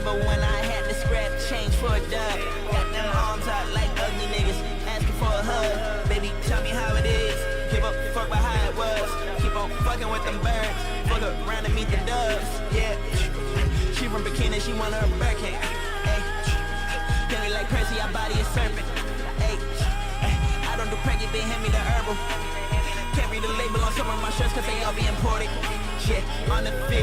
Remember when I had to scrap change for a dub? Got them arms out like ugly niggas, asking for a hug. Baby, tell me how it is. Give up, fuck by how it was. Keep on fucking with them birds. Fuck around and meet the doves. Yeah. She from Bikini, she want her Birkin. Ay. Get me like Percy, I body a serpent. Ay. I don't do preggy, they hand me the herbal. Can't read the label on some of my shirts cause they all be imported. Shit, on the 15,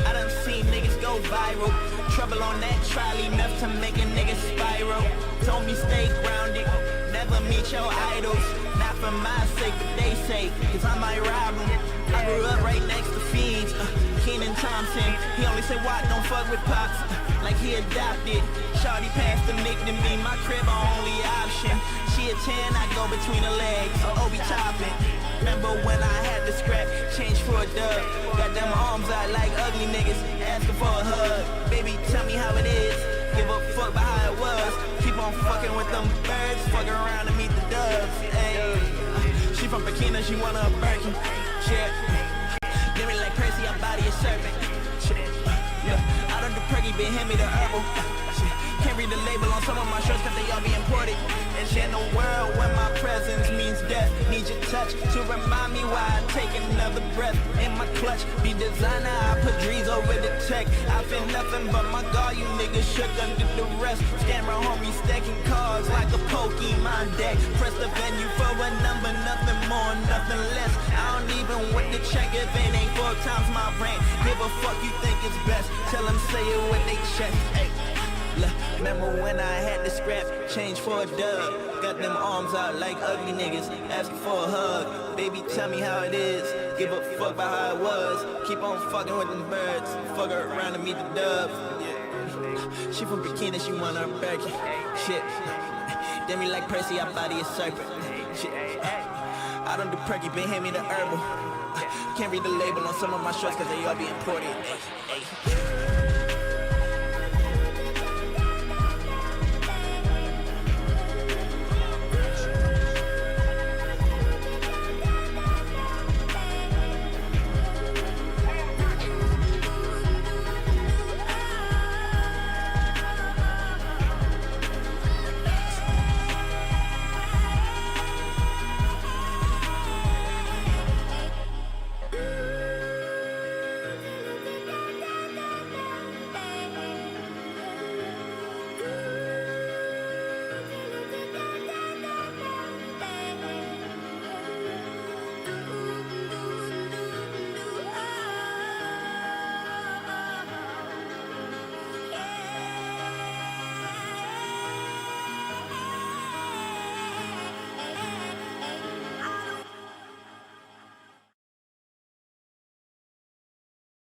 I done seen niggas go viral. Trouble on that trolley, enough to make a nigga spiral. Told me stay grounded, never meet your idols. Not for my sake, but they say, cause I might rob them. I grew up right next to Fiends, Keenan Thompson. He only said, why don't fuck with Pops, like he adopted. Shawty passed the Nick to me, my crib only option. She a 10, I go between her legs, so Obi topping. Remember when I had to scrap, change for a dub. Got them arms out like ugly niggas, asking for a hug. Baby, tell me how it is. Give a fuck about how it was. Keep on fucking with them birds, fuck around and meet the doves. Ay. She from Bikini, she want a Birkin. Shit. Give me like Percy, I body a serpent. Shit. Look, I don't do perky, but hand me the herbal. Shit. Can't read the label on some of my shirts cause they all be imported. And shit in a world where my presence means death. Need your touch to remind me why I take another breath. In my clutch, be designer, I put Drees over the tech. I feel nothing but my guard, you niggas shook under the rest. Scammer homie stacking cards like a Pokemon deck. Press the venue for a number, nothing more, nothing less. I don't even want to check if it ain't 4 times my rank. Give a fuck you think it's best, tell them say it with they chest. Hey. Look, remember when I had to scrap, change for a dub. Got them arms out like ugly niggas, asking for a hug. Baby, tell me how it is. Give a fuck about how it was. Keep on fucking with them birds. Fuck her around and meet the doves. Yeah. She from Bikini, she want her Birkin. Shit. Damn me like Percy, I body a serpent. Shit. I don't do perky, but hand me the herbal. Can't read the label on some of my shirts cause they all be imported.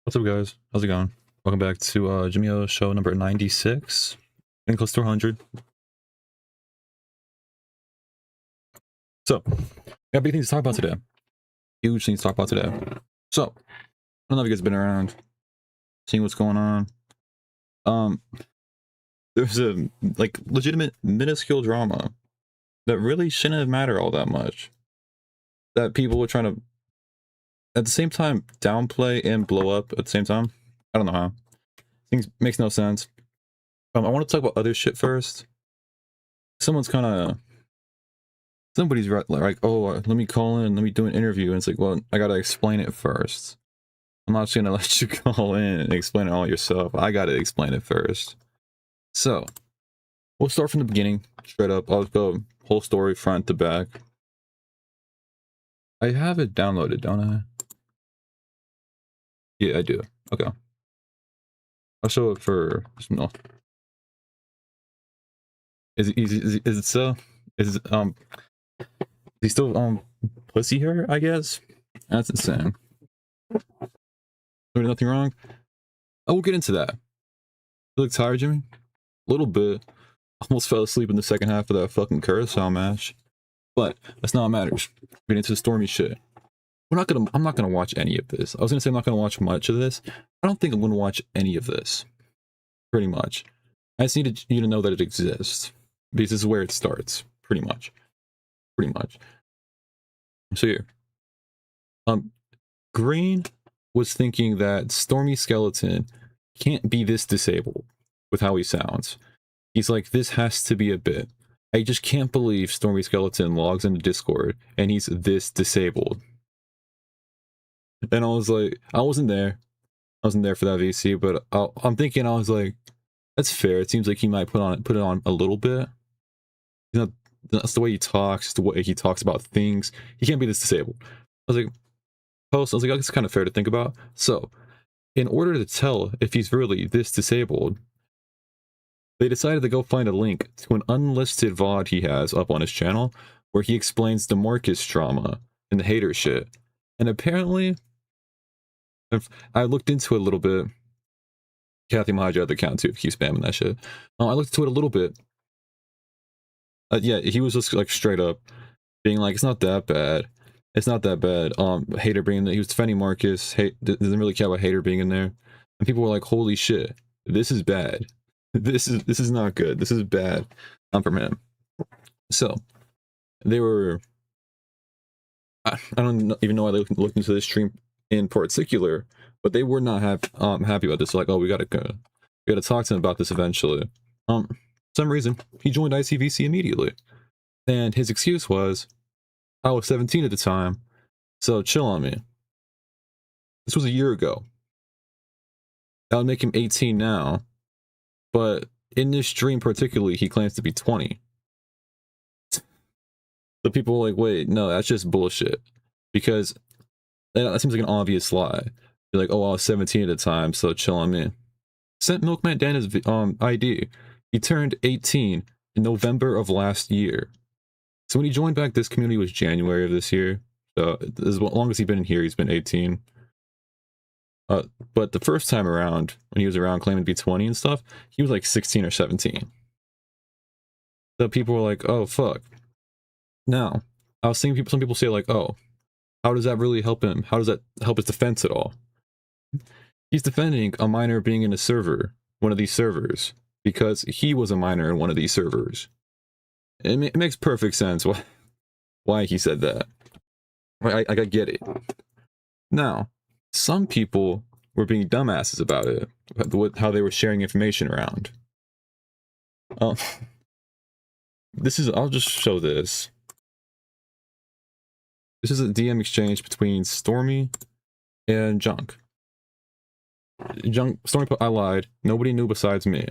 What's up, guys? How's it going? Welcome back to JXMMY0 show number 96. Getting close to 100. So, got big things to talk about today. Huge things to talk about today. So, I don't know if you guys have been around, seeing what's going on. There's a like legitimate minuscule drama that really shouldn't matter all that much. That people were trying to, at the same time, downplay and blow up at the same time. I don't know how. Things makes no sense. I want to talk about other shit first. Somebody's like, oh, let me call in, let me do an interview. And it's like, well, I gotta explain it first. I'm not just gonna let you call in and explain it all yourself. I gotta explain it first. So, we'll start from the beginning, straight up. I'll go whole story front to back. I have it downloaded, don't I? Yeah, I do. Okay. I'll show it for no. Is it so? Is he still pussy her, I guess? That's insane. There's nothing wrong. I will get into that. You look tired, Jimmy? A little bit. Almost fell asleep in the second half of that fucking Curacao match. But that's not what matters. Get into the Stormy shit. I'm not gonna watch any of this. I was gonna say I'm not gonna watch much of this. I don't think I'm gonna watch any of this. Pretty much. I just need you to know that it exists. Because this is where it starts. Pretty much. Pretty much. So here. Green was thinking that Stormy Skeleton can't be this disabled. with how he sounds. He's like, this has to be a bit. I just can't believe Stormy Skeleton logs into Discord and he's this disabled. And I was like, I wasn't there for that VC, but I'm thinking, I was like, that's fair. It seems like he might put it on a little bit. You know, that's the way he talks, the way he talks about things. He can't be this disabled. I was like, I was like, that's kind of fair to think about. So, in order to tell if he's really this disabled, they decided to go find a link to an unlisted VOD he has up on his channel where he explains the Marcus drama and the hater shit. And apparently, I looked into it a little bit. Kathy might hide your other account too if you keep spamming that shit. I looked into it a little bit. Yeah, he was just like straight up being like, it's not that bad. It's not that bad. Hater being there. He was defending Marcus. Doesn't really care about hater being in there. And people were like, holy shit, this is bad. This is not good. This is bad from him. So they were, I don't even know why they looked into this stream in particular, but they were not happy about this. Like, oh, we gotta talk to him about this eventually. For some reason he joined ICVC immediately, and his excuse was, I was 17 at the time, so chill on me. This was a year ago. That would make him 18 now. But in this stream particularly, he claims to be 20. The people were like, wait, no, that's just bullshit. Because that seems like an obvious lie. You're like, oh, I was 17 at the time, so chill on me. Sent Milkman Dan his ID. He turned 18 in November of last year. So when he joined back, this community was January of this year. So as long as he's been in here, he's been 18. But the first time around, when he was around claiming to be 20 and stuff, he was like 16 or 17. So people were like, oh, fuck. Now, I was seeing some people say like, oh, how does that really help him? How does that help his defense at all? He's defending a minor being in a server, one of these servers, because he was a minor in one of these servers. It makes perfect sense why he said that. I get it. Now, some people were being dumbasses about it, how they were sharing information around. I'll just show this. This is a DM exchange between Stormy and Junk. Stormy put, I lied. Nobody knew besides me.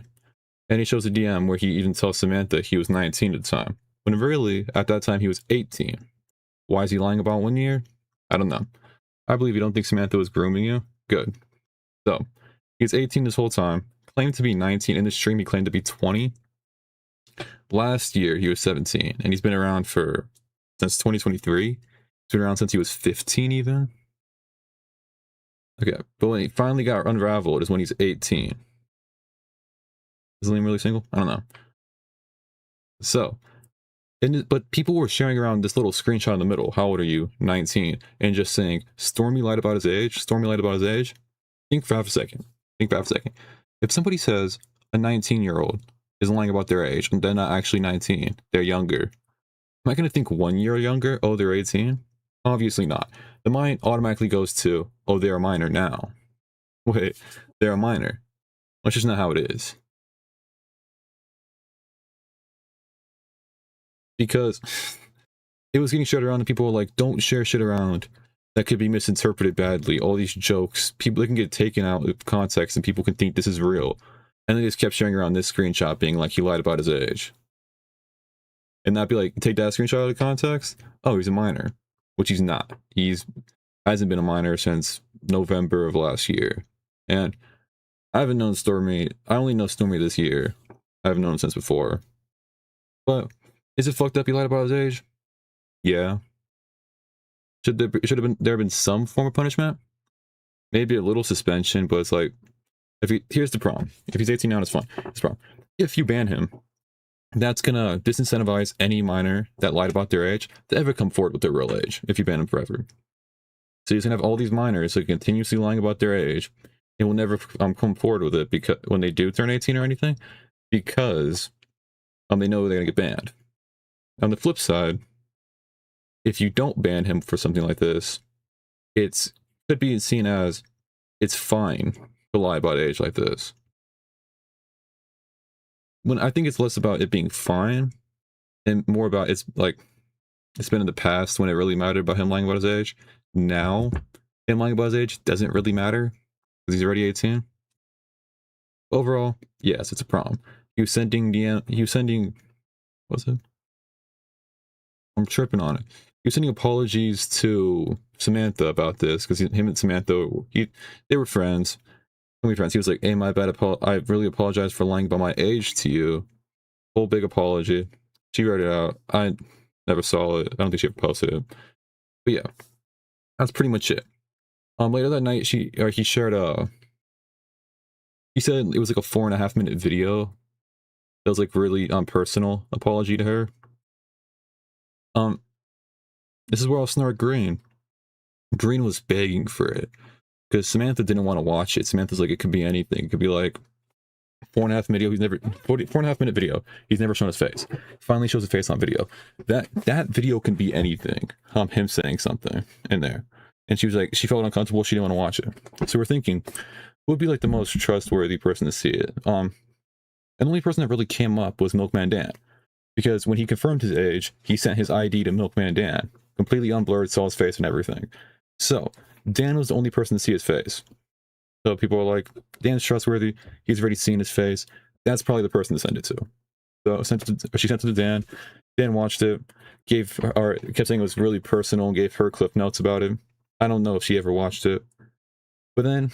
And he shows a DM where he even tells Samantha he was 19 at the time, when really, at that time, he was 18. Why is he lying about 1 year? I don't know. I believe you don't think Samantha was grooming you? Good. So, he was 18 this whole time, claimed to be 19. In the stream, he claimed to be 20. Last year, he was 17, and he's been around since 2023. He's been around since he was 15 even. Okay, but when he finally got unraveled is when he's 18. Is Liam really single? I don't know. So, but people were sharing around this little screenshot in the middle. How old are you? 19. And just saying, Stormy lied about his age. Stormy lied about his age. Think for half a second. If somebody says a 19-year-old is lying about their age and they're not actually 19, they're younger, am I going to think 1 year younger? Oh, they're 18? Obviously not. The mind automatically goes to, oh, they're a minor now. Wait, they're a minor. That's just not how it is. Because it was getting shared around and people were like, don't share shit around that could be misinterpreted badly. All these jokes, they can get taken out of context and people can think this is real. And they just kept sharing around this screenshot being like, he lied about his age. And not be like, take that screenshot out of context? Oh, he's a minor. Which he's not. Hasn't been a minor since November of last year. And I haven't known Stormy. I only know Stormy this year. I haven't known him since before. But is it fucked up he lied about his age? Yeah. Should there have been some form of punishment? Maybe a little suspension, but it's like, here's the problem. If he's 18 now, it's fine. It's a problem. If you ban him, that's gonna disincentivize any minor that lied about their age to ever come forward with their real age if you ban them forever. So you're gonna have all these minors who are continuously lying about their age and will never come forward with it because when they do turn 18 or anything, because they know they're gonna get banned. On the flip side, if you don't ban him for something like this, it could be seen as it's fine to lie about age like this. when I think it's less about it being fine and more about it's been in the past when it really mattered about him lying about his age. Now, him lying about his age doesn't really matter because he's already 18. Overall, yes, it's a problem. He was sending, what's it? I'm tripping on it. He was sending apologies to Samantha about this because him and Samantha, they were friends. He was like, "Hey, my bad. I really apologize for lying about my age to you." Whole big apology. She wrote it out. I never saw it. I don't think she ever posted it. But yeah, that's pretty much it. Later that night, he shared he said it was like a 4.5-minute video that was like really personal apology to her. This is where I'll snort Green. Green was begging for it because Samantha didn't want to watch it. Samantha's like, it could be anything. It could be like 4.5-minute video. He's never shown his face. Finally shows his face on video. That video can be anything. Him saying something in there. And she was like, she felt uncomfortable. She didn't want to watch it. So we're thinking, who would be like the most trustworthy person to see it? And the only person that really came up was Milkman Dan. Because when he confirmed his age, he sent his ID to Milkman Dan. Completely unblurred, saw his face and everything. So, Dan was the only person to see his face. So people are like, Dan's trustworthy. He's already seen his face. That's probably the person to send it to. So she sent it to Dan. Dan watched it, kept saying it was really personal, and gave her clip notes about it. I don't know if she ever watched it. But then,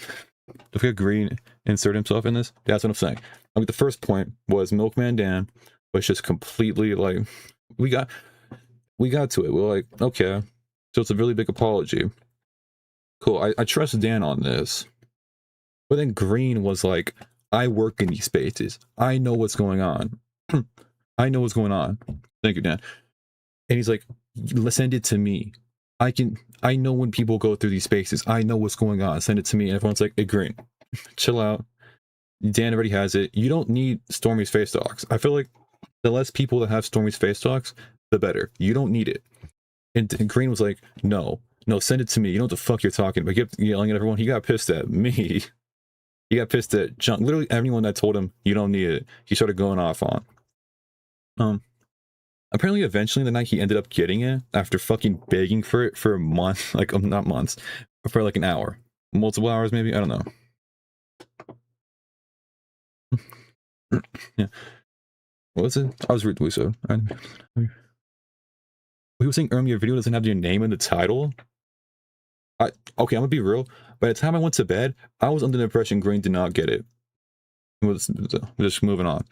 if we had Green insert himself in this, that's what I'm saying. I mean, the first point was Milkman Dan was just completely like, we got to it. We're like, okay, so it's a really big apology. Cool, I trust Dan on this. But then Green was like, I work in these spaces. I know what's going on. I know what's going on. Thank you, Dan. And he's like, send it to me. I know when people go through these spaces. I know what's going on. Send it to me. And everyone's like, hey, Green, chill out. Dan already has it. You don't need Stormy's face talks. I feel like the less people that have Stormy's face talks, the better. You don't need it. And Green was like, no, send it to me. You know what the fuck you're talking about. He kept yelling at everyone. He got pissed at me. He got pissed at John. Literally everyone that told him you don't need it, he started going off on. Apparently eventually the night he ended up getting it after fucking begging for it for a month, like not months, for like an hour. Multiple hours maybe? I don't know. Yeah. What was it? I was reading what we said. He was saying earlier, your video doesn't have your name in the title. Okay, I'm gonna be real. By the time I went to bed, I was under the impression Green did not get it. Just moving on.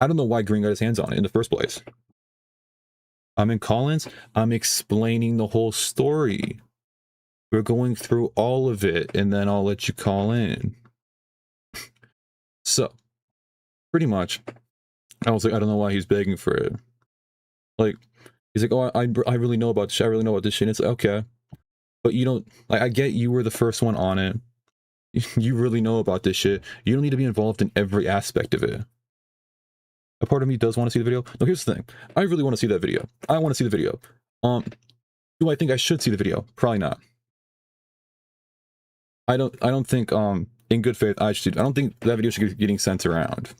I don't know why Green got his hands on it in the first place. I'm in Collins. I'm explaining the whole story. We're going through all of it, and then I'll let you call in. So, pretty much, I was like, I don't know why he's begging for it. Like, he's like, oh, I really know about this shit. I really know about this shit. And it's like, okay. But you don't, like, I get you were the first one on it. You really know about this shit. You don't need to be involved in every aspect of it. A part of me does want to see the video. No, here's the thing. I really want to see that video. I want to see the video. Do I think I should see the video? Probably not. I don't think, in good faith, I don't think that video should be getting sent around.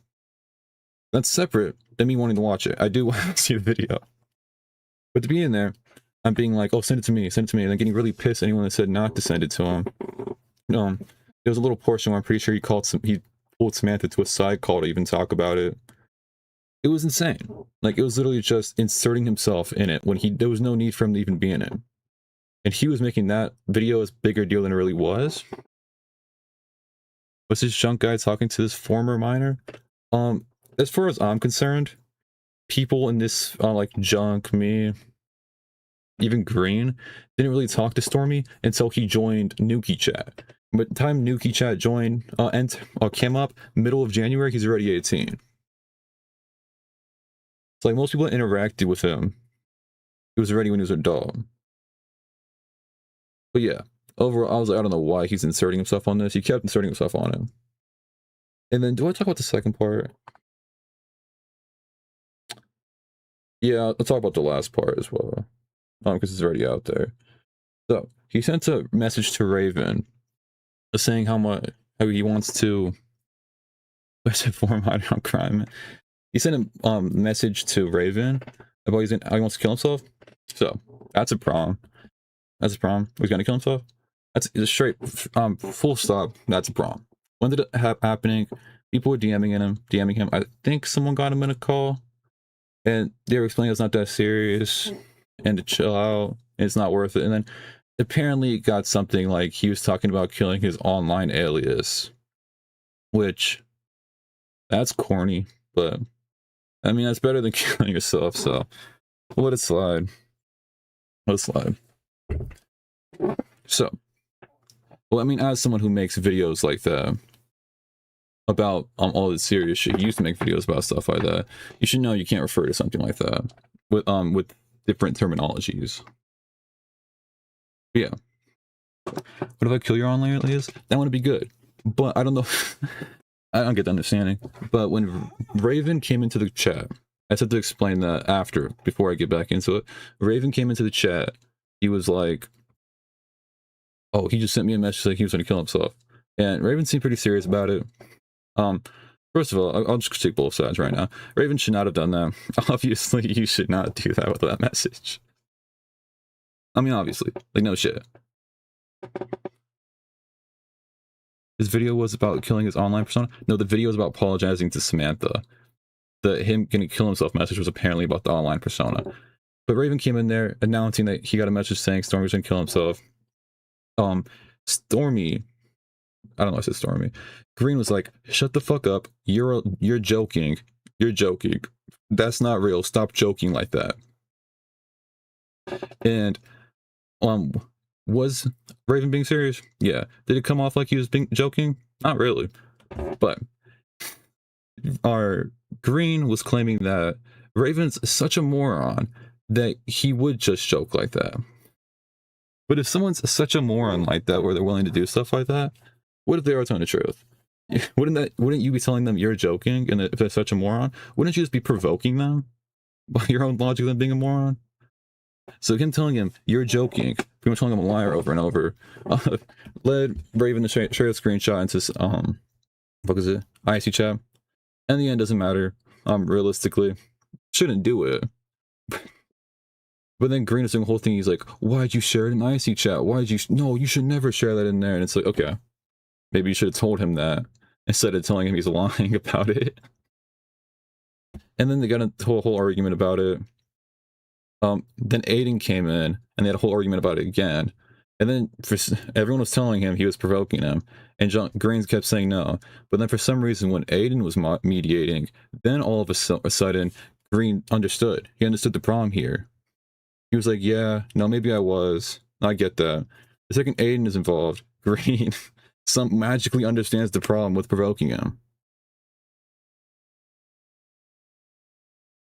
That's separate than me wanting to watch it. I do want to see the video. But to be in there, I'm being like, oh, send it to me, and then getting really pissed at anyone that said not to send it to him. There was a little portion where I'm pretty sure he pulled Samantha to a side call to even talk about it. It was insane. Like, it was literally just inserting himself in it when there was no need for him to even be in it. And he was making that video as bigger deal than it really was. Was this junk guy talking to this former minor? As far as I'm concerned, people in this, like Junk, me, even Green, didn't really talk to Stormy until he joined Nuki Chat. But the time Nuki Chat joined, came up, middle of January, he's already 18. It's like most people that interacted with him, he was ready when he was an adult. But yeah, overall, I was like, I don't know why he's inserting himself on this. He kept inserting himself on it. And then, do I talk about the second part? Yeah, I'll talk about the last part as well. Because it's already out there. So, he sent a message to Raven saying how he wants to... What's it for? On crime? he sent a message to Raven about he wants to kill himself. So that's a problem. That's a problem. He's gonna kill himself. That's a straight full stop. That's a problem. When did it happening? People were DMing him. I think someone got him in a call, and they were explaining it's not that serious and to chill out. It's not worth it. And then apparently it got something like he was talking about killing his online alias, which that's corny, but I mean that's better than killing yourself. So let it slide. Let it slide. So, well, I mean, as someone who makes videos like that about all this serious shit, you used to make videos about stuff like that. You should know you can't refer to something like that with different terminologies. Yeah. What if I kill your online alias? That would be good, but I don't know. I don't get the understanding. But when Raven came into the chat, I had to explain that before I get back into it. Raven came into the chat. He was like, "Oh, he just sent me a message like he was going to kill himself." And Raven seemed pretty serious about it. First of all, I'll just critique both sides right now. Raven should not have done that. Obviously, you should not do that with that message. I mean, obviously, like no shit. His video was about killing his online persona. No, the video was about apologizing to Samantha. The him gonna kill himself message was apparently about the online persona. But Raven came in there announcing that he got a message saying Stormy was gonna kill himself. Stormy, I don't know if it's Stormy. Green was like, "Shut the fuck up. You're joking. You're joking. That's not real. Stop joking like that." And was Raven being serious? Yeah. Did it come off like he was being joking? Not really. But our Green was claiming that Raven's such a moron that he would just joke like that. But if someone's such a moron like that, where they're willing to do stuff like that, what if they are telling the truth? Wouldn't you be telling them you're joking? And if they're such a moron, wouldn't you just be provoking them by your own logic of them being a moron? So him telling him you're joking, pretty much calling him a liar over and over, led Raven to share a screenshot into what is it? IC chat. And in the end, doesn't matter. Realistically, shouldn't do it. But then Green is doing the whole thing. He's like, "Why'd you share it in IC chat? Why'd you? No, you should never share that in there." And it's like, okay, maybe you should have told him that instead of telling him he's lying about it. And then they got into a whole argument about it. Then Aiden came in and they had a whole argument about it again. And then everyone was telling him he was provoking him, and Green kept saying no. But then for some reason, when Aiden was mediating, then all of a sudden, Green understood. He understood the problem here. He was like, "Yeah, no, maybe I was. I get that." The second Aiden is involved, Green magically understands the problem with provoking him.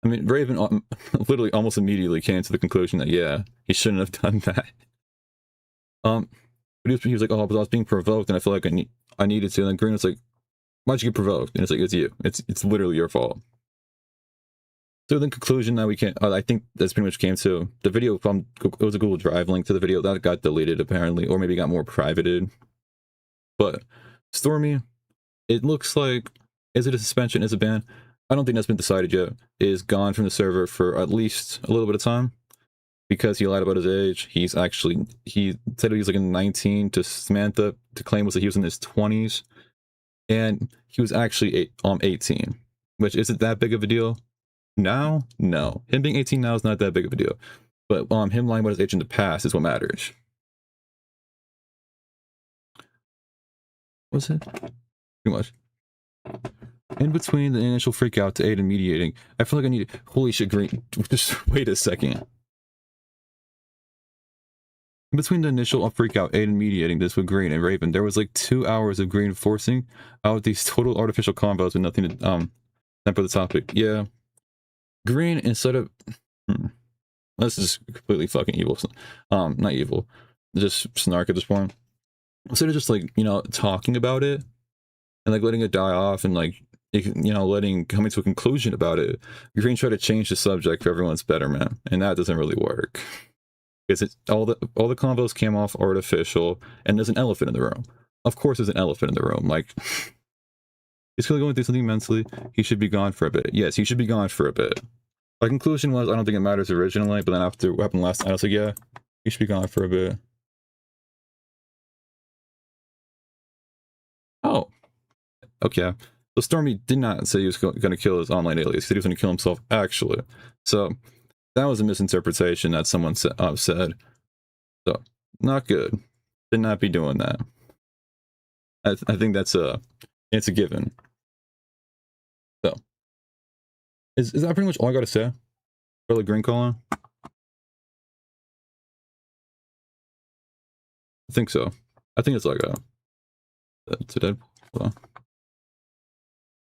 I mean, Raven literally almost immediately came to the conclusion that, yeah, he shouldn't have done that. But he was like, "Oh, but I was being provoked and I feel like I needed to." And then Green was like, "Why'd you get provoked?" And it's like, "It's you. It's literally your fault." So the conclusion that we can't, I think that's pretty much came to the video. It was a Google Drive link to the video that got deleted apparently, or maybe got more privated. But Stormy, it looks like, is it a suspension? Is it a ban? I don't think that's been decided yet. It is gone from the server for at least a little bit of time because he lied about his age. He said he was like 19 to Samantha. To claim was that he was in his 20s, and he was actually 18. Which isn't that big of a deal now. No, him being 18 now is not that big of a deal. But him lying about his age in the past is what matters. What's it? Too much. In between the initial freak out to Aiden mediating, I feel like I need to, holy shit, Green, just wait a second. In between the initial freak out, Aiden mediating this with Green and Raven, there was like 2 hours of Green forcing out these total artificial combos with nothing to temper the topic. Yeah. Green, instead of this is completely fucking evil. Not evil. Just snark at this point. Instead of just like, talking about it and like letting it die off and like coming to a conclusion about it, Green tried to change the subject for everyone's betterment, and that doesn't really work. Because all the combos came off artificial, and there's an elephant in the room. Of course there's an elephant in the room. Like, He's clearly going through something mentally. He should be gone for a bit. Yes, he should be gone for a bit. My conclusion was, I don't think it matters originally, but then after what happened last night, I was like, yeah, he should be gone for a bit. Oh. Okay. So Stormy did not say he was going to kill his online alias. He said he was going to kill himself, actually. So that was a misinterpretation that someone said. So, not good. Did not be doing that. I think it's a given. So, is that pretty much all I got to say for the green color? I think so. I think it's like to Deadpool. So,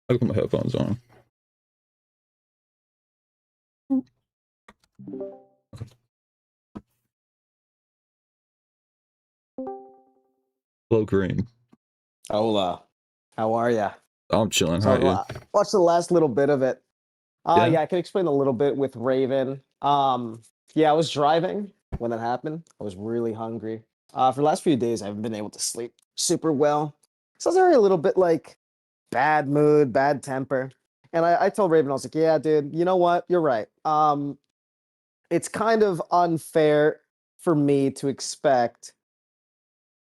I'll put my headphones on. Hello, Green. Hola. How are ya? I'm chilling. So How are you? watch the last little bit of it. Yeah? Yeah, I can explain a little bit with Raven. Yeah, I was driving when that happened. I was really hungry. For the last few days, I haven't been able to sleep super well. So I was already a little bit like bad mood, bad temper. And I told Raven, I was like, yeah, dude, you know what? You're right. It's kind of unfair for me to expect.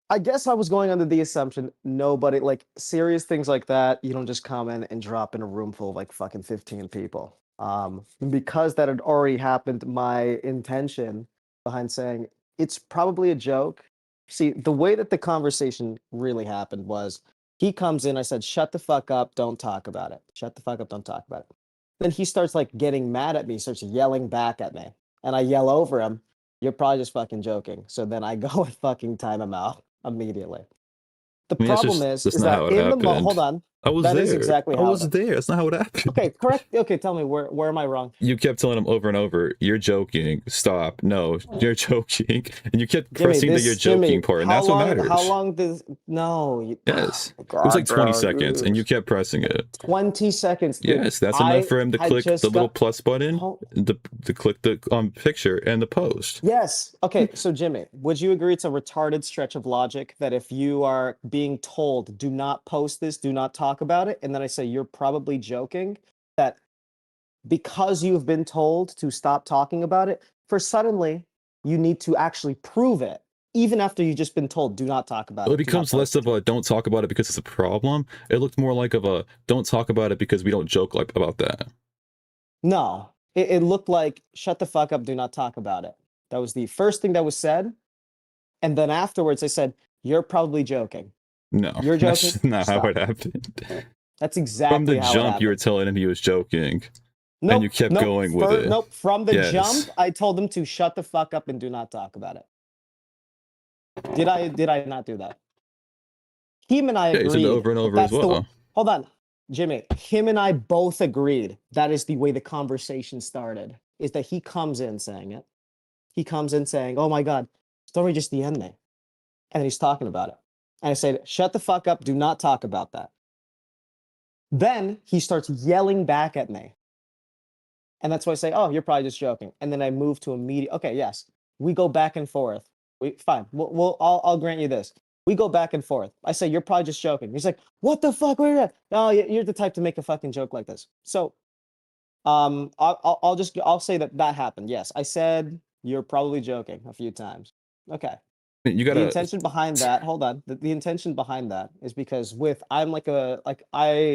I guess I was going under the assumption nobody, like serious things like that, you don't just come in and drop in a room full of like fucking 15 people. Because that had already happened, my intention behind saying it's probably a joke. See, the way that the conversation really happened was he comes in, I said, shut the fuck up, don't talk about it. Shut the fuck up, don't talk about it. Then he starts like getting mad at me, starts yelling back at me. And I yell over him, you're probably just fucking joking. So then I go and fucking time him out immediately. The I mean, problem that's is not how that it in the hold happened. on. I was That there. is exactly I how was there. That's not how it happened. Okay, correct. Okay, tell me where am I wrong? You kept telling him over and over, you're joking. Stop. No, you're joking. And you kept Jimmy, pressing the you're joking part, and that's what matters. How long does no? Yes. Oh, It was like God, 20 bro, seconds, and you kept pressing it. 20 seconds. Dude. Yes, that's enough for him to click the little plus button, Hold- to click the picture and the post. Yes. Okay, so Jimmy, would you agree it's a retarded stretch of logic that if you are being told, do not post this, do not talk about it, and then I say you're probably joking, that because you've been told to stop talking about it, for suddenly you need to actually prove it, even after you've just been told, do not talk about Well, it. it becomes less of a don't talk about it because it's a problem. It looked more like of a don't talk about it because we don't joke like about that. No, it looked like shut the fuck up, do not talk about it. That was the first thing that was said. And then afterwards I said, you're probably joking. No, You're joking? that's just not Stop. how it happened. That's exactly From the how it jump, happened. you were telling him he was joking. Nope, and you kept going with it. Nope, from the Yes. jump, I told him to shut the fuck up and do not talk about it. Did I not do that? Him and I Yeah, you said agreed. it over and over that's as well. Hold on, Jimmy. Him and I both agreed that is the way the conversation started. Is that he comes in saying it. He comes in saying, "Oh my God, Stormy just DM'd me," and he's talking about it. And I said, "Shut the fuck up. Do not talk about that." Then he starts yelling back at me. And that's why I say, "Oh, you're probably just joking." And then I move to immediate. Okay, yes, we go back and forth. Fine. I'll grant you this. We go back and forth. I say, "You're probably just joking." He's like, "What the fuck? Where are you?" No, you're the type to make a fucking joke like this. So, I'll say that happened. Yes, I said you're probably joking a few times. Okay. You The gotta. intention behind that, hold on. The intention behind that is because I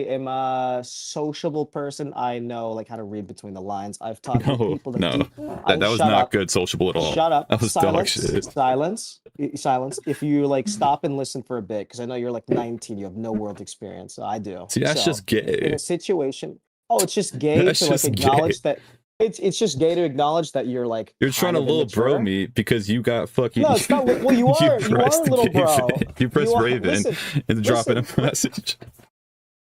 am a sociable person. I know like how to read between the lines. I've talked with people that No, I that was shut not up. good sociable at all. Shut up. That was dog shit. Silence. If you like stop and listen for a bit, because I know you're like 19, you have no world experience. So I do. See, that's just gay. In a situation, it's just gay That's to like just acknowledge gay. that it's just gay to acknowledge that you're like You're trying to little bro me because you got fucking. No, it's not. Well, you are a little bro. You pressed Raven listen, and dropping a message.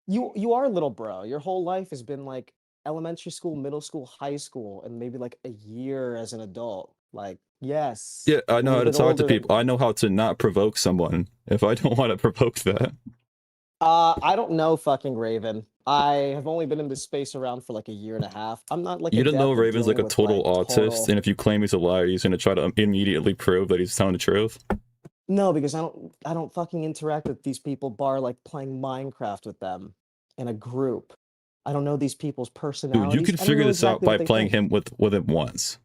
You are a little bro. Your whole life has been like elementary school, middle school, high school, and maybe like a year as an adult. Like, yes. Yeah, I know how to talk to people. Than... I know how to not provoke someone if I don't want to provoke that. I don't know, fucking Raven. I have only been in this space around for like a year and a half. I'm not like you don't know Raven's like a total autist, and if you claim he's a liar, he's gonna try to immediately prove that he's telling the truth. No, because I don't fucking interact with these people bar like playing Minecraft with them in a group. I don't know these people's Dude, personalities. you can I don't figure know this out exactly by what they playing think. him with him once.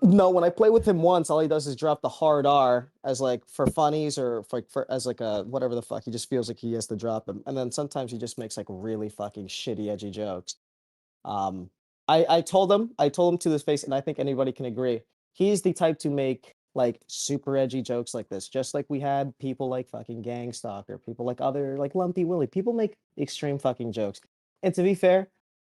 No, when I play with him once, all he does is drop the hard R as like for funnies or for as like a whatever the fuck. He just feels like he has to drop him, and then sometimes he just makes like really fucking shitty, edgy jokes. Um, I told him to his face, and I think anybody can agree. He's the type to make like super edgy jokes like this, just like we had people like fucking Gangstalker, people like other like Lumpy Willie. People make extreme fucking jokes. And to be fair,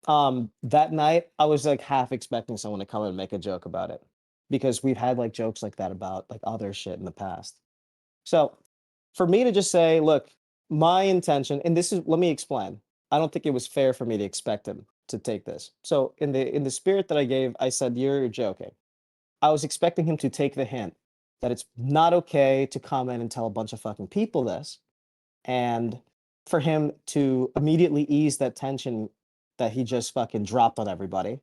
that night I was like half expecting someone to come and make a joke about it because we've had like jokes like that about like other shit in the past. So for me to just say, look, my intention, and this is, let me explain. I don't think it was fair for me to expect him to take this. So in the spirit that I gave, I said, you're joking. I was expecting him to take the hint that it's not okay to come in and tell a bunch of fucking people this, and for him to immediately ease that tension that he just fucking dropped on everybody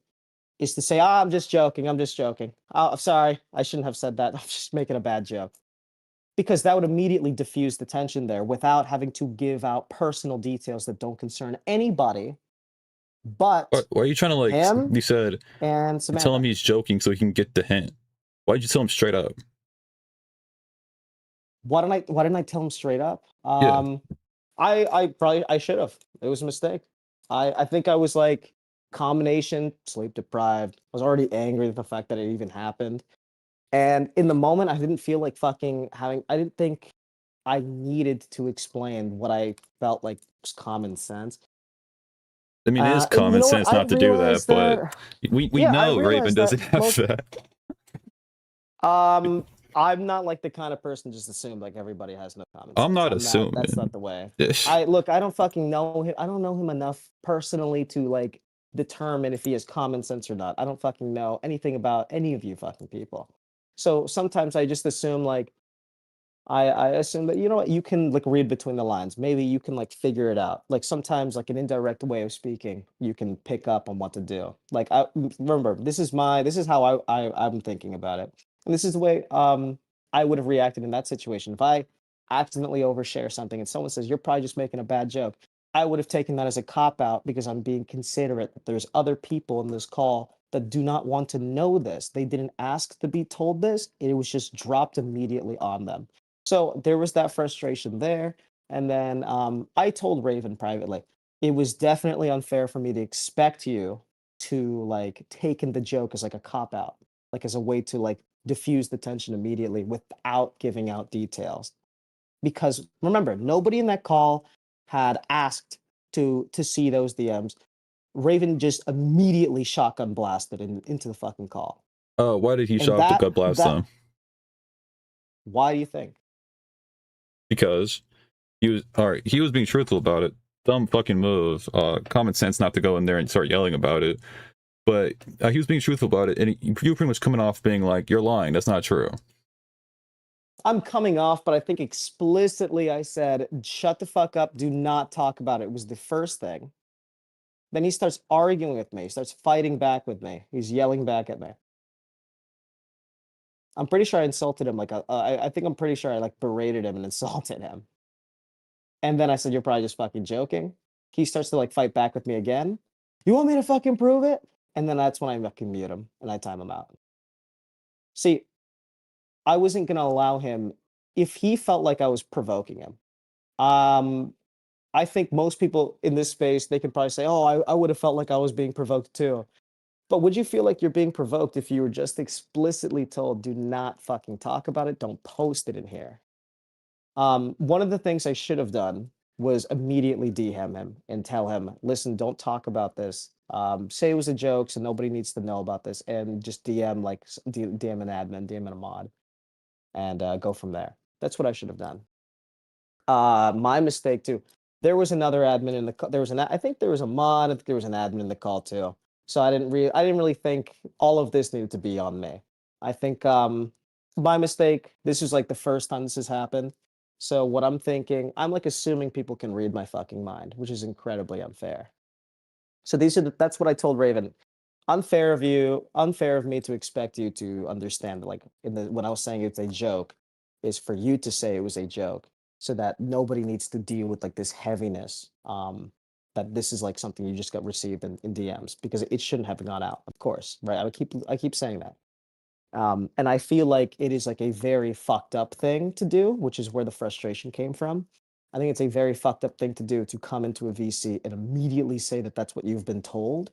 is to say, I'm just joking. I'm just joking. Oh, sorry. I shouldn't have said that. I'm just making a bad joke. Because that would immediately diffuse the tension there without having to give out personal details that don't concern anybody but Why are you trying to like? him You said and tell him Samantha. he's joking so he can get the hint. Why'd you tell him straight up? Why didn't I tell him straight up? Yeah. I probably I should have. It was a mistake. I think I was like combination sleep deprived. I was already angry at the fact that it even happened. And in the moment I didn't feel like fucking having I didn't think I needed to explain what I felt like was common sense. I mean, it is And you common know what? sense I not to do that, realized but that we yeah, I know Raven realized that doesn't have most that. um I'm not like the kind of person just assume like everybody has no common I'm sense. not I'm not that's assuming. not the way. Ish. I look, I don't fucking know him. I don't know him enough personally to like determine if he has common sense or not. I don't fucking know anything about any of you fucking people. So sometimes I just assume like I assume that you know what you can like read between the lines. Maybe you can like figure it out. Like sometimes like an indirect way of speaking, you can pick up on what to do. Like I remember this is how I'm thinking about it. And this is the way I would have reacted in that situation. If I accidentally overshare something and someone says you're probably just making a bad joke, I would have taken that as a cop out because I'm being considerate that there's other people in this call that do not want to know this. They didn't ask to be told this. It was just dropped immediately on them. So there was that frustration there. And then I told Raven privately, it was definitely unfair for me to expect you to like take in the joke as like a cop out, like as a way to like diffuse the tension immediately without giving out details. Because remember, nobody in that call had asked to see those DMs. Raven just immediately shotgun blasted into the fucking call. Why did he And show up to cut blast that them? why do you think? Because he was all right. He was being truthful about it. Dumb fucking move. Common sense not to go in there and start yelling about it. But he was being truthful about it, and you were pretty much coming off being like, "You're lying. That's not true." I'm coming off, but I think explicitly I said, shut the fuck up. Do not talk about it. It was the first thing. Then he starts arguing with me. He starts fighting back with me. He's yelling back at me. I'm pretty sure I insulted him. Like, I think I'm pretty sure I like berated him and insulted him. And then I said, you're probably just fucking joking. He starts to like fight back with me again. You want me to fucking prove it? And then that's when I fucking mute him and I time him out. See, I wasn't going to allow him if he felt like I was provoking him. Um, I think most people in this space, they can probably say, oh, I would have felt like I was being provoked too. But would you feel like you're being provoked if you were just explicitly told, do not fucking talk about it, don't post it in here? One of the things I should have done was immediately DM him and tell him, listen, don't talk about this. Say it was a joke, so nobody needs to know about this, and just DM like DM an admin, DM a mod, and go from there. That's what I should have done. My mistake too. There was another admin in the there was I think there was a mod, I think there was an admin in the call too. So I didn't really think all of this needed to be on me. I think my mistake, this is like the first time this has happened. So what I'm thinking, I'm like assuming people can read my fucking mind, which is incredibly unfair. So that's what I told Raven. Unfair of me to expect you to understand like when I was saying it's a joke, is for you to say it was a joke so that nobody needs to deal with like this heaviness that this is like something you just got received in DMs because it shouldn't have gone out, of course, right? I keep saying that. And I feel like it is like a very fucked up thing to do, which is where the frustration came from. I think it's a very fucked up thing to do to come into a VC and immediately say that that's what you've been told.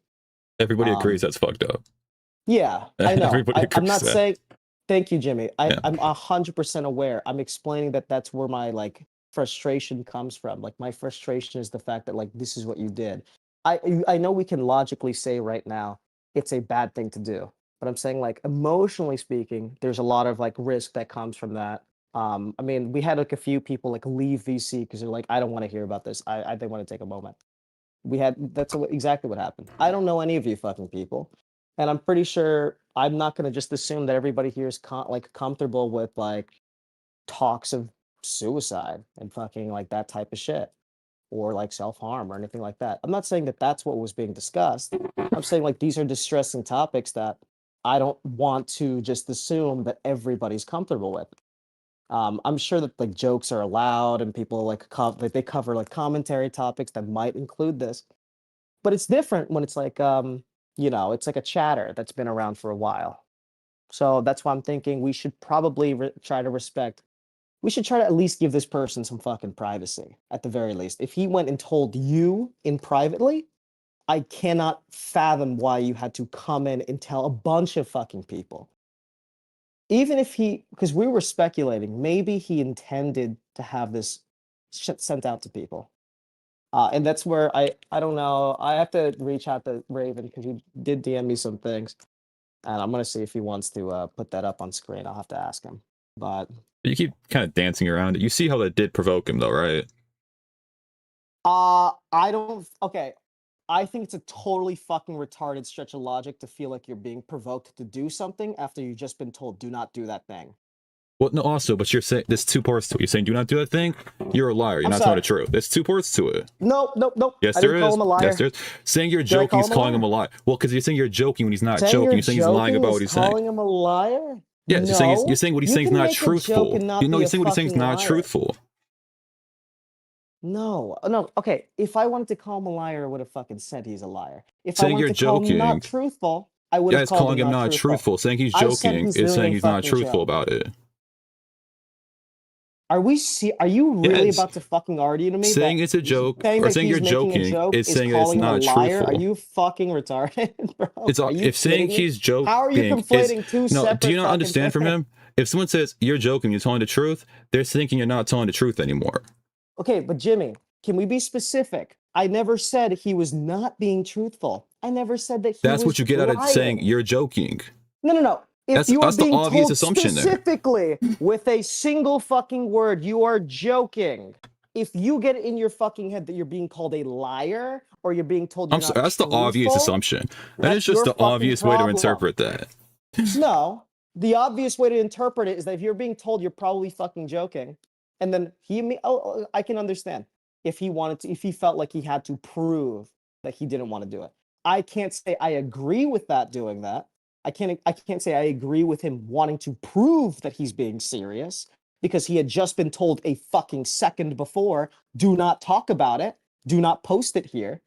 Everybody agrees Um, that's fucked up. yeah, I know. Everybody I'm agrees not that. saying. Thank you, Jimmy. Yeah. I'm 100% aware. I'm explaining that that's where my like frustration comes from. Like my frustration is the fact that like this is what you did. I know we can logically say right now it's a bad thing to do, but I'm saying like emotionally speaking, there's a lot of like risk that comes from that. I mean, we had like a few people like leave VC because they're like, I don't want to hear about this. I think want to take a moment. We had exactly what happened. I don't know any of you fucking people, and I'm pretty sure I'm not gonna just assume that everybody here is like comfortable with like talks of suicide and fucking like that type of shit or like self-harm or anything like that. I'm not saying that that's what was being discussed. I'm saying like these are distressing topics that I don't want to just assume that everybody's comfortable with. I'm sure that like jokes are allowed and people like they cover like commentary topics that might include this, but it's different when it's like it's like a chatter that's been around for a while. So that's why I'm thinking we should probably try to respect. We should try to at least give this person some fucking privacy at the very least. If he went and told you in privately, I cannot fathom why you had to come in and tell a bunch of fucking people. Even if because we were speculating, maybe he intended to have this shit sent out to people. And that's where I don't know. I have to reach out to Raven because he did DM me some things, and I'm gonna see if he wants to put that up on screen. I'll have to ask him. But You keep kind of dancing around it. You see how that did provoke him, though, right? I don't. Okay, I think it's a totally fucking retarded stretch of logic to feel like you're being provoked to do something after you've just been told do not do that thing. Well, no, also, but you're saying there's two parts to it. You're saying do not do that thing. You're a liar. You're I'm not telling sorry. the truth. There's two parts to it. Nope, nope, nope. Yes, I there didn't call is. him a liar. Yes, there is. Saying you're Did I joking, call he's him a calling him liar? a lie. Well, because you're saying you're joking when he's not Saying joking. you're You're saying he's lying joking about is what he's saying. calling him a liar? Yes, No. you're saying what he's You saying is can not make a joke truthful. and not You know, be you're a saying what he's saying is fucking not liar. truthful. No, no. Okay, if I wanted to call him a liar, I would have fucking said he's a liar. If I Saying wanted you're to call him joking. not truthful, I would Yeah, have it's called him calling him not not truthful. truthful. Saying he's I said joking he's is doing saying a he's not fucking truthful joke. about it. Are you really Yes. about to fucking argue to me Saying that it's a joke saying or that saying you're he's making a joking joke is is saying it's calling him a not liar? Are truthful. you fucking retarded, bro? It's Are you if saying kidding me? he's joking How are you is conflating two no. Do you separate not fucking understand from things? him? If someone says you're joking, you're telling the truth, they're thinking you're not telling the truth anymore. Okay, but Jimmy, can we be specific? I never said he was not being truthful. I never said that he That's was what you get out of saying lying. you're joking. No, no, no. If you are That's the being obvious told assumption there. specifically with a single fucking word, you are joking. If you get it in your fucking head that you're being called a liar or you're being told you're I'm sorry, not that's the obvious truthful, assumption. That is that's just your the fucking obvious way to problem. interpret that. No, the obvious way to interpret it is that if you're being told you're probably fucking joking, and then I can understand if he wanted to, if he felt like he had to prove that he didn't want to do it. I can't say I agree with that doing that. I can't say I agree with him wanting to prove that he's being serious because he had just been told a fucking second before, do not talk about it, do not post it here.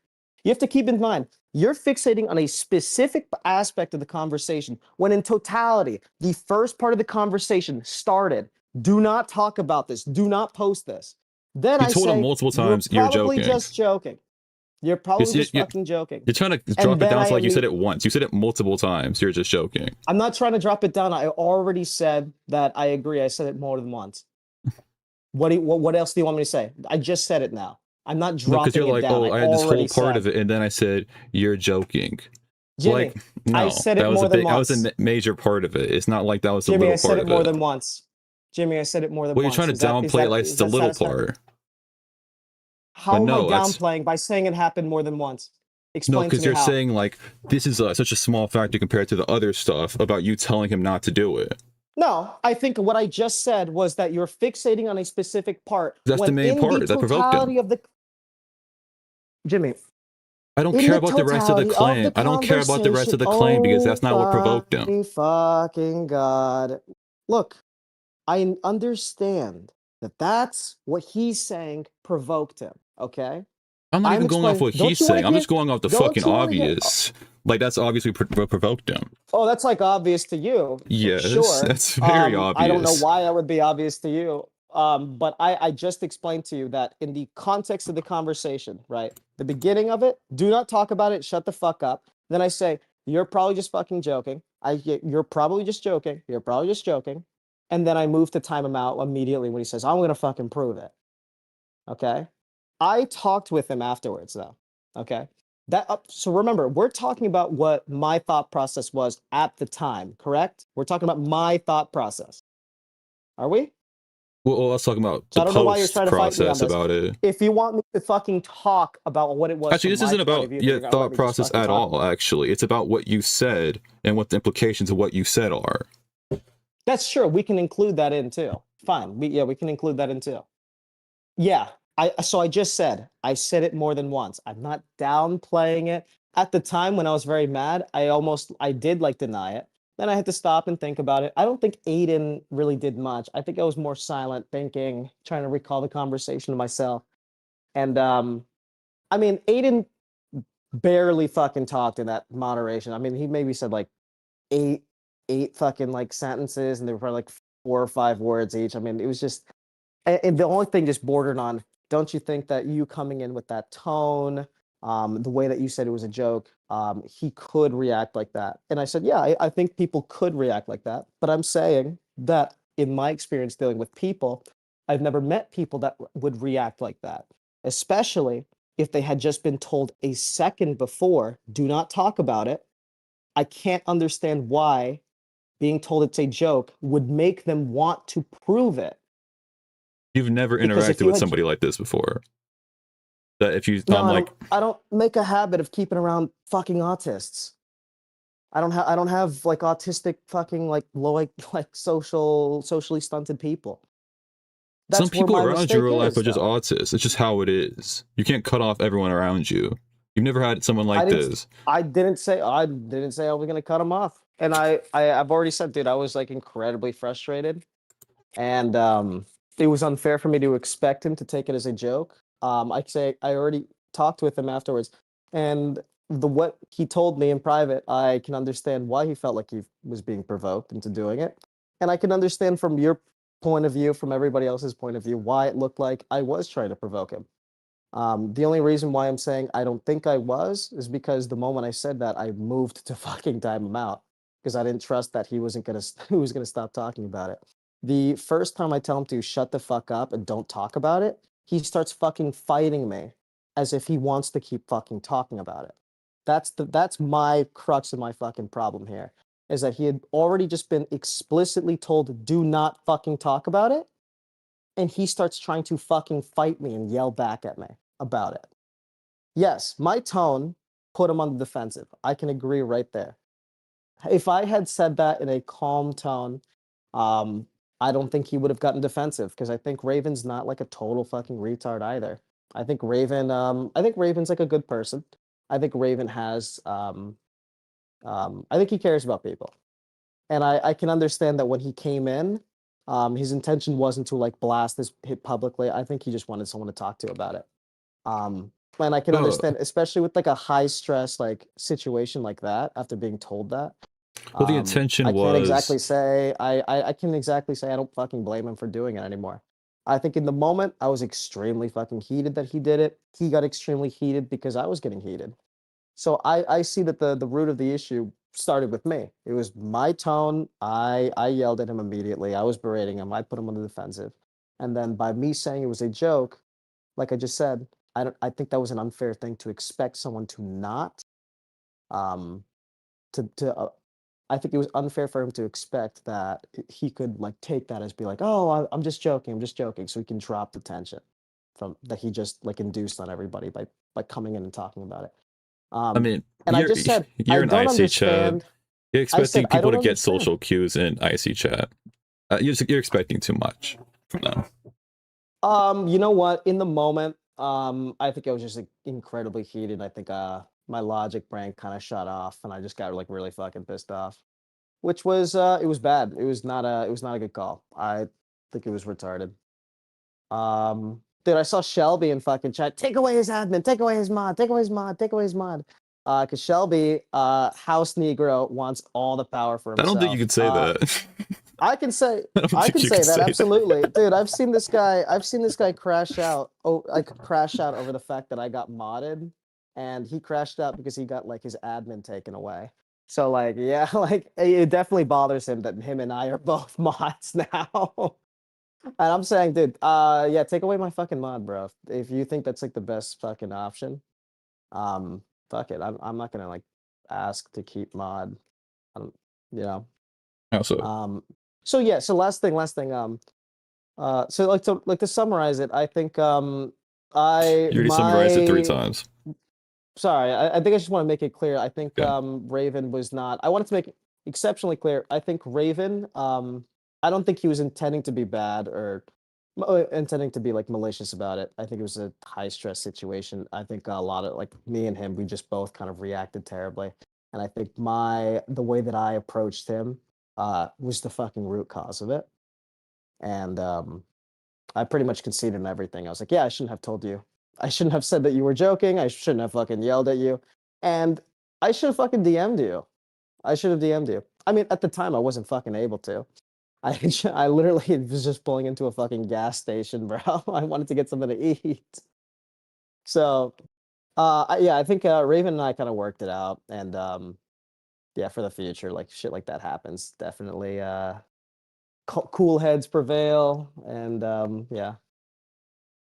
You have to keep in mind, you're fixating on a specific aspect of the conversation when in totality, the first part of the conversation started, do not talk about this, do not post this. Then You I told him say, multiple you're times you're probably joking. just joking. You're probably just fucking joking. You're trying to And drop it then down I so like you said it once. You said it multiple times. You're just joking. I'm not trying to drop it down. I already said that I agree. I said it more than once. What else do you want me to say? I just said it now. I'm not No, because dropping you're it like, down. oh, I I had this whole already part said. of it, and then I said you're joking. Jimmy, Like, I no, said that it was more a than big, that was once. a major part of it. It's not like that was a Jimmy, I little said part it of more it. than once. Jimmy, I said it more than Well, you're once. trying to downplay it like it's a little satisfactory? part. But How am I no, that's downplaying by saying it happened more than once? no, Explain to because me you're how. saying like this is such a small factor compared to the other stuff about you telling him not to do it. No, I think what I just said was that you're fixating on a specific part That's the when main in the part that provoked him. totality of the Jimmy, I don't in care the about the rest of the totality of the claim. I don't care about the rest conversation, of the claim because oh that's not what provoked him. my fucking God. Look, I understand that that's what he's saying provoked him, okay? I'm not even going off what Don't he's you want saying. to I'm hear? just going off the Don't fucking you want to hear? obvious. Like, that's obviously what provoked him. Oh, that's like obvious to you. Yes, Sure. that's very I don't know obvious. why that would be obvious to you. But I just explained to you that in the context of the conversation, right? The beginning of it, do not talk about it, shut the fuck up. Then I say, you're probably just fucking joking. You're probably just joking. You're probably just joking. And then I move to time him out immediately when he says, I'm gonna fucking prove it. Okay. I talked with him afterwards though. Okay. So remember, we're talking about what my thought process was at the time, correct? We're talking about my thought process. Are we? Well, let's talk about So the I don't know why you're post trying to fight me on process this. about it. If you want me to fucking talk about what it was Actually, from this my isn't point of about view, then your you're gonna let thought me just process fucking at talk. all, actually. It's about what you said and what the implications of what you said are. That's sure. We can include that in too. Fine. We can include that in too. Yeah. I just said I said it more than once. I'm not downplaying it. At the time when I was very mad, I did like deny it. Then I had to stop and think about it. I don't think Aiden really did much. I think I was more silent, thinking, trying to recall the conversation to myself. And I mean, Aiden barely fucking talked in that moderation. I mean, he maybe said like eight fucking like sentences, and they were probably like 4 or 5 words each. I mean, it was just, and the only thing just bordered on, don't you think that you coming in with that tone, the way that you said it was a joke, he could react like that? And I said, yeah, I think people could react like that. But I'm saying that in my experience dealing with people, I've never met people that would react like that, especially if they had just been told a second before, do not talk about it. I can't understand why being told it's a joke would make them want to prove it. You've never Because if interacted you with had somebody like this before. That if you, no, I'm like, I don't make a habit of keeping around fucking autists. I don't have like autistic fucking like low like socially stunted people. some That's where people my around you in mistake real life is are just though. autists. It's just how it is. You can't cut off everyone around you. You've never had someone I like didn't this. I didn't say I was gonna cut him off. And I've already said, dude, I was like incredibly frustrated. And it was unfair for me to expect him to take it as a joke. I already talked with him afterwards, and what he told me in private, I can understand why he felt like he was being provoked into doing it, and I can understand from your point of view, from everybody else's point of view, why it looked like I was trying to provoke him. The only reason why I'm saying I don't think I was is because the moment I said that, I moved to fucking time him out because I didn't trust that he was gonna stop talking about it. The first time I tell him to shut the fuck up and don't talk about it, he starts fucking fighting me as if he wants to keep fucking talking about it. That's my crux of my fucking problem here. Is that he had already just been explicitly told do not fucking talk about it, and he starts trying to fucking fight me and yell back at me about it. Yes, my tone put him on the defensive. I can agree right there. If I had said that in a calm tone, um, I don't think he would have gotten defensive because I think Raven's not like a total fucking retard either. I think Raven's like a good person. I think Raven has, I think he cares about people. And I can understand that when he came in, his intention wasn't to like blast this hit publicly. I think he just wanted someone to talk to about it. And I can Uh, understand, especially with like a high stress like situation like that after being told that. well, the intention I can't was, exactly say I can exactly say I don't fucking blame him for doing it anymore. I think in the moment I was extremely fucking heated that he did it. He got extremely heated because I was getting heated. So I see that the root of the issue started with me. It was my tone. I yelled at him immediately. I was berating him. I put him on the defensive. And then by me saying it was a joke, like I just said, I think that was an unfair thing to expect someone to not um to I think it was unfair for him to expect that he could like take that as be like, "Oh, I'm just joking. I'm just joking," so he can drop the tension from that he just like induced on everybody by coming in and talking about it. I Um, mean, and I just said, you're I in don't IC chat. understand. You're I said, expecting I people don't to get understand. social cues in IC chat. You're expecting too much from them. You know what? In the moment, I think I was just like, incredibly heated. I think my logic brain kind of shut off, and I just got like really fucking pissed off, which was it was bad. It was not a good call. I think it was retarded. Um, Dude, I saw Shelby in fucking chat. Take away his admin. Take away his mod. Take away his mod. Take away his mod. Because Shelby, House Negro, wants all the power for I don't think you himself. could say that. I can say I don't I think can you say could that say absolutely, dude. I've seen this guy crash out. Oh, like crash out over the fact that I got modded, and he crashed out because he got like his admin taken away. So like, yeah, like it definitely bothers him that him and I are both mods now. And I'm saying, dude, yeah, take away my fucking mod, bro. If you think that's like the best fucking option, fuck it. I'm not gonna like ask to keep mod. I don't, you know. Also, So yeah, so last thing, so like to summarize it, I think I you already summarized it 3 my times. sorry, I think I just want to make it clear. I think Yeah. Raven was not. I wanted to make it exceptionally clear. I think Raven, I don't think he was intending to be bad or intending to be like malicious about it. I think it was a high stress situation. I think a lot of like me and him, we just both kind of reacted terribly. And I think the way that I approached him was the fucking root cause of it. And I pretty much conceded in everything. I was like, yeah, I shouldn't have told you. I shouldn't have said that you were joking. I shouldn't have fucking yelled at you. And I should have fucking DM'd you. I should have DM'd you. I mean, at the time, I wasn't fucking able to. I literally was just pulling into a fucking gas station, bro. I wanted to get something to eat. So, yeah, I think Raven and I kind of worked it out. And yeah, for the future, like shit like that happens. Definitely cool heads prevail. And yeah.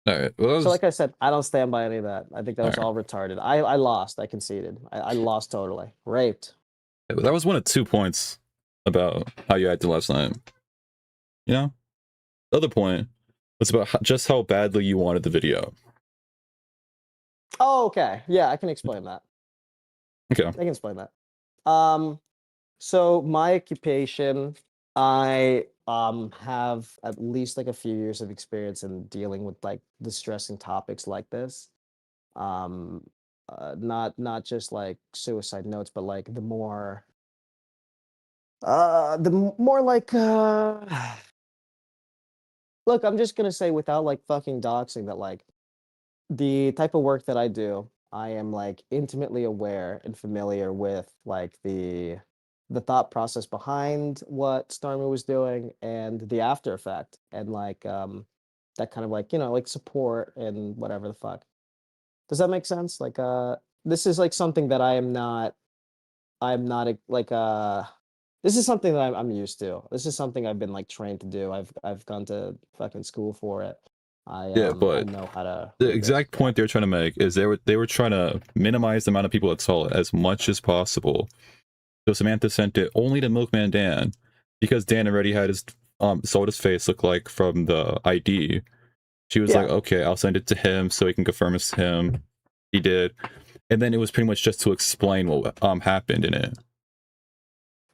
All right. Well, So like I said, I don't stand by any of that. I think that all was right. all retarded. I lost. I conceded. I lost totally. Raped. That was 1 of 2 points about how you acted last night. You know, the other point was about just how badly you wanted the video. Oh, okay. Yeah, I can explain that. Okay. I can explain that. So my occupation, I have at least like a few years of experience in dealing with like distressing topics like this. Um, not just like suicide notes, but like the more like look, I'm just gonna say without like fucking doxing that like the type of work that I do, I am like intimately aware and familiar with like the thought process behind what Stormy was doing and the after effect and like that kind of like, like support and whatever the fuck. Does that make sense? Like this is like something that I'm not like this is something that I'm used to. This is something I've been like trained to do. I've gone to fucking school for it. Yeah, I but know how to the read it. exact point they were trying to make is they were trying to minimize the amount of people that saw it as much as possible. So Samantha sent it only to Milkman Dan because Dan already had his saw what his face looked like from the ID. She was like, Yeah. okay, I'll send it to him so he can confirm it's him. He did, and then it was pretty much just to explain what happened in it.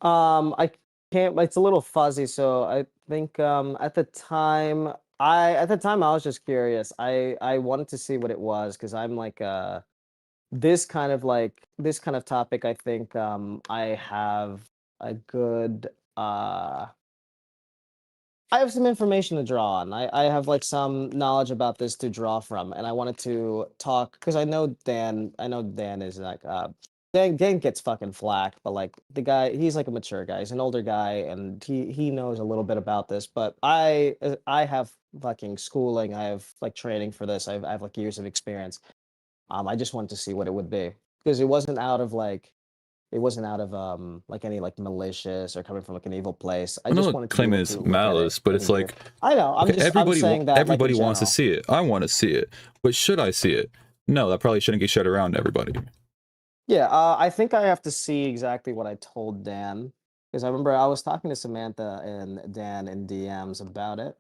I can't. It's a little fuzzy, so I think at the time I was just curious. I wanted to see what it was because I'm like this kind of topic. I think I have a good I have some information to draw on. I have like some knowledge about this to draw from, and I wanted to talk because I know Dan is like Dan gets fucking flack, but like the guy, he's like a mature guy. He's an older guy, and he knows a little bit about this. But I have fucking schooling. I have like training for this. I have like years of experience. I just wanted to see what it would be because it wasn't out of like any like malicious or coming from like an evil place. I I just know wanted to be claim able it's to look at it malice, but and it's engage. like, I know. I'm okay, just I'm saying that like in everybody wants to general. see it. I want to see it, but should I see it? No, that probably shouldn't get shared around to everybody. Yeah, I think I have to see exactly what I told Dan because I remember I was talking to Samantha and Dan in DMs about it.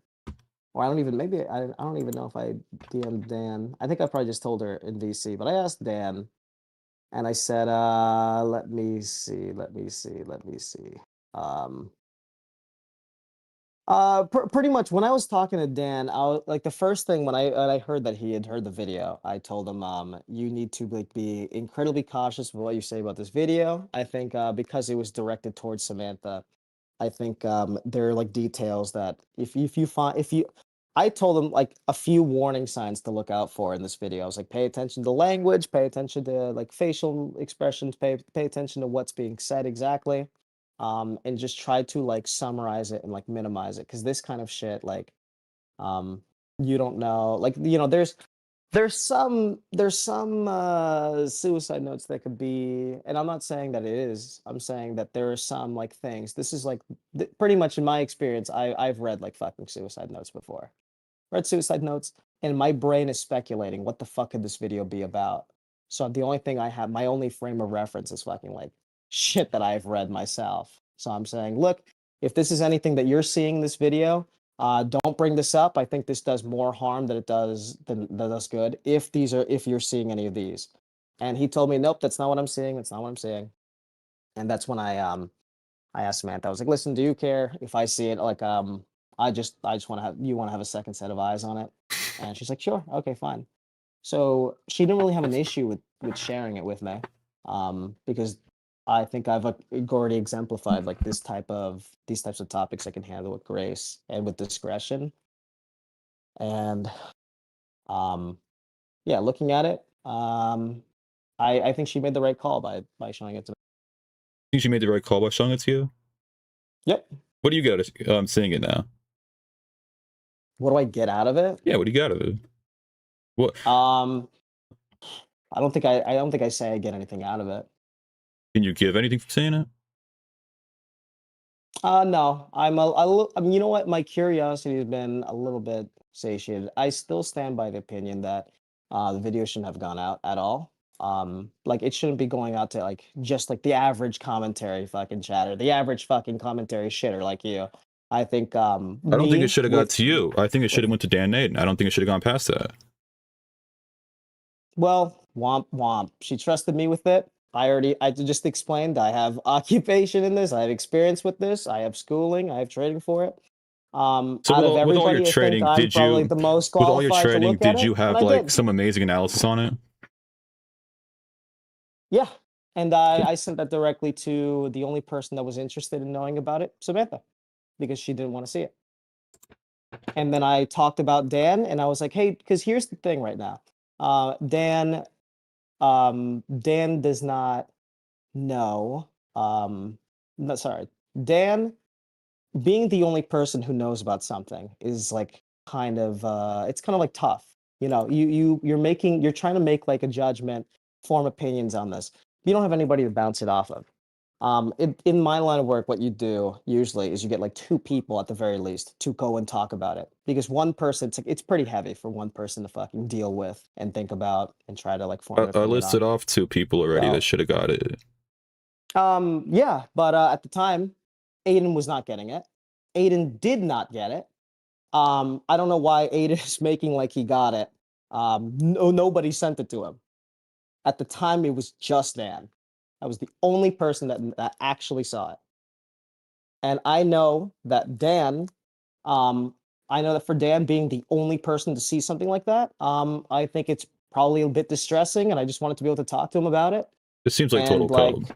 Or I don't even maybe I don't even know if I DM'd Dan. I think I probably just told her in VC, but I asked Dan and I said, let me see. Um pretty much when I was talking to Dan, I was like the first thing when I heard that he had heard the video, I told him, you need to like be incredibly cautious with what you say about this video. I think because it was directed towards Samantha, I think there are like details that if you find if you I told him like a few warning signs to look out for in this video. I was like, pay attention to language, pay attention to like facial expressions, pay attention to what's being said exactly. And just try to like summarize it and like minimize it. Cause this kind of shit, like, you don't know, like, you know, there's some suicide notes that could be, and I'm not saying that it is, I'm saying that there are some like things. This is like pretty much in my experience, I've read like fucking suicide notes before. Read suicide notes, and my brain is speculating what the fuck could this video be about. So the only thing I have, my only frame of reference is fucking like shit that I've read myself. So I'm saying, look, if this is anything that you're seeing in this video, don't bring this up. I think this does more harm than it does good. If you're seeing any of these, and he told me, nope, that's not what I'm seeing. That's not what I'm seeing. And that's when I asked Samantha. I was like, listen, do you care if I see it? Like, I just want to have a second set of eyes on it. And she's like, sure, okay, fine. So she didn't really have an issue with sharing it with me, because I think I've already exemplified like these types of topics I can handle with grace and with discretion. And yeah, looking at it, I think she made the right call by showing it to me. I think she made the right call by showing it to you. Yep. What do you get seeing it now? What do I get out of it? Yeah, what do you get out of it? What? I don't think I say I get anything out of it. Can you give anything from seeing it? No, I mean, you know what? My curiosity has been a little bit satiated. I still stand by the opinion that the video shouldn't have gone out at all. Like it shouldn't be going out to like just like the average commentary fucking chatter, the average fucking commentary shitter like you. I think I don't think it should have got to you. I think it should have went to Dan Naden. I don't think it should have gone past that. Well, womp womp. She trusted me with it. I just explained I have occupation in this. I have experience with this. I have schooling. I have training for it. So Out of with all your everybody, I training, think I'm probably the most with all your qualified to training, look at did you it, have and I like did. some amazing analysis on it? Yeah, and I sent that directly to the only person that was interested in knowing about it, Samantha, because she didn't want to see it. And then I talked about Dan, and I was like, hey, because here's the thing right now, Dan does not know. No, sorry, Dan being the only person who knows about something is like kind of it's kind of like tough. You know, you're trying to make like a judgment, form opinions on this. You don't have anybody to bounce it off of. In my line of work, what you do usually is you get like two people at the very least to go and talk about it, because one person, it's pretty heavy for one person to fucking deal with and think about and try to like form an I opinion listed on. off 2 people already that should have got it. Yeah, but at the time, Aiden was not getting it. Aiden did not get it. I don't know why Aiden is making like he got it. Nobody sent it to him. At the time, it was just Dan. I was the only person that actually saw it. And I know that Dan, I know that for Dan being the only person to see something like that, I think it's probably a bit distressing, and I just wanted to be able to talk to him about it. This seems like And total cope.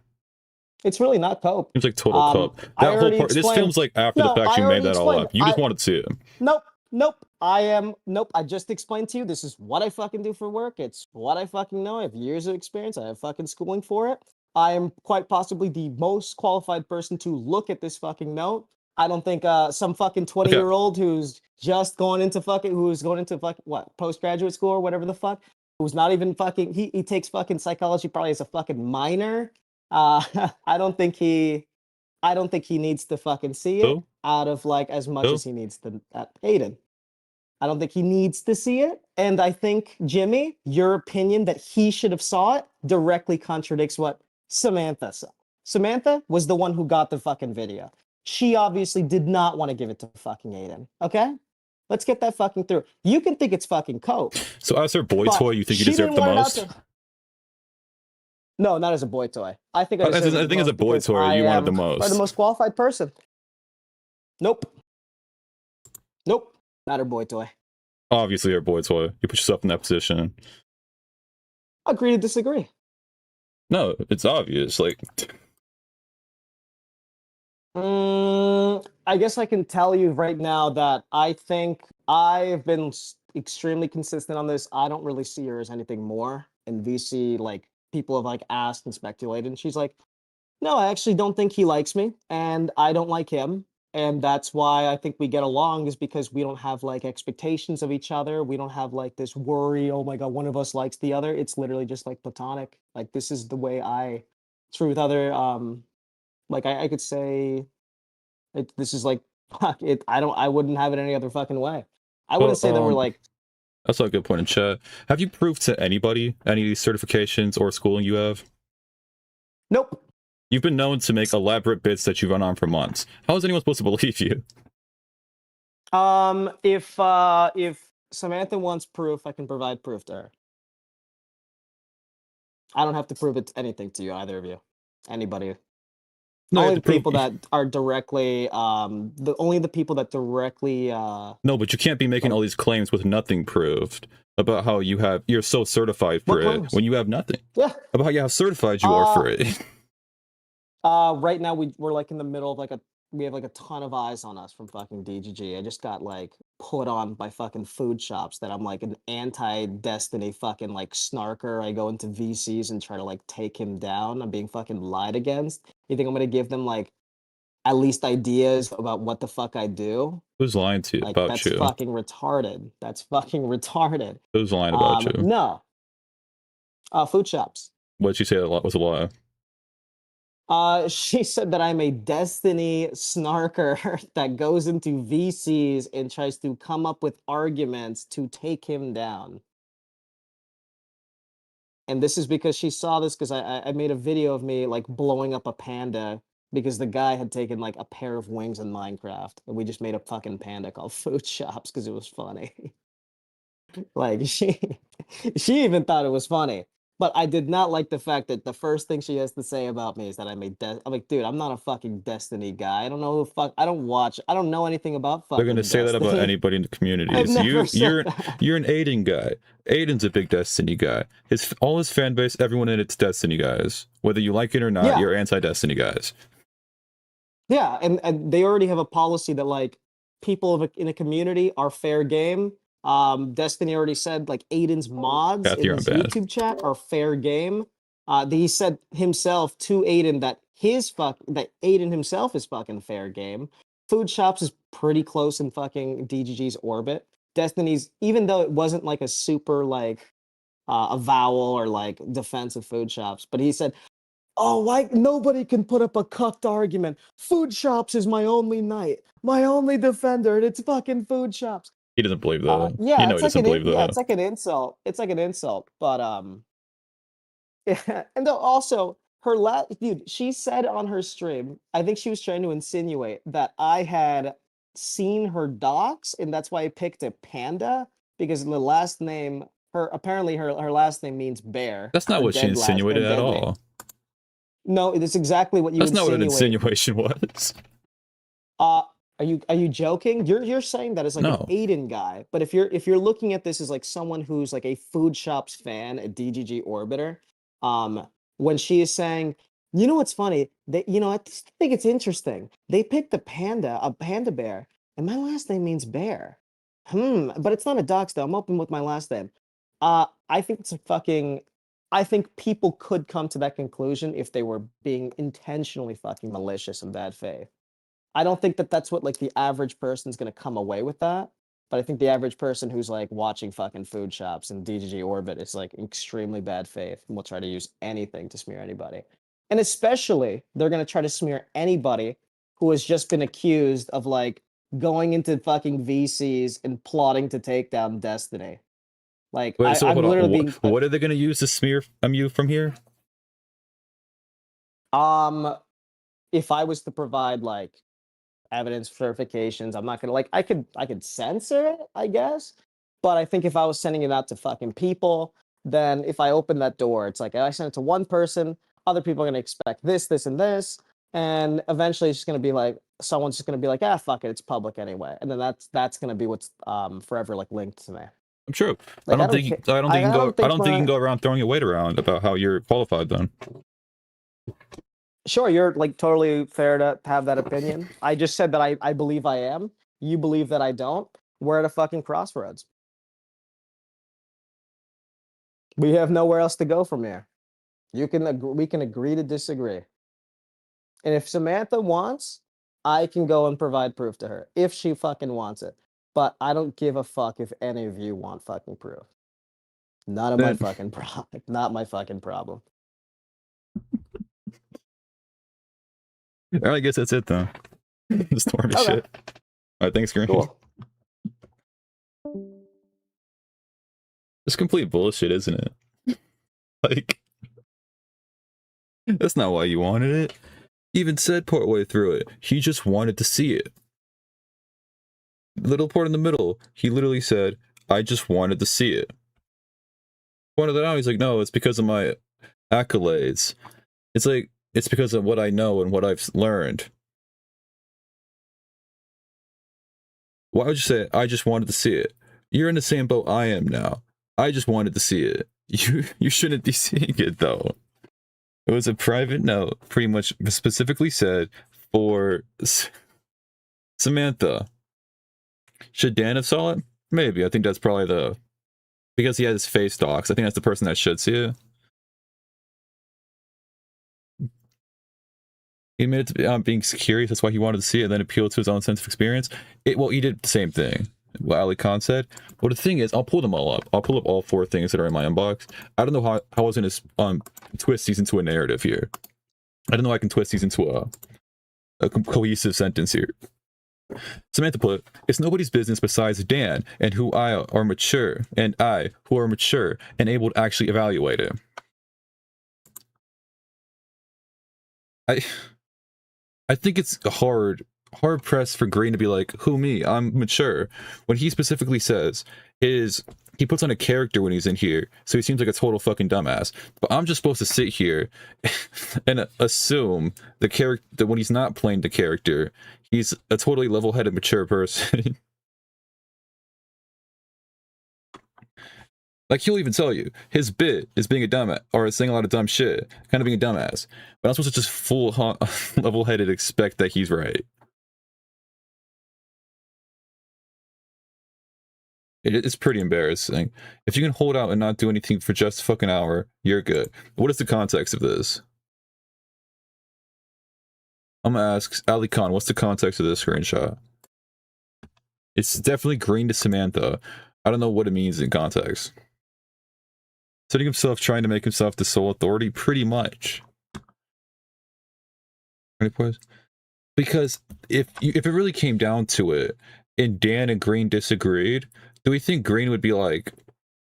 it's really not cope. Seems like total cope. I That whole already part. This explained. film's like after No, the fact I you made already that all explained. up. You just wanted to see it. Nope. Nope. I just explained to you. This is what I fucking do for work. It's what I fucking know. I have years of experience. I have fucking schooling for it. I am quite possibly the most qualified person to look at this fucking note. I don't think some fucking 20-year-old who's going into what, postgraduate school or whatever the fuck, who's not even fucking, he takes fucking psychology probably as a fucking minor. I don't think he needs to fucking see it out of like as much as he needs to Aiden. I don't think he needs to see it. And I think, Jimmy, your opinion that he should have saw it directly contradicts what Samantha said. Samantha was the one who got the fucking video. She obviously did not want to give it to fucking Aiden. Okay? Let's get that fucking through. You can think it's fucking coke. So as her boy toy, you think you deserve the most? No, not as a boy toy. I think I think as a boy toy, you wanted the most. Or the most qualified person. Nope. Not her boy toy. Obviously, her boy toy. You put yourself in that position. Agree to disagree. No, it's obvious. Like, I guess I can tell you right now that I think I've been extremely consistent on this. I don't really see her as anything more. And VC, like, people have like asked and speculated, and she's like, no, I actually don't think he likes me, and I don't like him. And that's why I think we get along, is because we don't have like expectations of each other. We don't have like this worry, oh my God, one of us likes the other. It's literally just like platonic. Like, this is the way I, true with other, like I could say this is like, fuck it. I wouldn't have it any other fucking way. I Well, wouldn't say that we're like, that's a good point in chat. Have you proved to anybody any of these certifications or schooling you have? nope. You've been known to make elaborate bits that you run on for months. How is anyone supposed to believe you? If Samantha wants proof, I can provide proof to her. I don't have to prove it anything to you, either of you, anybody. No, you Only have the to prove. people that are directly, only the people that directly, No, but you can't be making like, all these claims with nothing proved about how you're so certified for what it claims? when you have nothing. Yeah. About how you how certified you are for it. Right now we're like in the middle of like we have like a ton of eyes on us from fucking DGG. I just got like put on by fucking food shops that I'm like an anti-Destiny fucking like snarker. I go into VCs and try to like take him down. I'm being fucking lied against. You think I'm gonna give them like at least ideas about what the fuck I do? Who's lying to you Like, about that's you? fucking retarded. That's fucking retarded. Who's lying about you? No. Food shops. What'd you say that was a lie? She said that I'm a Destiny snarker that goes into VCs and tries to come up with arguments to take him down. And this is because she saw this because I made a video of me like blowing up a panda because the guy had taken like a pair of wings in Minecraft, and we just made a fucking panda called Food Shops because it was funny. Like, she even thought it was funny. But I did not like the fact that the first thing she has to say about me is that I'm like, dude, I'm not a fucking Destiny guy. I don't know who fuck. I don't watch. I don't know anything about They're gonna fucking say that about Destiny. anybody in the I've communities. never said that. You're an Aiden guy. Aiden's a big Destiny guy. All his fan base, everyone in it's Destiny guys. Whether you like it or not, Yeah, you're anti-Destiny guys. yeah, and they already have a policy that like people in a community are fair game. Destiny already said like Aiden's mods Kathy, in you're on his bad. YouTube chat are fair game. He said himself to Aiden that that Aiden himself is fucking fair game. Food Shops is pretty close in fucking DGG's orbit. Destiny's, even though it wasn't like a super like avowal or like defense of Food Shops, but he said, oh, why nobody can put up a cucked argument. Food Shops is my only knight, my only defender, and it's fucking Food Shops. He doesn't believe that. You Yeah, know he doesn't believe yeah, that. it's like an insult. It's like an insult. But yeah, and though also her last dude, she said on her stream, I think she was trying to insinuate that I had seen her docs, and that's why I picked a panda, because the last name, her apparently her last name means bear. That's not Her what she her insinuated at dead name. all. No, it's exactly what you That's not what an insinuate. insinuation was. Uh, are you joking? You're saying that as like an No. Aiden guy, but if you're looking at this as like someone who's like a Food Shops fan, a DGG orbiter, when she is saying, you know what's funny? I just think it's interesting. They picked a panda bear, and my last name means bear. But it's not a dox though. I'm open with my last name. I think it's a fucking. I think people could come to that conclusion if they were being intentionally fucking malicious and bad faith. I don't think that that's what like the average person's gonna come away with that. But I think the average person who's like watching fucking Food Shops and DGG orbit is like extremely bad faith and will try to use anything to smear anybody. And especially they're gonna try to smear anybody who has just been accused of like going into fucking VCs and plotting to take down Destiny. Like Wait, so I'm hold literally on. being What are they gonna use to smear you from here? if I was to provide like evidence verifications, I'm not gonna like I could censor it, I guess. But I think if I was sending it out to fucking people, then if I open that door, it's like I send it to one person, other people are gonna expect this, this, and this, and eventually it's just gonna be like someone's just gonna be like, ah, fuck it, it's public anyway, and then that's gonna be what's forever like linked to me. I'm sure. Like I don't I don't think you can I go. don't I think don't think you can go around throwing your weight around about how you're qualified. Then Sure, you're like totally fair to have that opinion. I just said that I believe I am. You believe that I don't. We're at a fucking crossroads. We have nowhere else to go from here. We can agree to disagree. And if Samantha wants, I can go and provide proof to her if she fucking wants it. But I don't give a fuck if any of you want fucking proof. None of my Then- fucking problem. Not my fucking problem. All right, I guess that's it then. The Stormy Okay. shit. All right, thanks, Green. Cool. It's complete bullshit, isn't it? Like, that's not why you wanted it. He even said partway through it, he just wanted to see it. Little part in the middle, he literally said, I just wanted to see it. Pointed that out, he's like, no, it's because of my accolades. It's like, it's because of what I know and what I've learned. Why would you say, I just wanted to see it? You're in the same boat I am now. I just wanted to see it. You shouldn't be seeing it, though. It was a private note, pretty much specifically said for Samantha. Should Dan have saw it? Maybe. I think that's probably because he had his face docs. I think that's the person that should see it. He admitted to being curious. That's why he wanted to see it, and then appealed to his own sense of experience. Well, he did the same thing. What Ali Khan said. Well, the thing is, I'll pull them all up. I'll pull up all 4 things that are in my inbox. I don't know how I was going to twist these into a narrative here. I don't know how I can twist these into a cohesive sentence here. Samantha put, it's nobody's business besides Dan and who are mature and able to actually evaluate it. I think it's hard pressed for Green to be like, who me? I'm mature. When he specifically says he puts on a character when he's in here, so he seems like a total fucking dumbass. But I'm just supposed to sit here and assume the character that when he's not playing the character, he's a totally level-headed, mature person. Like, he'll even tell you his bit is being a dumbass or saying a lot of dumb shit, kind of being a dumbass. But I'm supposed to just full level-headed expect that he's right. It's pretty embarrassing. If you can hold out and not do anything for just a fucking hour, you're good. What is the context of this? I'm gonna ask Ali Khan, what's the context of this screenshot? It's definitely Green to Samantha. I don't know what it means in context. Setting himself, trying to make himself the sole authority, pretty much. Because if it really came down to it, and Dan and Green disagreed, do we think Green would be like,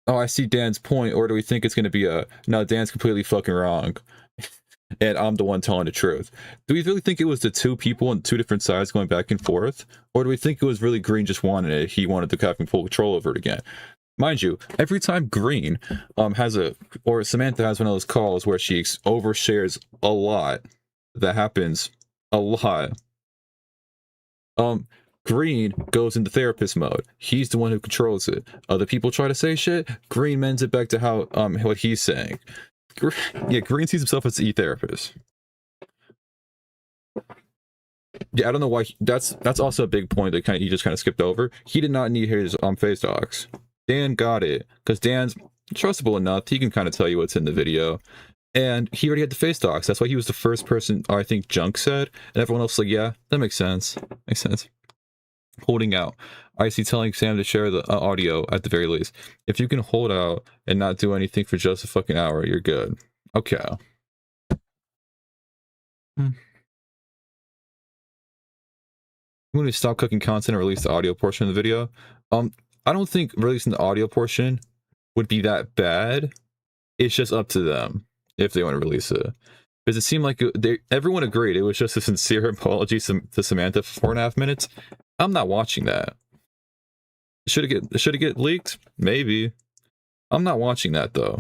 oh, I see Dan's point, or do we think it's going to be no, Dan's completely fucking wrong, and I'm the one telling the truth? Do we really think it was the 2 people on 2 different sides going back and forth, or do we think it was really Green just wanted it? He wanted to have full control over it again. Mind you, every time Green or Samantha has one of those calls where she overshares a lot, that happens a lot. Green goes into therapist mode. He's the one who controls it. Other people try to say shit. Green mends it back to how what he's saying. Yeah, Green sees himself as the therapist. Yeah, I don't know why. That's also a big point that he just kind of skipped over. He did not need his face docs. Dan got it because Dan's trustable enough. He can kind of tell you what's in the video. And he already had the face docs. That's why he was the first person, I think, Junk said. And everyone else was like, yeah, that makes sense. Makes sense. Holding out. I see telling Sam to share the audio at the very least. If you can hold out and not do anything for just a fucking hour, you're good. Okay. I'm going to stop cooking content and release the audio portion of the video. I don't think releasing the audio portion would be that bad. It's just up to them if they want to release it. Because it seemed like everyone agreed it was just a sincere apology to Samantha for 4.5 minutes. I'm not watching that. Should it get leaked? Maybe. I'm not watching that though.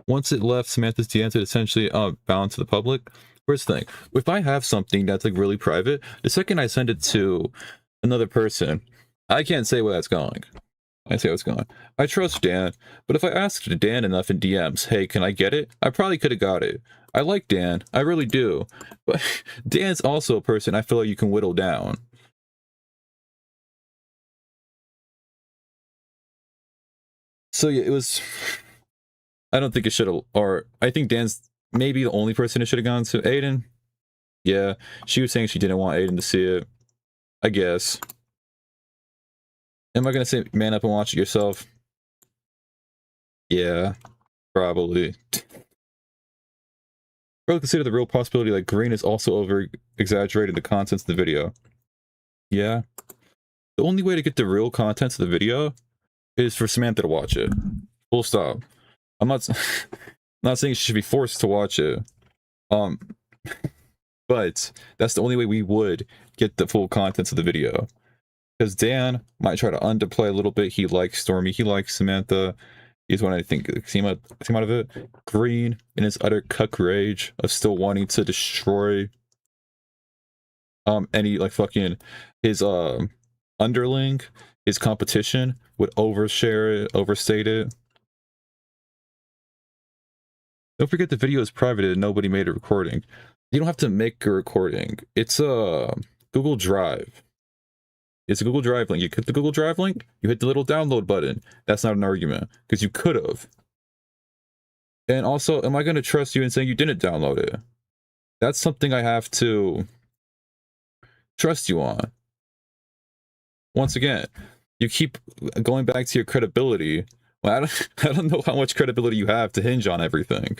Once it left Samantha's DMs, it essentially bound to the public. Here's the thing: if I have something that's like really private, the second I send it to another person, I can't say where that's going. I see how it's going. I trust Dan, but if I asked Dan enough in DMs, hey, can I get it? I probably could have got it. I like Dan. I really do. But Dan's also a person I feel like you can whittle down. So yeah, it was... I don't think it should have... Or I think Dan's maybe the only person it should have gone to. Aiden? Yeah, she was saying she didn't want Aiden to see it. I guess. Am I gonna say man up and watch it yourself? Yeah, probably. Bro, consider the real possibility that Green is also over-exaggerating the contents of the video. Yeah. The only way to get the real contents of the video is for Samantha to watch it. Full stop. I'm not not saying she should be forced to watch it. But that's the only way we would get the full contents of the video. Because Dan might try to underplay a little bit. He likes Stormy. He likes Samantha. He's one I think came out of it. Green, in his utter cuck rage of still wanting to destroy any like fucking his underling, his competition, would overshare it, overstate it. Don't forget the video is private and nobody made a recording. You don't have to make a recording. It's a Google Drive. It's a Google Drive link. You click the Google Drive link, you hit the little download button. That's not an argument, because you could have. And also, am I going to trust you in saying you didn't download it? That's something I have to trust you on. Once again, you keep going back to your credibility. Well, I don't know how much credibility you have to hinge on everything.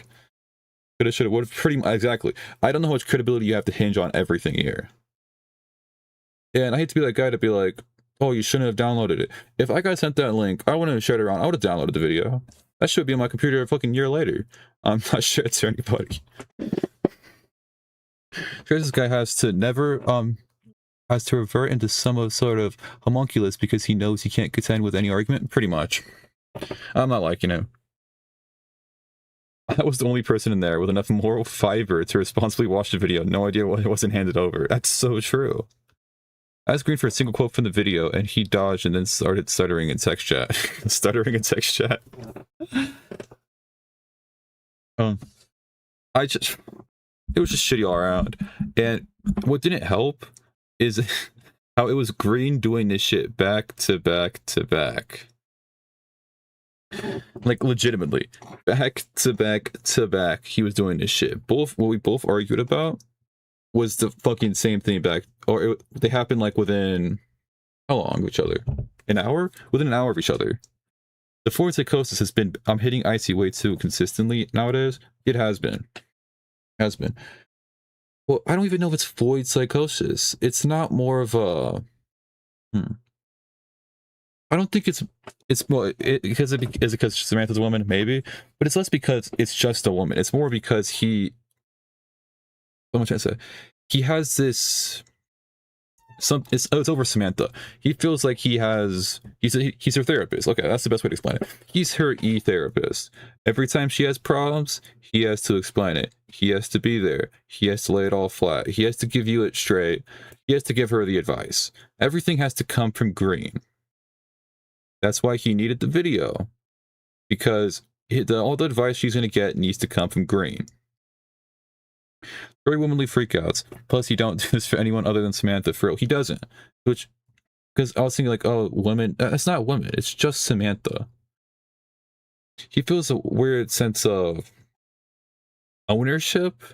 Coulda, shoulda, woulda, pretty much, exactly. I don't know how much credibility you have to hinge on everything here. And I hate to be that guy to be like, oh, you shouldn't have downloaded it. If I got sent that link, I wouldn't have shared it around. I would have downloaded the video. That should be on my computer a fucking year later. I'm not sure it's to anybody. Because this guy has to never, has to revert into some sort of homunculus because he knows he can't contend with any argument. Pretty much. I'm not liking it. I was the only person in there with enough moral fiber to responsibly watch the video. No idea why it wasn't handed over. That's so true. I asked Green for a single quote from the video, and he dodged and then started stuttering in text chat. Stuttering in text chat. It was just shitty all around. And what didn't help is how it was Green doing this shit back to back to back. Like, legitimately. Back to back to back, he was doing this shit. What we both argued about was the fucking same thing back, or they happened like within how long of each other? An hour? Within an hour of each other. The Ford psychosis has been, I'm hitting icy way too consistently nowadays. It has been. Well, I don't even know if it's Floyd psychosis. It's not more of a I don't think it's more because is it because Samantha's a woman, maybe, but it's less because it's just a woman. It's more because what am I trying to say? He has this it's over Samantha. He feels like he's her therapist. Okay, that's the best way to explain it. He's her therapist. Every time she has problems, he has to explain it. He has to be there. He has to lay it all flat. He has to give you it straight. He has to give her the advice. Everything has to come from Green. That's why he needed the video, because all the advice she's going to get needs to come from Green. Very womanly freakouts. Plus, he don't do this for anyone other than Samantha. For real, he doesn't. Which, because I was thinking like, oh, women. That's not women. It's just Samantha. He feels a weird sense of ownership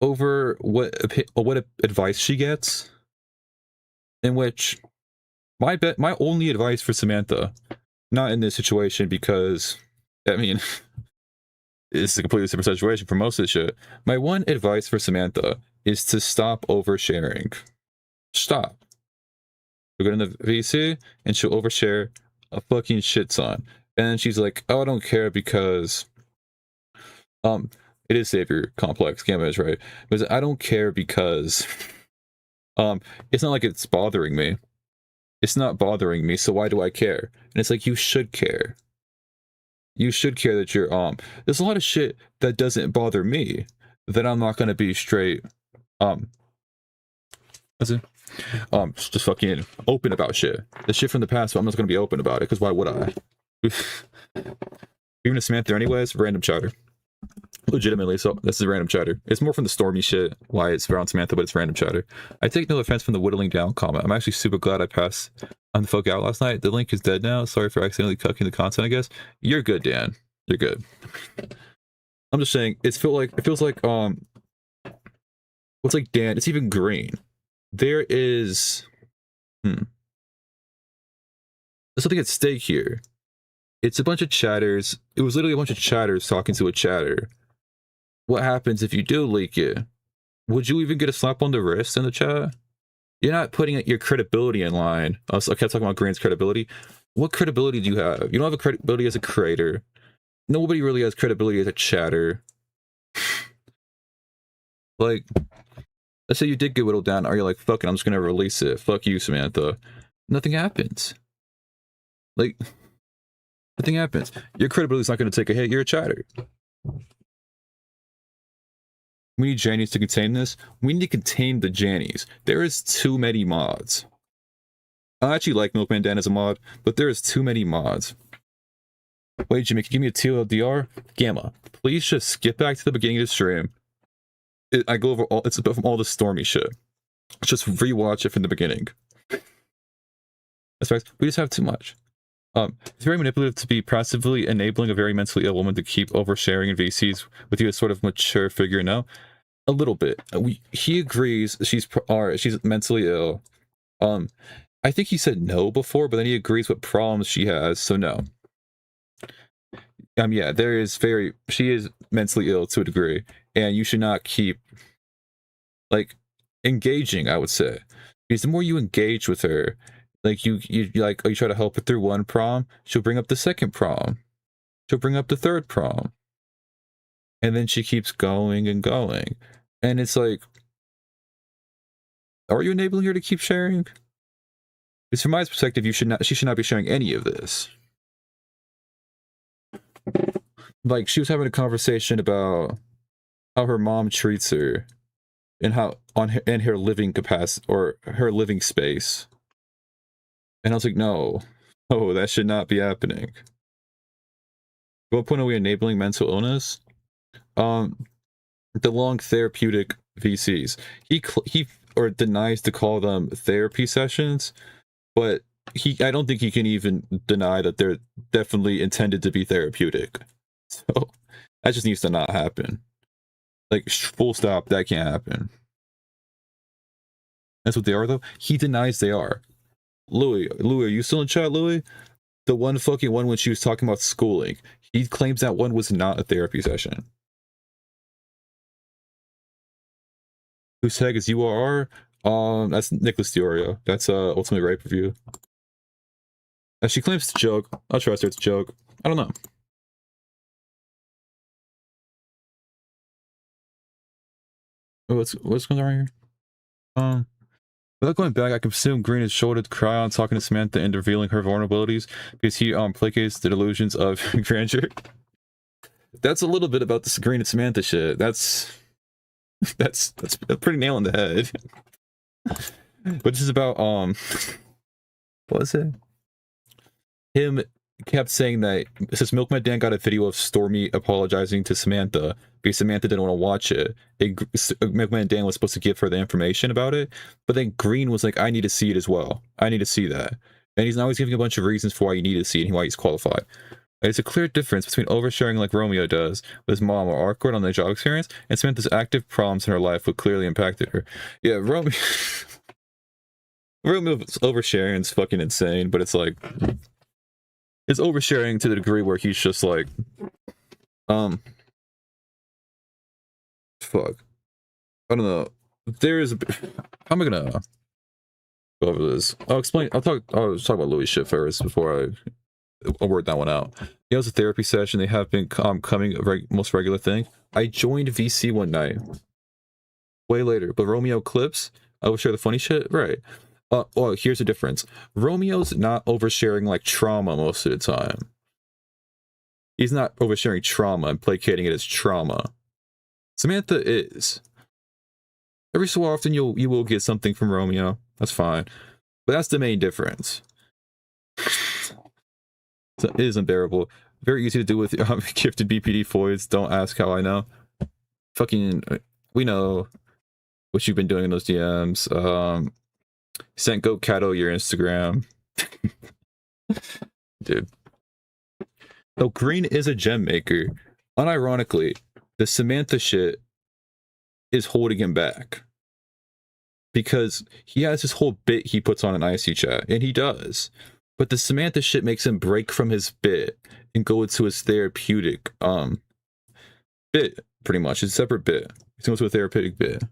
over what advice she gets. In which, my only advice for Samantha, not in this situation, because I mean. It's a completely different situation for most of the shit. My one advice for Samantha is to stop oversharing. Stop. We'll go in the VC and she'll overshare a fucking shit ton. And then she's like, oh, I don't care because it is savior complex, Gamma is right. Because I don't care because it's not like it's bothering me. It's not bothering me, so why do I care? And it's like, you should care. You should care that you're there's a lot of shit that doesn't bother me that I'm not gonna be straight what's it? just fucking open about shit. The shit from the past, but I'm not gonna be open about it, because why would I? Even to Samantha anyways, random chatter. Legitimately, so this is random chatter. It's more from the Stormy shit, why it's around Samantha, but it's random chatter. I take no offense from the whittling down comment. I'm actually super glad I passed on the fuck out last night. The link is dead now. Sorry for accidentally cucking the content, I guess. You're good, Dan. You're good. I'm just saying, it feels like, what's like, Dan, it's even green. There is, there's something at stake here. It's a bunch of chatters. It was literally a bunch of chatters talking to a chatter. What happens if you do leak it? Would you even get a slap on the wrist in the chat? You're not putting your credibility in line. I kept talking about Green's credibility. What credibility do you have? You don't have a credibility as a creator. Nobody really has credibility as a chatter. Like, let's say you did get whittled down, or you're like, fuck it, I'm just gonna release it. Fuck you, Samantha. Nothing happens. Like, nothing happens. Your credibility's not gonna take a hit. You're a chatter. We need Jannies to contain this. We need to contain the Jannies. There is too many mods. I actually like Milkman Dan as a mod, but there is too many mods. Wait, Jimmy, can you give me a TLDR? Gamma, please just skip back to the beginning of the stream. I go over all, it's from all the Stormy shit. Just rewatch it from the beginning. That's right. We just have too much. It's very manipulative to be passively enabling a very mentally ill woman to keep oversharing in VCs with you as sort of mature figure. No, a little bit. He agrees she's mentally ill. I think he said no before, but then he agrees what problems she has. So no. Yeah, she is mentally ill to a degree, and you should not keep like engaging, I would say, because the more you engage with her, like you try to help her through one problem, she'll bring up the second problem, she'll bring up the third problem, and then she keeps going and going, and it's like, are you enabling her to keep sharing? Because from my perspective, she should not be sharing any of this. Like, she was having a conversation about how her mom treats her and how in her living capacity or her living space. And I was like, no, that should not be happening. At what point are we enabling mental illness? The long therapeutic VCs. He denies to call them therapy sessions, but I don't think he can even deny that they're definitely intended to be therapeutic. So that just needs to not happen. Like, full stop, that can't happen. That's what they are, though. He denies they are. Louis, are you still in chat, Louis? The one when she was talking about schooling. He claims that one was not a therapy session. Whose tag is URR? That's Nicholas Diorio. That's Ultimate Rape Review. She claims it's a joke. I'll trust her, it's a joke. I don't know. What's going on here? Without going back, I can assume Green is shoulder to cry on talking to Samantha and revealing her vulnerabilities because he placates the delusions of grandeur. That's a little bit about this Green and Samantha shit. That's a pretty nail on the head. But this is about what was it? Him kept saying that since Milkman Dan got a video of Stormy apologizing to Samantha because Samantha didn't want to watch it, Milkman Dan was supposed to give her the information about it, but then Green was like, I need to see it as well. I need to see that. And he's always giving a bunch of reasons for why you need to see it and why he's qualified. And it's a clear difference between oversharing like Romeo does with his mom or awkward on the job experience and Samantha's active problems in her life what clearly impacted her. Yeah, Romeo's oversharing is fucking insane, but it's like, it's oversharing to the degree where he's just like, fuck. I don't know. How am I gonna go over this? I'll talk about Louis' shit first before I'll word that one out. It was a therapy session. They have been coming a most regular thing. I joined VC one night. Way later. But Romeo clips, I will share the funny shit. Right. Well, here's the difference. Romeo's not oversharing like trauma most of the time. He's not oversharing trauma and placating it as trauma. Samantha is. Every so often you will get something from Romeo. That's fine. But that's the main difference. So it is unbearable. Very easy to do with gifted BPD foils. Don't ask how I know. Fucking, we know what you've been doing in those DMs. Sent Goat Cato your Instagram. Dude. So Green is a gem maker. Unironically, the Samantha shit is holding him back. Because he has this whole bit he puts on an IC chat, and he does. But the Samantha shit makes him break from his bit and go into his therapeutic bit, pretty much. It's a separate bit. He goes to a therapeutic bit.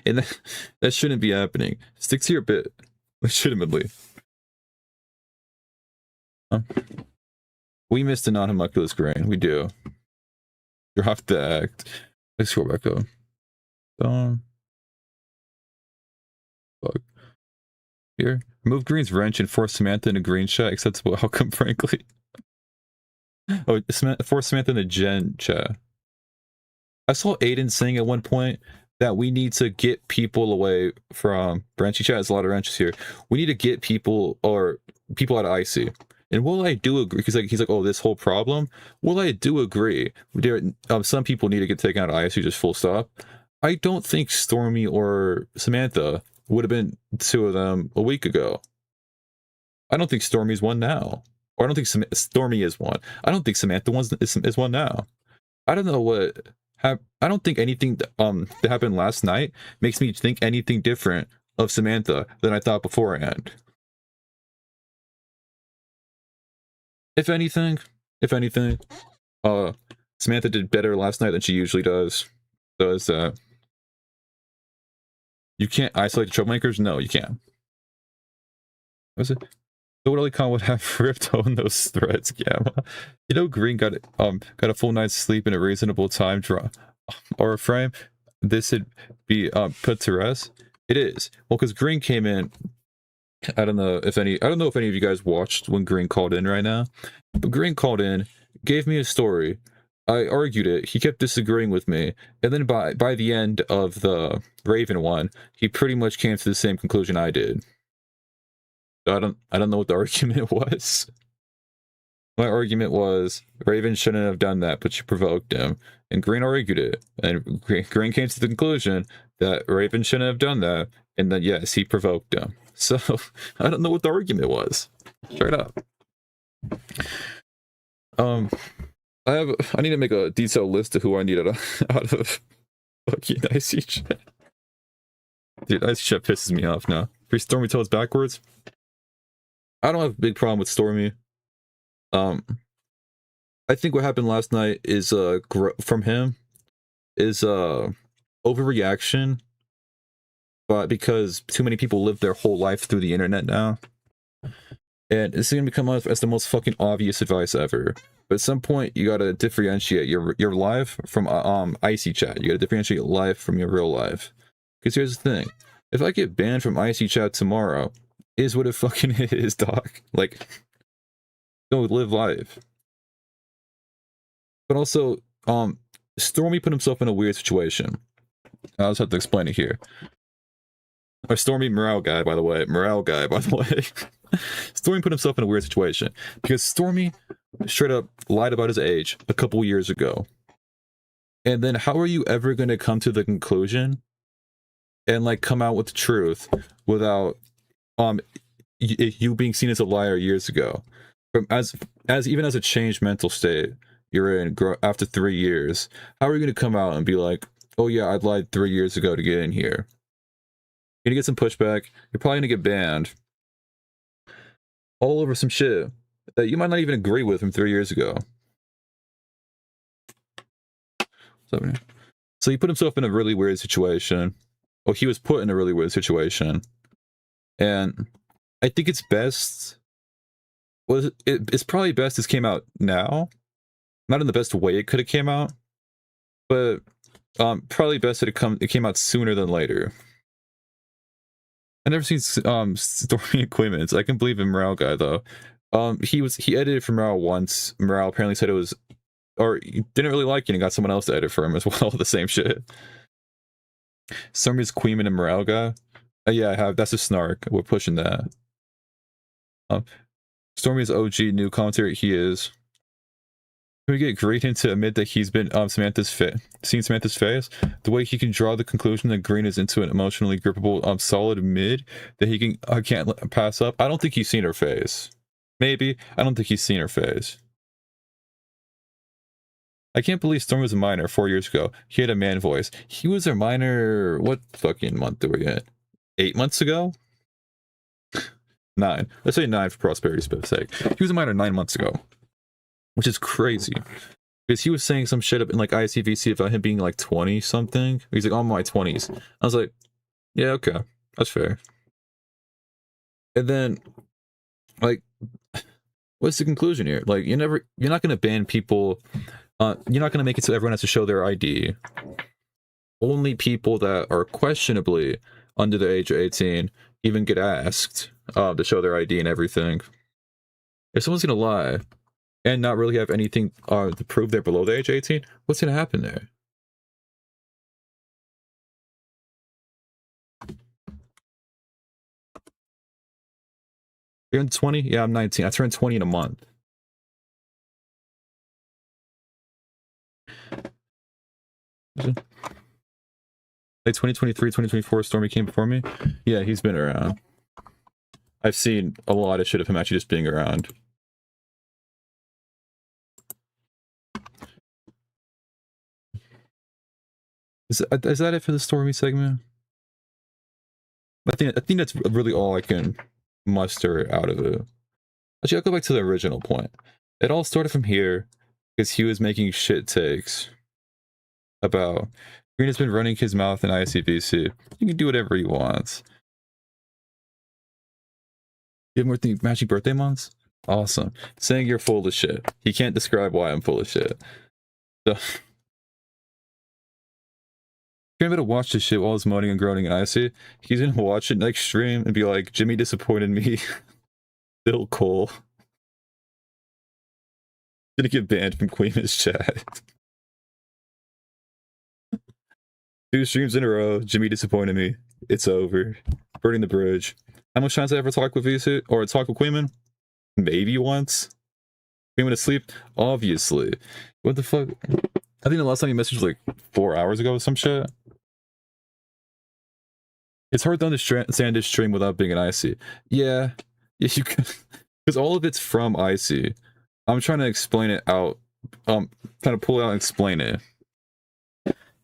And that shouldn't be happening. Stick to your bit. Legitimately. We missed a non-homunculus grain. We do. You have to act. Let's scroll back up. Fuck. Here. Remove Green's wrench and force Samantha in a green chat. Acceptable outcome, frankly. Oh, force Samantha in a gen chat. I saw Aiden saying at one point that we need to get people away from Branchy chat. There's a lot of wrenches here. We need to get people out of IC. And will I do agree? Because he's like, oh, this whole problem. Will I do agree? There, some people need to get taken out of IC, just full stop. I don't think Stormy or Samantha would have been two of them a week ago. I don't think Stormy's one now. Or I don't think Stormy is one. I don't think Samantha is one now. I don't know what I don't think anything that happened last night makes me think anything different of Samantha than I thought beforehand. If anything, Samantha did better last night than she usually does. Does that? You can't isolate the troublemakers? No, you can't. What's it? So what Elicon would have ripped on those threads, Gamma. You know, Green got a full night's sleep in a reasonable time draw or a frame. This would be put to rest. It is. Well, because Green came in. I don't know if any of you guys watched when Green called in right now. But Green called in, gave me a story. I argued it. He kept disagreeing with me, and then by the end of the Raven one, he pretty much came to the same conclusion I did. I don't know what the argument was. My argument was Raven shouldn't have done that, but you provoked him, and Green argued it, and Green came to the conclusion that Raven shouldn't have done that, and that yes, he provoked him. So I don't know what the argument was. Straight up. I need to make a detailed list of who I need out of fucking IC chat. Dude, IC chat pisses me off now. Free Stormy tells backwards. I don't have a big problem with Stormy. I think what happened last night is from him is overreaction, but because too many people live their whole life through the internet now. And it's gonna become as the most fucking obvious advice ever. But at some point, you gotta differentiate your life from IC chat. You gotta differentiate life from your real life. Because here's the thing: if I get banned from IC chat tomorrow, is what it fucking is, doc. Like, go live life. But also, Stormy put himself in a weird situation. I'll just have to explain it here. Or Stormy morale guy, by the way. Stormy put himself in a weird situation because Stormy straight up lied about his age a couple years ago. And then how are you ever going to come to the conclusion and like come out with the truth without you being seen as a liar years ago? As even as a changed mental state you're in after 3 years, how are you going to come out and be like, oh yeah, I lied 3 years ago to get in here? You're gonna get some pushback. You're probably gonna get banned all over some shit that you might not even agree with from 3 years ago. So he put himself in a really weird situation. Well, he was put in a really weird situation, and I think it's best. Well, it's probably best this came out now, not in the best way it could have came out, but probably best that it came out sooner than later. I never seen Stormy equipment. I can believe in Morale Guy though. He edited for Morale once. Morale apparently said it was, or he didn't really like it and got someone else to edit for him as well. The same shit. Stormy's Queeman and Morale Guy. Yeah, I have. That's a snark. We're pushing that. Stormy's OG new commentary. He is. Can we get Green to admit that he's been seen Samantha's face? The way he can draw the conclusion that Green is into an emotionally grippable, solid mid that he can't pass up. I don't think he's seen her face. Maybe. I don't think he's seen her face. I can't believe Storm was a minor 4 years ago. He had a man voice. He was a minor. What fucking month are we at? 8 months ago? 9. Let's say 9 for prosperity's sake. He was a minor 9 months ago. Which is crazy. Because he was saying some shit up in like ICVC about him being like 20 something. He's like, oh, my 20s. I was like, yeah, okay. That's fair. And then, like, what's the conclusion here? Like, you're not going to ban people. You're not going to make it so everyone has to show their ID. Only people that are questionably under the age of 18 even get asked to show their ID and everything. If someone's going to lie and not really have anything to prove they're below the age of 18, what's going to happen there? You're 20? Yeah, I'm 19. I turned 20 in a month. Like 2023, 2024, Stormy came before me. Yeah, he's been around. I've seen a lot of shit of him actually just being around. Is that it for the Stormy segment? I think that's really all I can muster out of it. Actually, I'll go back to the original point. It all started from here because he was making shit takes about Green has been running his mouth in ICBC. He can do whatever he wants. You have more matching birthday months? Awesome. Saying you're full of shit. He can't describe why I'm full of shit. So you're gonna watch this shit while he's moaning and groaning in IC. He's gonna watch it next stream and be like, Jimmy disappointed me. Still Cole. Gonna get banned from Queen's chat. 2 streams in a row. Jimmy disappointed me. It's over. Burning the bridge. How much times I ever talk with VC or talk with Queenman? Maybe once. Queenman asleep? Obviously. What the fuck? I think the last time you messaged was like 4 hours ago or some shit. It's hard to understand this stream without being an IC. Yeah. Yeah, you can. Because all of it's from IC. I'm trying to explain it out. Trying to pull it out and explain it.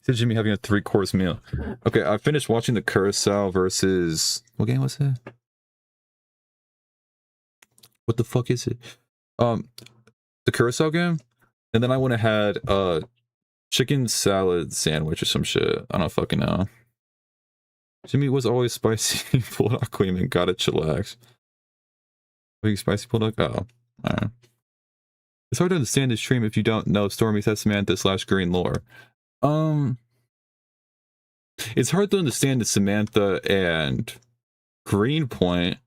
Said Jimmy having a 3-course meal. Okay, I finished watching the Curacao versus... What game was it? What the fuck is it? The Curacao game? And then I went and had a chicken salad sandwich or some shit. I don't fucking know. Jimmy was always spicy. Bulldog Queen, gotta chillax. Big spicy Bulldog? Oh, alright. It's hard to understand this stream if you don't know Stormy says Samantha / Green lore. It's hard to understand the Samantha and Green point.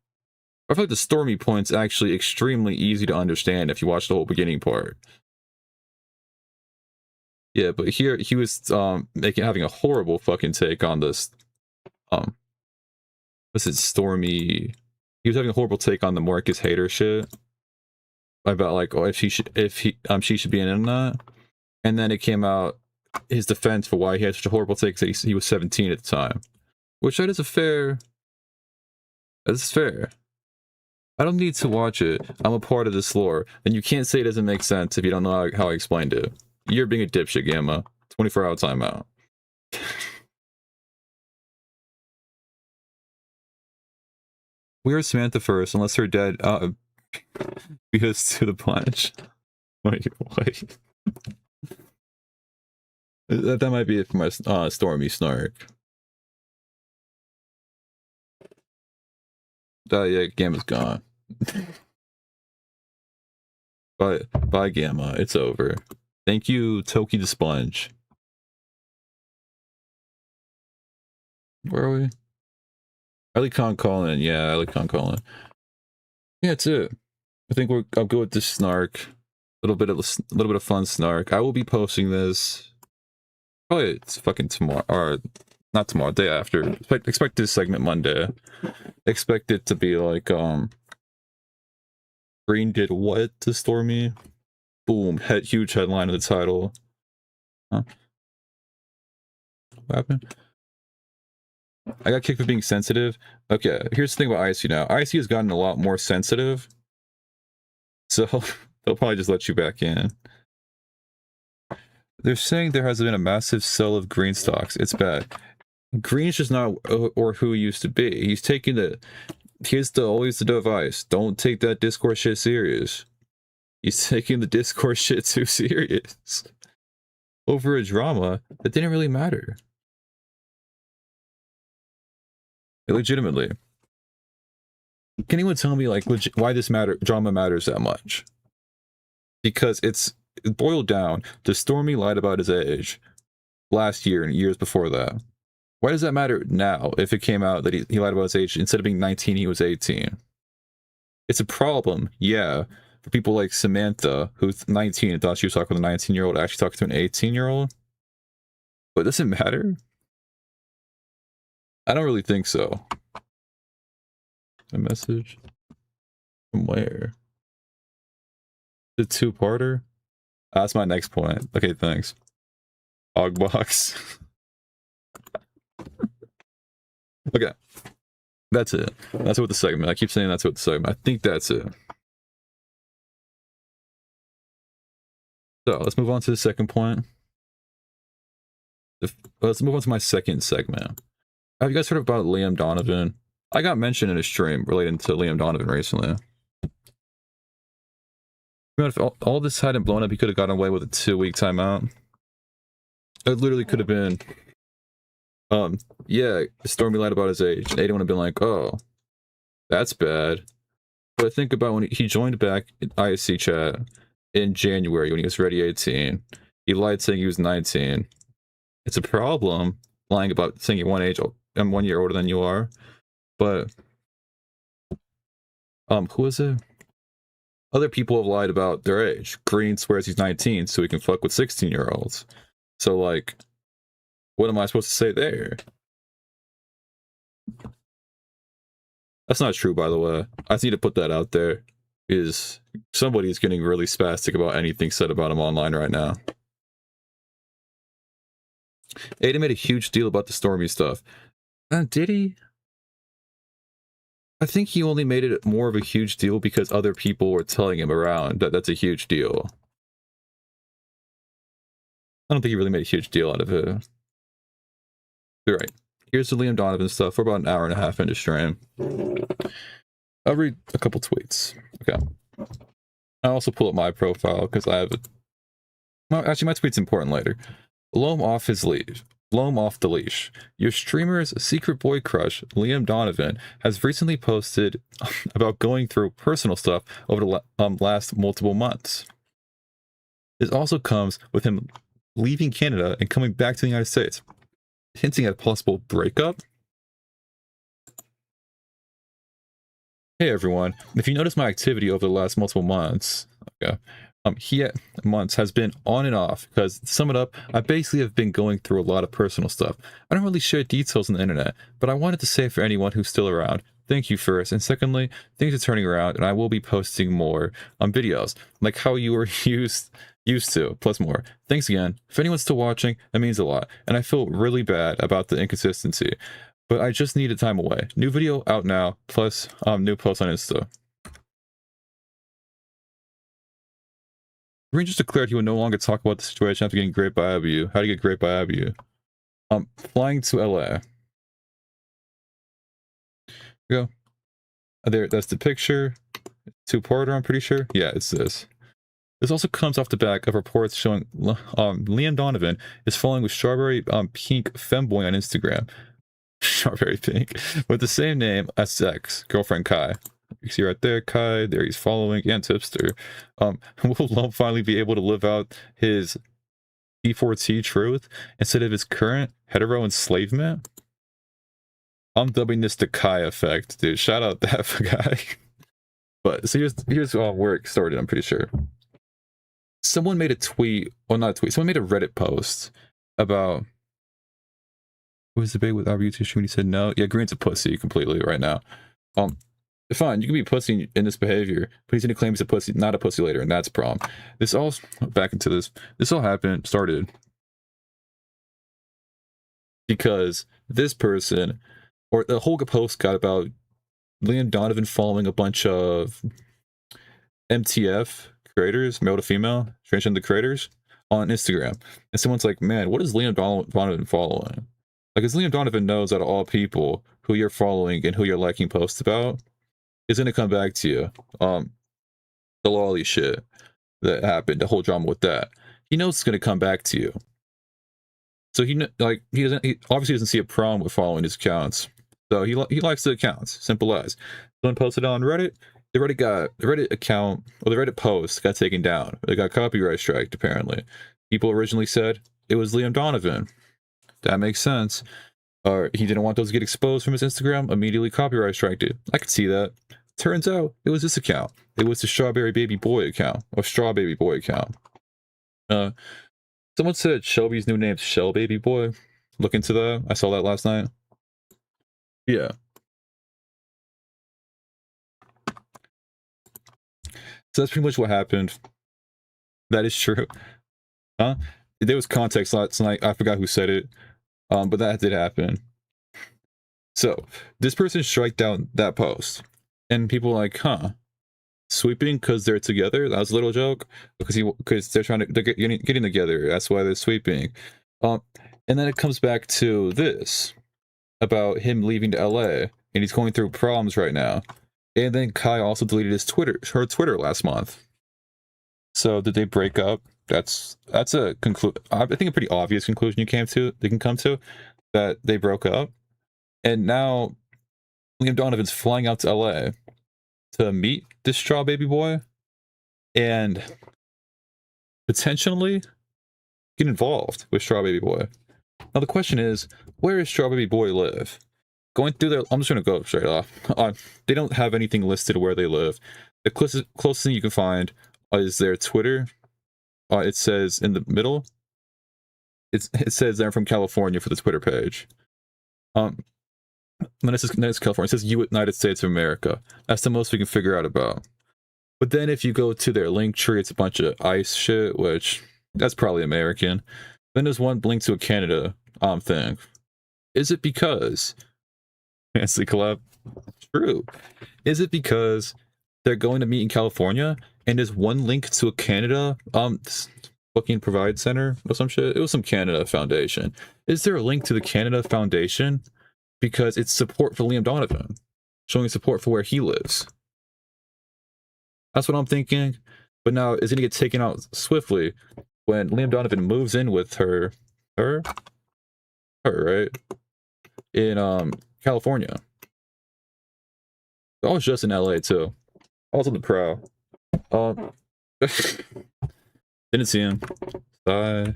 I feel like the Stormy point's actually extremely easy to understand if you watch the whole beginning part. Yeah, but here he was having a horrible fucking take on this. What's it, Stormy? He was having a horrible take on the Marcus Hater shit about like, oh, if she should be in on that. And then it came out his defense for why he had such a horrible take because he was 17 at the time, which that is a fair. That's fair. I don't need to watch it. I'm a part of this lore, and you can't say it doesn't make sense if you don't know how I explained it. You're being a dipshit, Gamma. 24-hour timeout. We are Samantha first, unless her dad beat us to the punch. Wait. That might be it for my Stormy snark. Yeah, Gamma's gone. Bye, Gamma. It's over. Thank you, Toki the Sponge. Where are we? Elikon calling. Yeah, Elikon calling. Yeah, that's it. I think I'll go with this snark. A little bit of fun snark. I will be posting this. Probably it's fucking tomorrow or not tomorrow, day after. Expect this segment Monday. Expect it to be like, Green did what to Stormy? Boom, huge headline of the title. Huh? What happened? I got kicked for being sensitive. Okay, here's the thing about IC now. IC has gotten a lot more sensitive. So, they'll probably just let you back in. They're saying there has been a massive sell of green stocks. It's bad. Green's just not or who he used to be. He's taking here's always the device. Don't take that Discord shit serious. He's taking the Discord shit too serious. Over a drama that didn't really matter. Legitimately. Can anyone tell me like why this drama matters that much? Because it's boiled down to Stormy lied about his age last year and years before that. Why does that matter now if it came out that he lied about his age? Instead of being 19, he was 18. It's a problem, yeah, for people like Samantha, who's 19 and thought she was talking with a 19-year-old, actually talking to an 18-year-old. But does it matter? I don't really think so. A message? From where? The two-parter? That's my next point. Okay, thanks. Ogbox. Okay. That's it. That's what the segment. I keep saying that's what the segment. I think that's it. So let's move on to the second point. Let's move on to my second segment. Have you guys heard about Liam Donovan? I got mentioned in a stream relating to Liam Donovan recently. If all this hadn't blown up, he could have gotten away with a 2-week timeout. It literally could have been, yeah, Stormy lied about his age. And Aiden would have been like, oh, that's bad. But think about when he joined back in ISC chat in January when he was already 18. He lied saying he was 19. It's a problem lying about saying you're 1 year older than you are. But, who is it? Other people have lied about their age. Green swears he's 19 so he can fuck with 16-year-olds. So, like, what am I supposed to say there? That's not true, by the way. I just need to put that out there. Is somebody's getting really spastic about anything said about him online right now. Aiden made a huge deal about the Stormy stuff. Did he? I think he only made it more of a huge deal because other people were telling him around that that's a huge deal. I don't think he really made a huge deal out of it. You're right. Here's the Liam Donovan stuff. We're about an hour and a half into stream. I'll read a couple tweets. Okay. I'll also pull up my profile because I have a... Well, actually, my tweet's important later. Loam off his leash. Loam off the leash. Your streamer's secret boy crush, Liam Donovan, has recently posted about going through personal stuff over the last multiple months. This also comes with him leaving Canada and coming back to the United States, hinting at a possible breakup. Hey everyone, if you notice my activity over the last multiple months, okay, months has been on and off because to sum it up, I basically have been going through a lot of personal stuff. I don't really share details on the internet, but I wanted to say for anyone who's still around, thank you first, and secondly, things are turning around and I will be posting more videos like how you were used to, plus more. Thanks again. If anyone's still watching, that means a lot, and I feel really bad about the inconsistency, but I just needed time away. New video out now, plus new post on Insta. Green just declared he would no longer talk about the situation after getting graped by Abu. How to get graped by Abu? Flying to LA. Go. There, that's the picture. Two-parter, I'm pretty sure. Yeah, it's this. This also comes off the back of reports showing Liam Donovan is following with Strawberry Pink Femboy on Instagram. Strawberry Pink. With the same name as ex girlfriend Kai. You see right there, Kai, there he's following, and Tipster. Will Lump finally be able to live out his E4T truth instead of his current hetero enslavement? I'm dubbing this the Kai effect, dude. Shout out that guy. But so here's where it started, I'm pretty sure. Someone made a tweet, well not a tweet, someone made a Reddit post about was the debate with our YouTube stream? He said no. Yeah, Green's a pussy completely right now. Fine, you can be a pussy in this behavior, but he's gonna claim he's a pussy, not a pussy later, and that's a problem. This all back into this. This all started because this person, or the whole post got about Liam Donovan following a bunch of MTF creators, male to female, transgender creators, on Instagram. And someone's like, man, what is Liam Donovan following? Like, as Liam Donovan knows out of all people who you're following and who you're liking posts about, is going to come back to you. The lolly shit that happened, the whole drama with that. He knows it's going to come back to you. So he obviously doesn't see a problem with following his accounts. So he likes the accounts, simple as. Someone posted on Reddit, the Reddit account, or the Reddit post got taken down. They got copyright striked, apparently. People originally said it was Liam Donovan. That makes sense. He didn't want those to get exposed from his Instagram, immediately copyright striked it. I could see that. Turns out it was this account. It was the Strawberry Baby Boy account, or Straw Baby Boy account. Someone said Shelby's new name's Shell Baby Boy. Look into that. I saw that last night. Yeah. So that's pretty much what happened. That is true. Huh? There was context last night. I forgot who said it. But that did happen. So this person strike down that post. And people were like, huh? Sweeping because they're together? That was a little joke. Because they're getting together. That's why they're sweeping. And then it comes back to this. About him leaving to LA. And he's going through problems right now. And then Kai also deleted her Twitter last month. So did they break up? That's a I think a pretty obvious conclusion they can come to that they broke up. And now Liam Donovan's flying out to LA to meet this Straw Baby Boy and potentially get involved with Straw Baby Boy. Now the question is, where does Straw Baby Boy live? Going through their, I'm just gonna go straight off. They don't have anything listed where they live. The closest thing you can find is their Twitter. It says in the middle. It says they're from California for the Twitter page. Then it says California. It says United States of America. That's the most we can figure out about. But then if you go to their link tree, it's a bunch of ICE shit, which that's probably American. Then there's one link to a Canada thing. Is it because fancy collab? True. Is it because they're going to meet in California and there's one link to a Canada booking provide center or some shit? It was some Canada foundation. Is there a link to the Canada Foundation? Because it's support for Liam Donovan, showing support for where he lives. That's what I'm thinking. But now is it gonna get taken out swiftly when Liam Donovan moves in with her, right? In California. I was just in LA too. I was on the prow. Didn't see him. But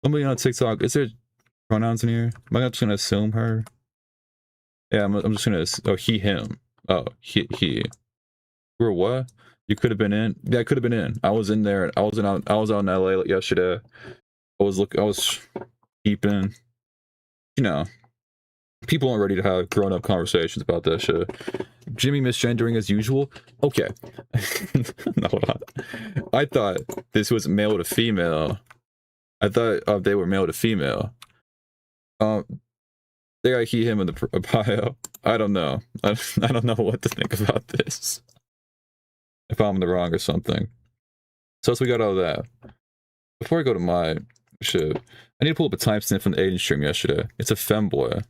somebody on TikTok, is there pronouns in here? Am I just gonna assume her? Yeah, I'm just gonna. Oh, he, him. Oh, he. Or what? You could have been in. Yeah, I could have been in. I was in there. I was out in LA yesterday. I was keeping. You know, people aren't ready to have grown-up conversations about that shit. Jimmy misgendering as usual. Okay. No, hold on. I thought this was male to female. I thought they were male to female. They got he, him in the bio. I don't know. I don't know what to think about this. If I'm in the wrong or something. So we got all that. Before I go to my shit, I need to pull up a timestamp from the Aiden stream yesterday. It's a femboy.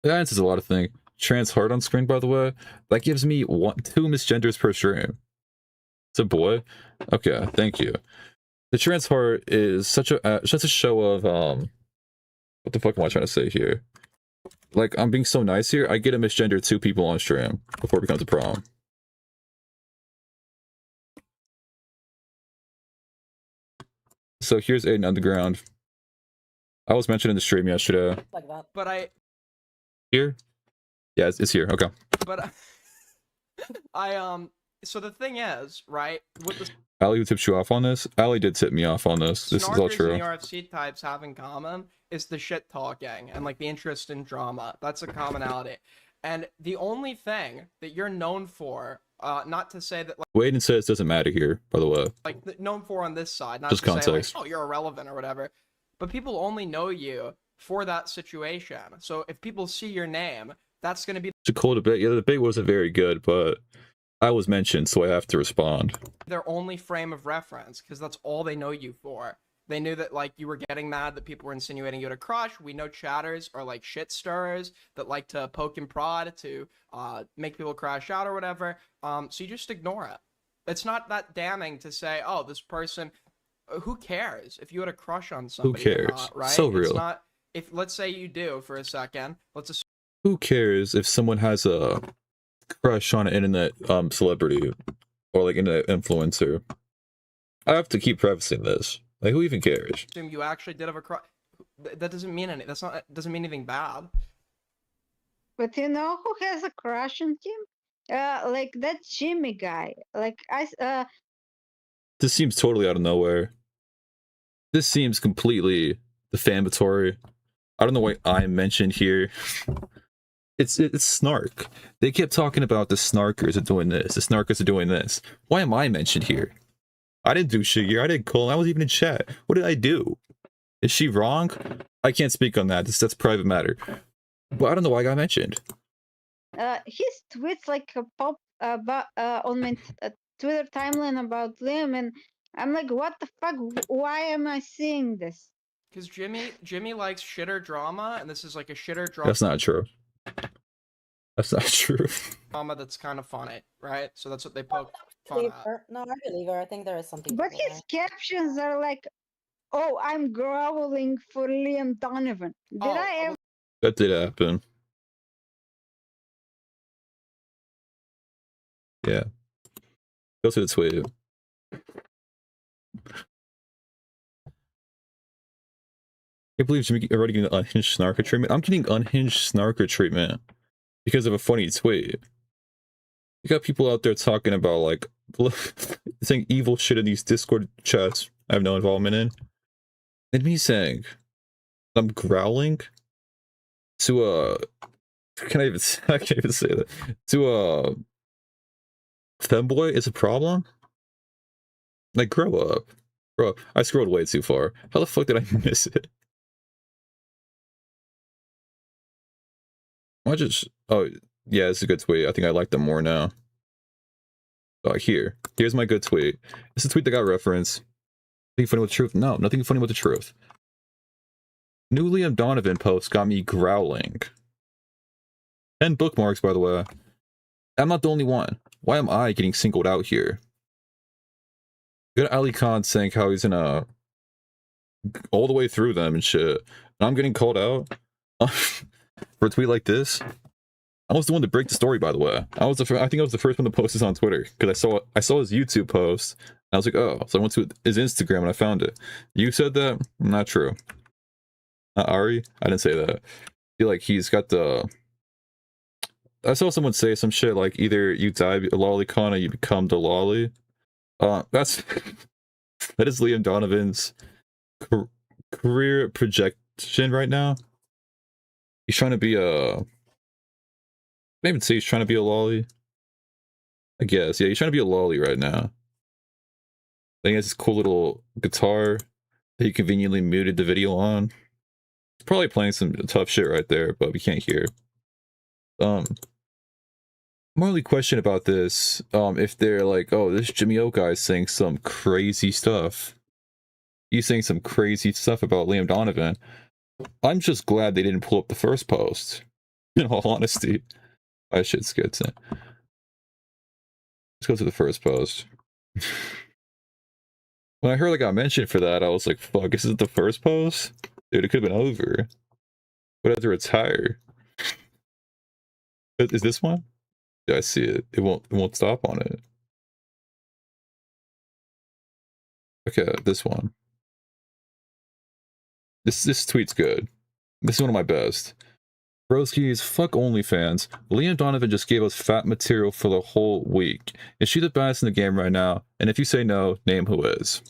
That answers a lot of things. Trans heart on screen, by the way. That gives me 2 misgenders per stream. It's a boy. Okay, thank you. The trans heart is such a show of what the fuck am I trying to say here? Like, I'm being so nice here. I get to misgender 2 people on stream before it becomes a problem. So here's Aiden Underground. I was mentioned in the stream yesterday. Like that. But Here? Yeah, it's here. Okay. But I So the thing is, right, with the Ali who tipped you off on this? Ali did tip me off on this. This is all snarkers true. and the RFC types have in common is the shit talking and like the interest in drama. That's a commonality. And the only thing that you're known for, not to say that Wade and says doesn't matter here, by the way. like known for on this side, not Just to say like, context. oh, you're irrelevant or whatever, but people only know you for that situation. So if people see your name, that's going to be It's a cool debate. Yeah, the debate wasn't very good, but I was mentioned, so I have to respond. their only frame of reference because that's all they know you for. They knew that like you were getting mad that people were insinuating you had a crush. We know chatters are like shit stirrers that like to poke and prod to make people crash out or whatever. So you just ignore it. It's not that damning to say, oh, this person. Who cares if you had a crush on somebody? cares? Or not, right? So real. It's not. If let's say you do for a second. Let's assume Who cares if someone has a crush on an internet celebrity or like internet influencer? I have to keep prefacing this. Like, who even cares? you actually did have a crush. That doesn't mean anything. Doesn't mean anything bad. But you know who has a crush on him? Like that Jimmy guy. Like This seems totally out of nowhere. This seems completely defamatory. I don't know why I'm mentioned here. It's snark. They kept talking about the snarkers are doing this. The snarkers are doing this. Why am I mentioned here? I didn't do shit here. I didn't call. I was even in chat. What did I do? Is she wrong? I can't speak on that. That's private matter. But I don't know why I got mentioned. his tweets like pop about on my Twitter timeline about Liam, and I'm like, what the fuck? Why am I seeing this? Because Jimmy likes shitter drama, and this is like a shitter drama. That's not true. That's not true. Drama that's kind of funny, right? So that's what they poke I fun believe at. her. No, I believe her. I think there is something. But to his captions are like, "Oh, I'm groveling for Liam Donovan." Did Oh, I ever? That did happen. Yeah. Go to the tweet. I can't believe Jimmy already getting unhinged snarker treatment. I'm getting unhinged snarker treatment because of a funny tweet. You got people out there talking about like saying evil shit in these Discord chats I have no involvement in. And me saying I'm growling to I can't even say that. To femboy is a problem? Like, grow up. Grow up. I scrolled way too far. How the fuck did I miss it? I just... Oh, yeah, it's a good tweet. I think I like them more now. Oh, here's my good tweet. It's a tweet that got referenced. Nothing funny with the truth? No, nothing funny with the truth. New Liam Donovan post got me growling. 10 bookmarks, by the way. I'm not the only one. Why am I getting singled out here? You got Ali Khan saying how he's in a... all the way through them and shit. And I'm getting called out for a tweet like this. I was the one to break the story, by the way. I think I was the first one to post this on Twitter because I saw his YouTube post. And I was like, oh, so I went to his Instagram and I found it. You said that? Not true. Ari? I didn't say that. I feel like he's got the... I saw someone say some shit like either you die a lolicon or you become the lolly. That's... that is Liam Donovan's career projection right now. He's trying to be a... Maybe say he's trying to be a lolly. I guess. Yeah, he's trying to be a lolly right now. I think he has this cool little guitar that he conveniently muted the video on. He's probably playing some tough shit right there, but we can't hear. My only question about this, if they're like, oh, this JXMMY0 guy's saying some crazy stuff. He's saying some crazy stuff about Liam Donovan. I'm just glad they didn't pull up the first post. In all honesty. I should skip it. Let's go to the first post. When I heard I got mentioned for that, I was like, fuck, is it the first post? Dude, it could have been over. But I had to retire. Is this one? Yeah, I see it. It won't stop on it. Okay, this one. This tweet's good. This is one of my best. Broski's fuck OnlyFans. Liam Donovan just gave us fat material for the whole week. Is she the best in the game right now? And if you say no, name who is.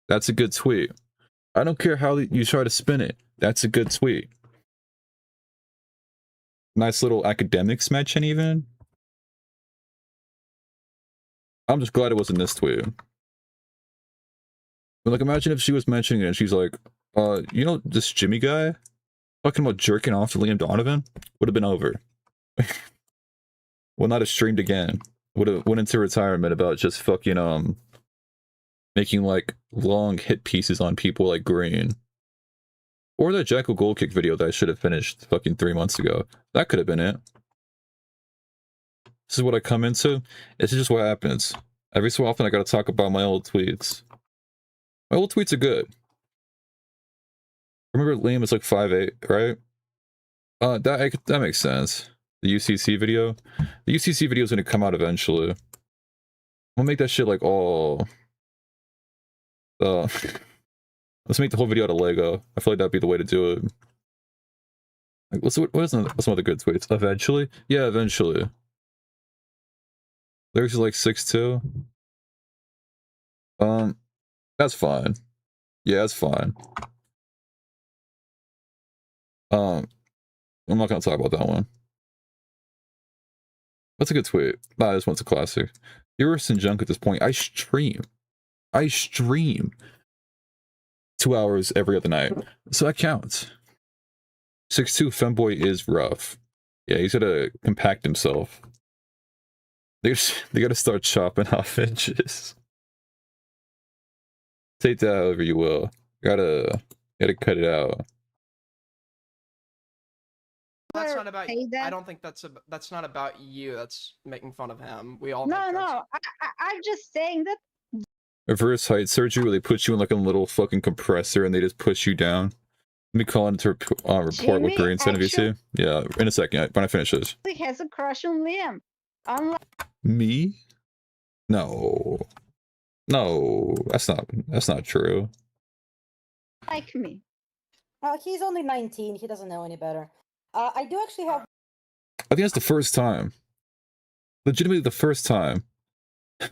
That's a good tweet. I don't care how you try to spin it. That's a good tweet. Nice little academics mention even. I'm just glad it wasn't this tweet. But like, imagine if she was mentioning it and she's like, you know this Jimmy guy? Talking about jerking off to Liam Donovan? Would have been over. Would not have streamed again. Would have went into retirement about just fucking, making like long hit pieces on people like Green. Or that Jackal goal kick video that I should have finished fucking 3 months ago. That could have been it. This is what I come into. This is just what happens. Every so often I gotta talk about my old tweets. My old tweets are good. Remember Liam is like 5'8", right? That makes sense. The UCC video? The UCC video is gonna come out eventually. I'm gonna make that shit like all... let's make the whole video out of Lego. I feel like that'd be the way to do it. Like, what's some other good tweets? Eventually? Yeah, eventually. Lyrics is like 6'2". That's fine. Yeah, that's fine. I'm not gonna talk about that one. That's a good tweet. Nah, this one's a classic. You're worse than junk at this point. I stream 2 hours every other night, so that counts. 6'2" femboy is rough. Yeah, he's gotta compact himself. They gotta start chopping off inches. Take that however you will. Gotta cut it out. That's not about. Say that. I don't think that's not about you. That's making fun of him. We all. No, think that's- no. I'm just saying that. Reverse height surgery where they put you in like a little fucking compressor and they just push you down. Let me call in to report what Jimmy Green sent of you too. Yeah, in a second when I finish this. He has a crush on Liam. Unlike Me? No. No, that's not true. me. He's only 19. He doesn't know any better. I do actually have. I think that's the first time. Legitimately the first time.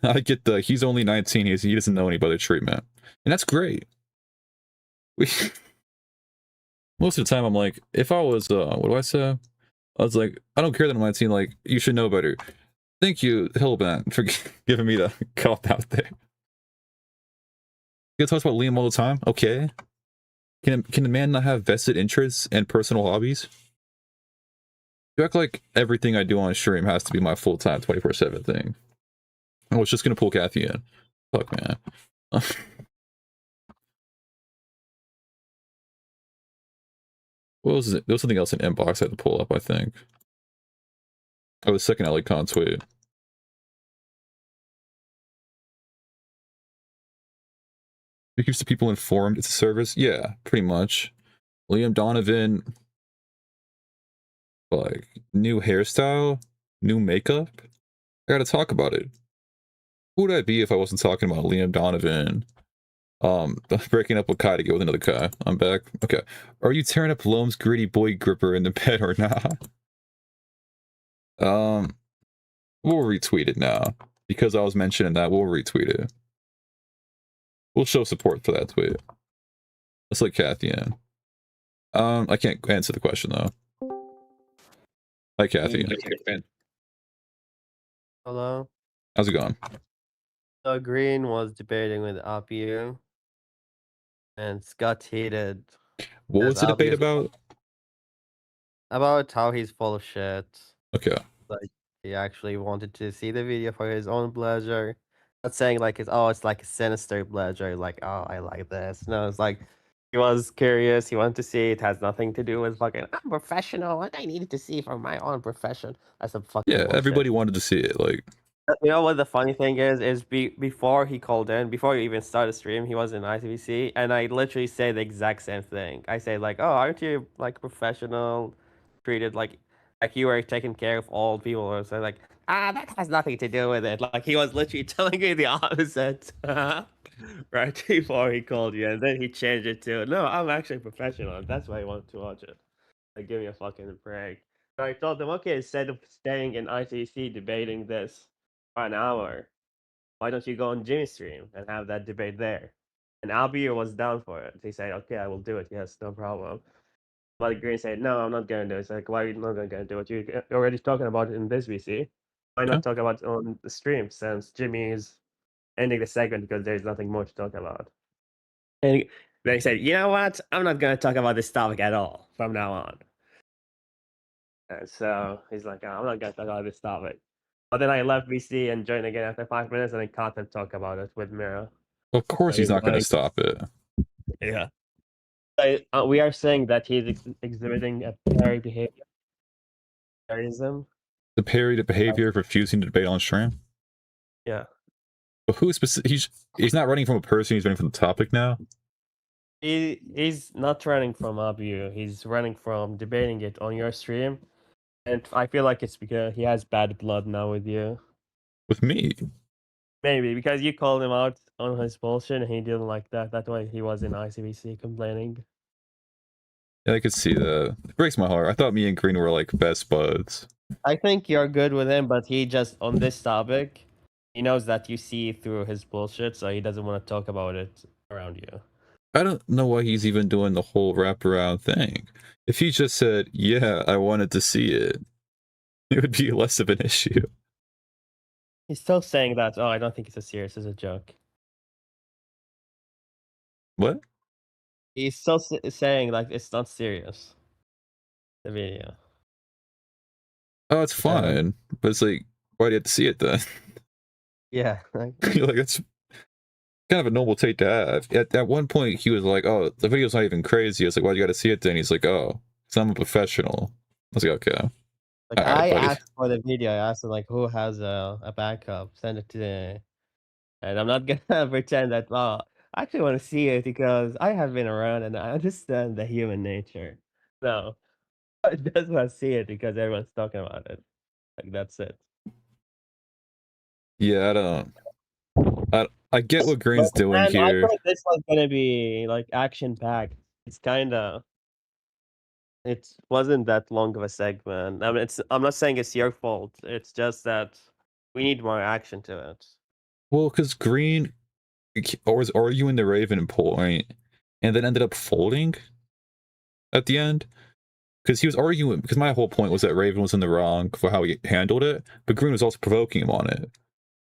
I get the he's only 19, he doesn't know any better treatment. And that's great. Most of the time I'm like, if I was what do I say? I was like, I don't care that I'm 19, like, you should know better. Thank you, Hillband, for giving me the cop out there. You talk about Liam all the time? Okay. Can the man not have vested interests and personal hobbies? You act like everything I do on stream has to be my full-time 24/7 thing. I was just gonna pull Kathy in. Fuck, man. What was it? There was something else in inbox I had to pull up, I think. Oh, the second LACon tweet. It keeps the people informed. It's a service? Yeah, pretty much. Liam Donovan, like, new hairstyle, new makeup. I gotta talk about it. Who would I be if I wasn't talking about Liam Donovan? Breaking up with Kai to get with another Kai. I'm back. Okay. Are you tearing up Loam's gritty boy gripper in the bed or not? We'll retweet it now. Because I was mentioning that, we'll retweet it. We'll show support for that tweet. Let's let Kathy in. I can't answer the question though. Hi, Kathy. Hello. How's it going? So Green was debating with Apu, and Scott heated What was the debate about? how he's full of shit. Okay. Like he actually wanted to see the video for his own pleasure. Not saying like it's like a sinister pleasure, like oh I like this. No, it's like he was curious, he wanted to see it, has nothing to do with fucking I'm professional, what I needed to see for my own profession. That's some fucking Yeah, bullshit. everybody wanted to see it, like You know what the funny thing is before he called in, before you even started stream, he was in ITVC, and I literally say the exact same thing. I say like, "Oh, aren't you like professional, treated like Like you were taking care of all people, or so like, that has nothing to do with it. Like he was literally telling you the opposite. Right before he called you, and then he changed it to, no, I'm actually professional. That's why I want to watch it. Like, give me a fucking break. So I told them, okay, instead of staying in ICC debating this for an hour, why don't you go on Jimmy's stream and have that debate there? And Albie was down for it. He said, okay, I will do it. Yes, no problem. But Green said, no, I'm not going to do it. It's like, why are you not going to do it? You're already talking about it in this VC. Why not talk about it on the stream, since Jimmy is ending the segment because there's nothing more to talk about? And then he said, you know what? I'm not going to talk about this topic at all from now on. And so he's like, oh, I'm not going to talk about this topic. But then I left VC and joined again after 5 minutes, and I caught them talk about it with Mira. Of course, he's not going to stop it. Yeah. We are saying that he's exhibiting a parry behavior. Parryism. The parry to behavior, refusing to debate on stream. Yeah. But who's he's not running from a person, he's running from the topic now. He's not running from Abu. He's running from debating it on your stream. And I feel like it's because he has bad blood now with you. With me? Maybe because you called him out on his bullshit and he didn't like that. That's why he was in ICBC complaining. Yeah, I could see that. It breaks my heart. I thought me and Green were like best buds. I think you're good with him, but he just, on this topic, he knows that you see through his bullshit, so he doesn't want to talk about it around you. I don't know why he's even doing the whole wraparound thing. If he just said, yeah, I wanted to see it, it would be less of an issue. He's still saying that, oh, I don't think it's as serious as a joke. What? He's still saying, like, it's not serious. The video. Oh, it's fine. But it's like, why do you have to see it then? Yeah. Like, that's kind of a noble trait to have. At one point, he was like, oh, the video's not even crazy. I was like, why do you got to see it then? He's like, oh, because I'm a professional. I was like, okay. Like, right, I asked for the video. I asked him, like, who has a backup? Send it to the... And I'm not gonna pretend that, oh, I actually want to see it because I have been around and I understand the human nature. No. I just want to see it because everyone's talking about it. Like, that's it. Yeah, I get what Green's doing I here. thought this was gonna be, like, action-packed. It's kinda... It wasn't that long of a segment. I mean, I'm not saying it's your fault. It's just that we need more action to it. Well, because Green was arguing the Raven point and then ended up folding at the end. Because he was arguing, because my whole point was that Raven was in the wrong for how he handled it, but Green was also provoking him on it.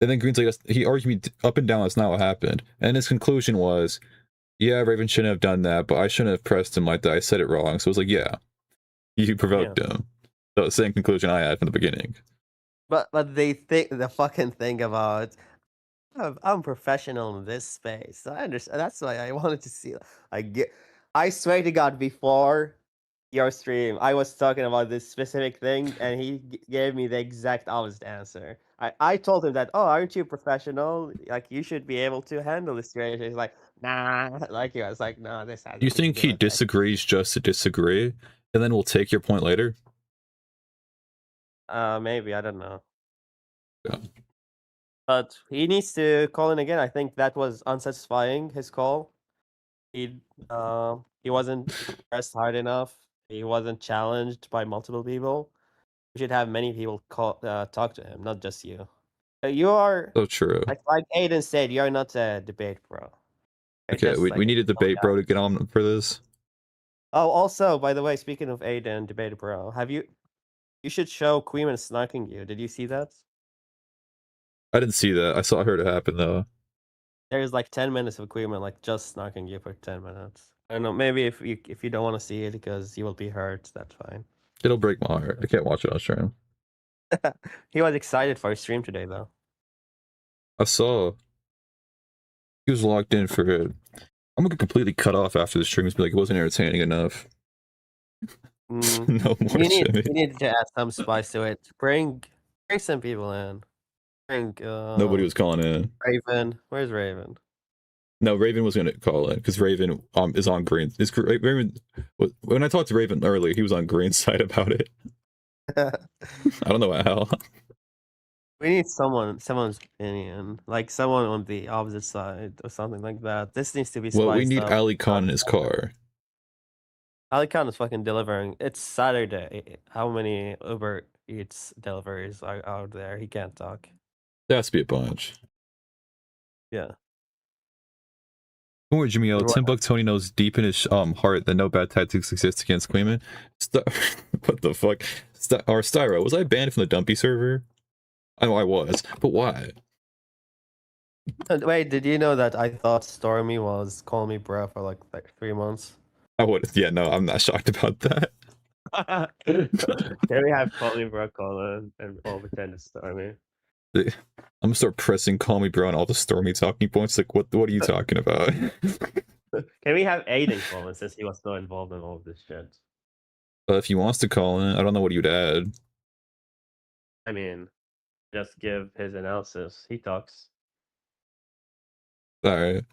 And then Green's like, he argued me up and down, that's not what happened. And his conclusion was, yeah, Raven shouldn't have done that, but I shouldn't have pressed him like that. I said it wrong. So it was like, yeah, you provoked him. So the same conclusion I had from the beginning. But they think the fucking thing about, I'm professional in this space. So I understand. That's why I wanted to see. I swear to God, before your stream, I was talking about this specific thing, and he gave me the exact opposite answer. I told him that, oh, aren't you professional? Like, you should be able to handle this situation. He's like, nah. Like, he was like, no, this has. You think he disagrees just to disagree, and then we'll take your point later? Maybe, I don't know. Yeah. But he needs to call in again. I think that was unsatisfying, his call. He wasn't pressed hard enough. He wasn't challenged by multiple people. We should have many people talk to him, not just you. You are so true. Like Aiden said, you're not a debate pro. Okay, we need a debate bro to get on for this. Oh, also, by the way, speaking of Aiden, debate bro, you should show Queeman snarking you. Did you see that? I didn't see that. I saw it happen though. There's like 10 minutes of Queeman like just snarking you for 10 minutes. I don't know, maybe if you don't want to see it because you will be hurt, that's fine. It'll break my heart. I can't watch it on stream. He was excited for his stream today though. I saw. He was locked in for it. I'm gonna completely cut off after the stream and be like, it wasn't entertaining enough. No more. You need to add some spice to it. Bring some people in. Nobody was calling in. Raven, where's Raven? No, Raven was gonna call in because Raven is on Green. Raven, when I talked to Raven earlier, he was on Green's side about it. I don't know how. We need someone's opinion, like someone on the opposite side or something like that. This needs to be Well, we spiced need up. Ali Khan in his car. Ali Khan is fucking delivering. It's Saturday. How many Uber Eats deliveries are out there? He can't talk. There has to be a bunch. Yeah. Don't worry, Jimmy O. What- Timbuk knows deep in his heart that no bad tactics exist against Queeman. What the fuck? Or Styro, was I banned from the Dumpy server? I know I was, but why? Wait, did you know that I thought Stormy was Call Me Bro for like 3 months? I would. Yeah, no, I'm not shocked about that. Can we have Call Me Bro Colin and all pretend it's Stormy? I'm gonna start pressing "Call Me Bro" on all the Stormy talking points. Like, what are you talking about? Can we have Aiden Colin since he was so involved in all of this shit? If he wants to call in, I don't know what you'd add. I mean, just give his analysis. He talks. All right.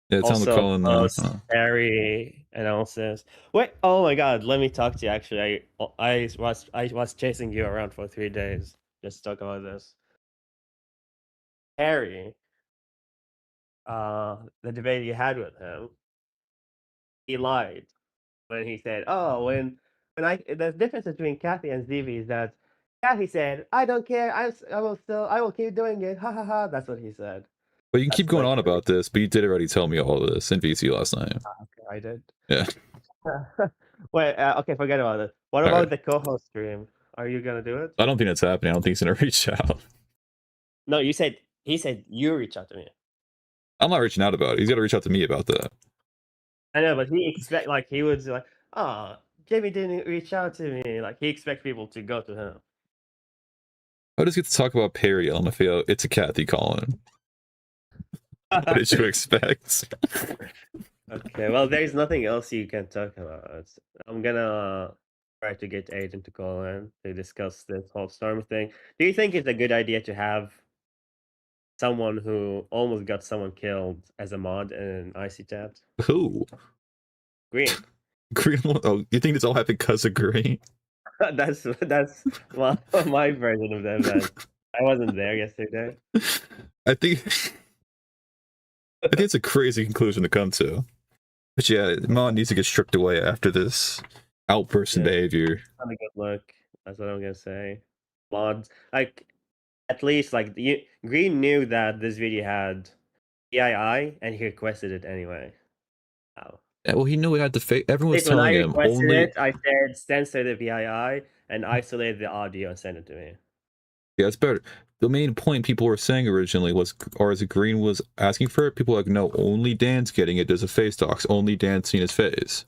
Yeah, tell him to Also, call in. post Harry analysis. Wait, oh my god, let me talk to you. Actually, I was chasing you around for 3 days just to talk about this. Harry, the debate you had with him, he lied when he said, "Oh, when the difference between Kathy and Stevie is that Kathy said, I don't care, I will keep doing it, ha ha ha." That's what he said. But you can keep That's going what on about this, but you did already tell me all this in VC last night. Okay, I did. Yeah. Wait, okay, forget about it. What All about right. the co-host stream? Are you gonna do it? I don't think that's happening. I don't think he's gonna reach out. No, he said you reach out to me. I'm not reaching out about it. He's got to reach out to me about that. I know, but he would like, oh, Jamie didn't reach out to me. Like he expects people to go to him. I just get to talk about Perry LMFAO. It's a Kathy calling. What did you expect? Okay, well, there's nothing else you can talk about. I'm gonna try to get Aiden to call in to discuss this whole Storm thing. Do you think it's a good idea to have someone who almost got someone killed as a mod in IC chat? Who? Green. Green? Oh, you think this all happened because of Green? that's my version of the event. I wasn't there yesterday. I think it's a crazy conclusion to come to. But yeah, Mod needs to get stripped away after this outburst in behavior. Not a good look. That's what I'm gonna say. Mods, like, at least like Green knew that this video had PII, and he requested it anyway. Wow. Yeah, well, he knew he had to fake. Everyone was When telling I him requested only. it, I said censor the PII and isolate the audio and send it to me. Yeah, it's better. The main point people were saying originally was, or as Green was asking for it, people were like, no, only Dan's getting it. There's a face talks. Only Dan's seen his face.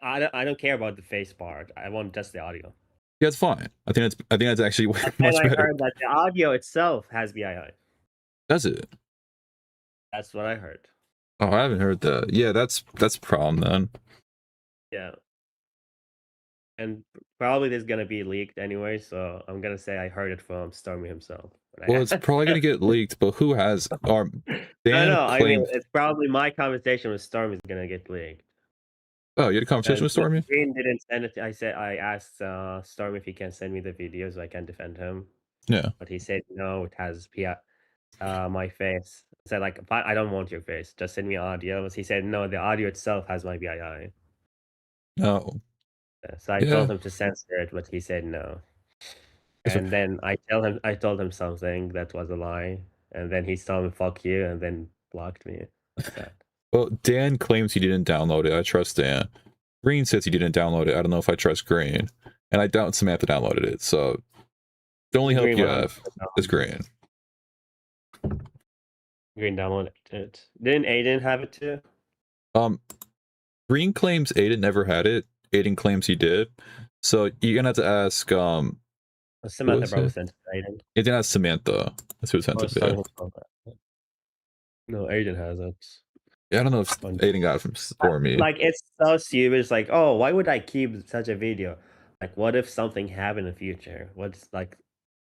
I don't care about the face part. I want just the audio. Yeah, it's fine. I think that's actually much And I better. heard that the audio itself has PII. Does it? That's what I heard. Oh, I haven't heard that. Yeah, that's a problem then. Yeah. And probably this is gonna be leaked anyway, so I'm gonna say I heard it from Stormy himself. Well, it's probably gonna get leaked, but who has? Or Dan no, I mean claimed. it's probably my conversation with Stormy is gonna get leaked. Oh, you had a conversation with Stormy? Green didn't send it. I asked Stormy if he can send me the video so I can defend him. Yeah. But he said no, it has my face. I said like, I don't want your face. Just send me audio. But he said no, the audio itself has my PII. No. So I told him to censor it, but he said no. And then I told him something that was a lie, and then he told me "fuck you," and then blocked me. Sad. Well, Dan claims he didn't download it. I trust Dan. Green says he didn't download it. I don't know if I trust Green, and I doubt Samantha downloaded it. So the only hope you have is Green. Green downloaded it. Didn't Aiden have it too? Green claims Aiden never had it. Aiden claims he did. So you're gonna have to ask Samantha probably sent it to Aiden. You're gonna ask Samantha. That's who sent it to. No, Aiden has it. Yeah, I don't know if Aiden got it from Stormy. Like it's so stupid. It's like, oh, why would I keep such a video? Like, what if something happened in the future? What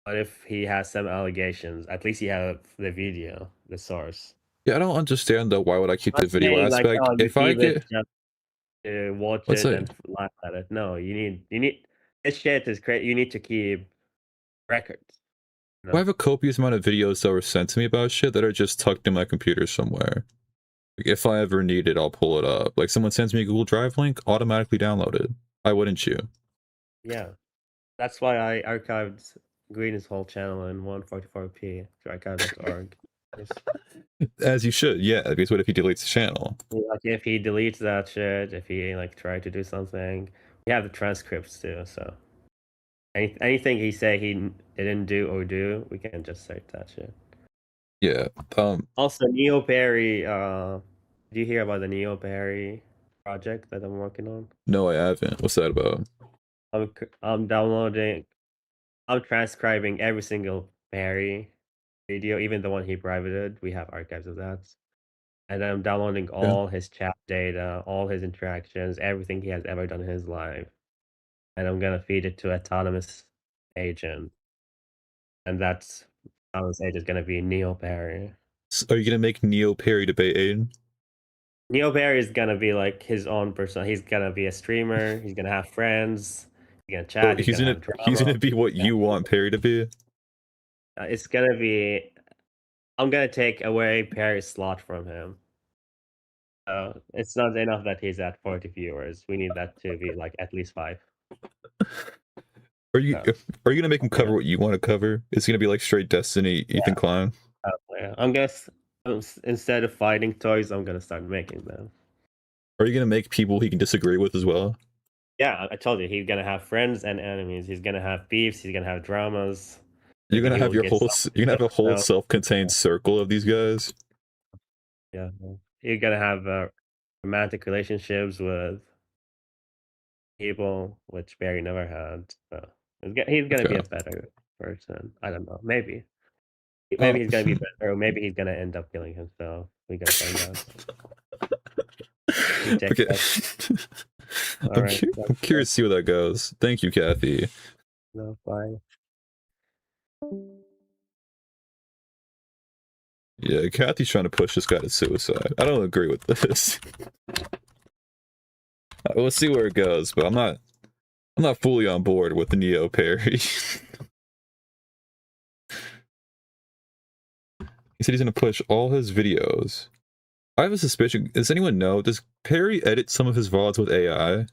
if he has some allegations? At least he have the video, the source. Yeah, I don't understand though. Why would I keep the video aspect? Like, oh, if I get to watch What's it that? and laugh at it. No, you need This shit is crazy. You need to keep records. I have a copious amount of videos that were sent to me about shit that are just tucked in my computer somewhere. Like, if I ever need it, I'll pull it up. Like, someone sends me a Google Drive link, automatically download it. Why wouldn't you? Yeah, that's why I archived Green's whole channel in 144p to archive.org. As you should, yeah, because what if he deletes the channel? Like if he deletes that shit, if he like tried to do something, we have the transcripts too. So anything he say he didn't do or do, we can just search that shit. Yeah. Also, Neo Perry. Did you hear about the Neo Perry project that I'm working on? No, I haven't. What's that about? I'm downloading. I'm transcribing every single Perry video, even the one he privated. We have archives of that. And I'm downloading all his chat data, all his interactions, everything he has ever done in his life. And I'm gonna feed it to autonomous agent. And that's autonomous agent is gonna be Neo Perry. Are you gonna make Neo Perry debate Aiden? Neo Perry is gonna be like his own person. He's gonna be a streamer. He's gonna have friends. He's gonna chat. He's gonna be what you want Perry to be. It's gonna be. I'm gonna take away Perry's slot from him. It's not enough that he's at 40 viewers. We need that to be like at least 5. Are you gonna make him cover what you want to cover? It's gonna be like straight Destiny, Ethan Klein. Yeah. I'm guess instead of fighting toys, I'm gonna start making them. Are you gonna make people he can disagree with as well? Yeah, I told you he's gonna have friends and enemies. He's gonna have beefs. He's gonna have dramas. You're gonna have a whole self-contained circle of these guys. Yeah, you're gonna have romantic relationships with people, which Barry never had. So he's gonna be a better person. I don't know. Maybe he's gonna be better, or maybe he's gonna end up killing himself. We gotta find out. Okay. I'm curious to see where that goes. Thank you, Kathy. No, bye. Yeah, Kathy's trying to push this guy to suicide. I don't agree with this. We'll see where it goes, but I'm not fully on board with the Neo Perry. He said he's gonna push all his videos. I have a suspicion. Does anyone know? Does Perry edit some of his VODs with AI?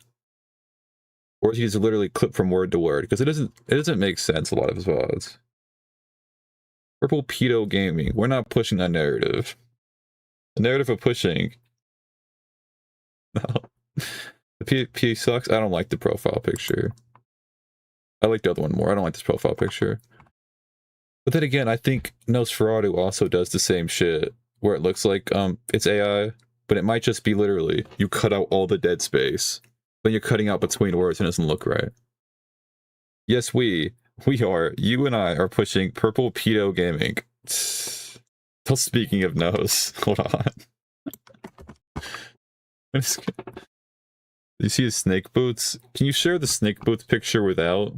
Or is he just literally clip from word to word? Because it doesn't make sense, a lot of his VODs. Purple Pedo Gaming. We're not pushing that narrative. The narrative of pushing. No. The P sucks. I don't like the profile picture. I like the other one more. I don't like this profile picture. But then again, I think Nosferatu also does the same shit, where it looks like it's AI, but it might just be literally you cut out all the dead space, then you're cutting out between words and it doesn't look right. Yes, we are. You and I are pushing Purple Pedo Gaming. Still speaking of nose, hold on. You see his snake boots? Can you share the snake boots picture without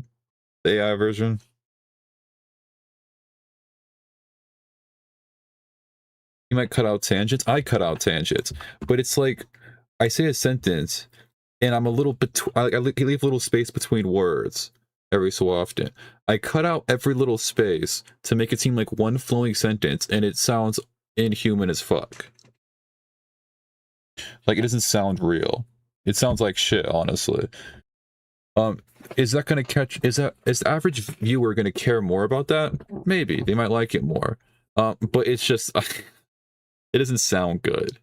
the AI version? You might cut out tangents. I cut out tangents, but it's like I say a sentence and I'm a little I leave a little space between words every so often. I cut out every little space to make it seem like one flowing sentence, and it sounds inhuman as fuck. Like, it doesn't sound real. It sounds like shit, honestly. Is that gonna catch? Is the average viewer gonna care more about that? Maybe they might like it more. But it's just it doesn't sound good,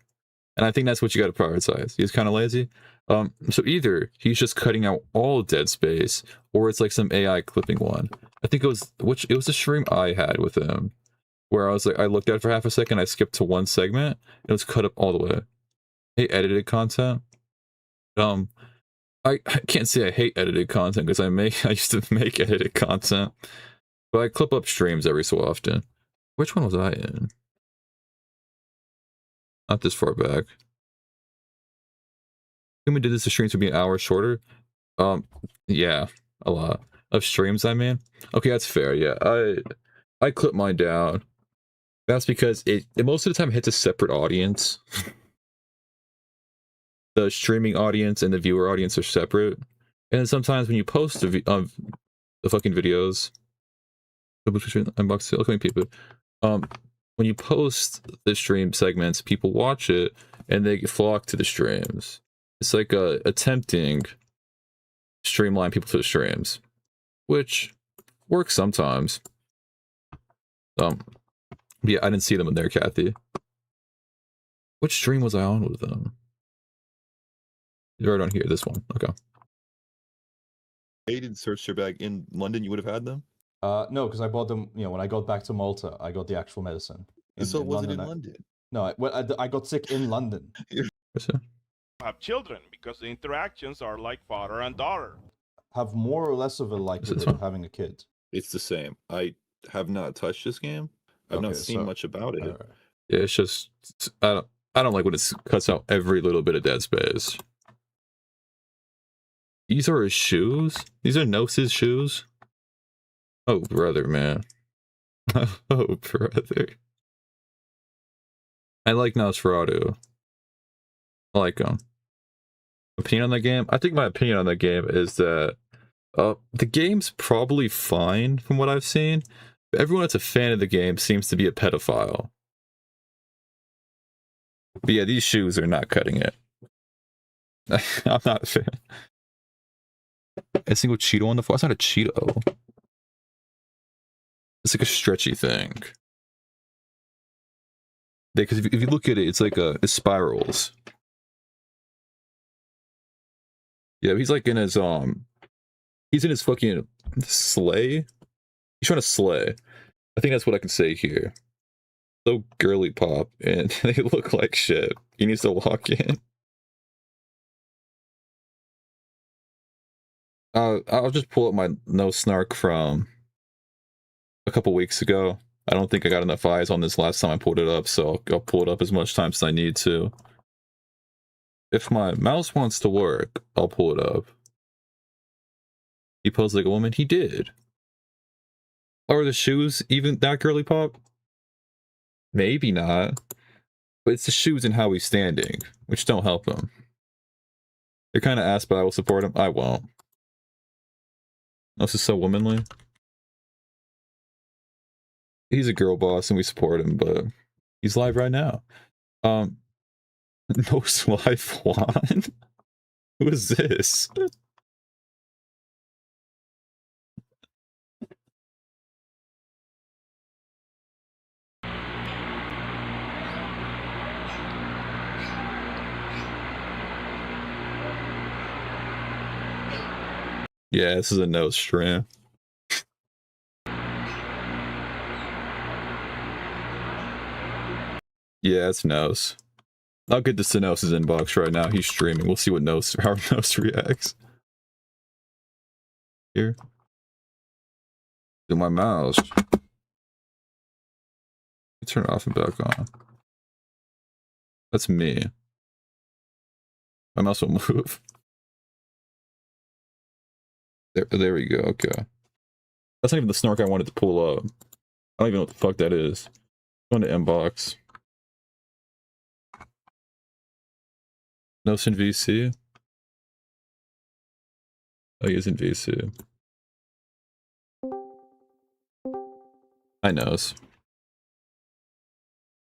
and I think that's what you got to prioritize. He's kind of lazy. So either he's just cutting out all dead space, or it's like some AI clipping one. I think it was a stream I had with him, where I was like, I looked at it for half a second, I skipped to one segment, and it was cut up all the way. Hey, edited content. I can't say I hate edited content because I used to make edited content, but I clip up streams every so often. Which one was I in? Not this far back. When we did this, the streams would be an hour shorter. Yeah, a lot of streams. I mean, okay, that's fair. Yeah, I clip mine down. That's because it most of the time hits a separate audience. The streaming audience and the viewer audience are separate, And then sometimes when you post the fucking videos, unbox looking people, when you post the stream segments, people watch it and they flock to the streams. It's like attempting streamline people to the streams, which works sometimes. Yeah, I didn't see them in there, Kathy. Which stream was I on with them? They're right on here, this one. Okay. They didn't search your bag in London, you would have had them? No, because I bought them, you know, when I got back to Malta, I got the actual medicine. So it wasn't in London. No, I got sick in London. Have children because the interactions are like father and daughter. Have more or less of a likelihood of having a kid. It's the same. I have not touched this game. I've not seen much about it. Right. Yeah, it's just I don't like when it cuts out every little bit of dead space. These are his shoes? These are Nose's shoes? Oh, brother, man. Oh, brother. I like Nosferatu. I like him. Opinion on that game? I think my opinion on that game is that the game's probably fine from what I've seen. But everyone that's a fan of the game seems to be a pedophile. But yeah, these shoes are not cutting it. I'm not a fan. A single Cheeto on the floor? It's not a Cheeto. It's like a stretchy thing. Because if you look at it, it's like it spirals. Yeah, he's like in his he's in his fucking sleigh. He's trying to slay. I think that's what I can say here. So girly pop, and they look like shit. He needs to walk in. I'll just pull up my no snark from a couple weeks ago. I don't think I got enough eyes on this last time I pulled it up, so I'll pull it up as much times as I need to. If my mouse wants to work, I'll pull it up. He posed like a woman? He did. Are the shoes even that girly pop? Maybe not. But it's the shoes and how he's standing, which don't help him. They're kind of ass, but I will support him. I won't. This is so womanly. He's a girl boss and we support him, but he's live right now. No live Juan? Who is this? Yeah, this is a no stream. Yeah, it's Nose. I'll get to Nose's inbox right now. He's streaming. We'll see what how Nose reacts. Here. Do my mouse. Turn it off and back on. That's me. My mouse will move. There we go. Okay. That's not even the snark I wanted to pull up. I don't even know what the fuck that is. Go into inbox. Nose in VC. Oh, he is in VC. I knows.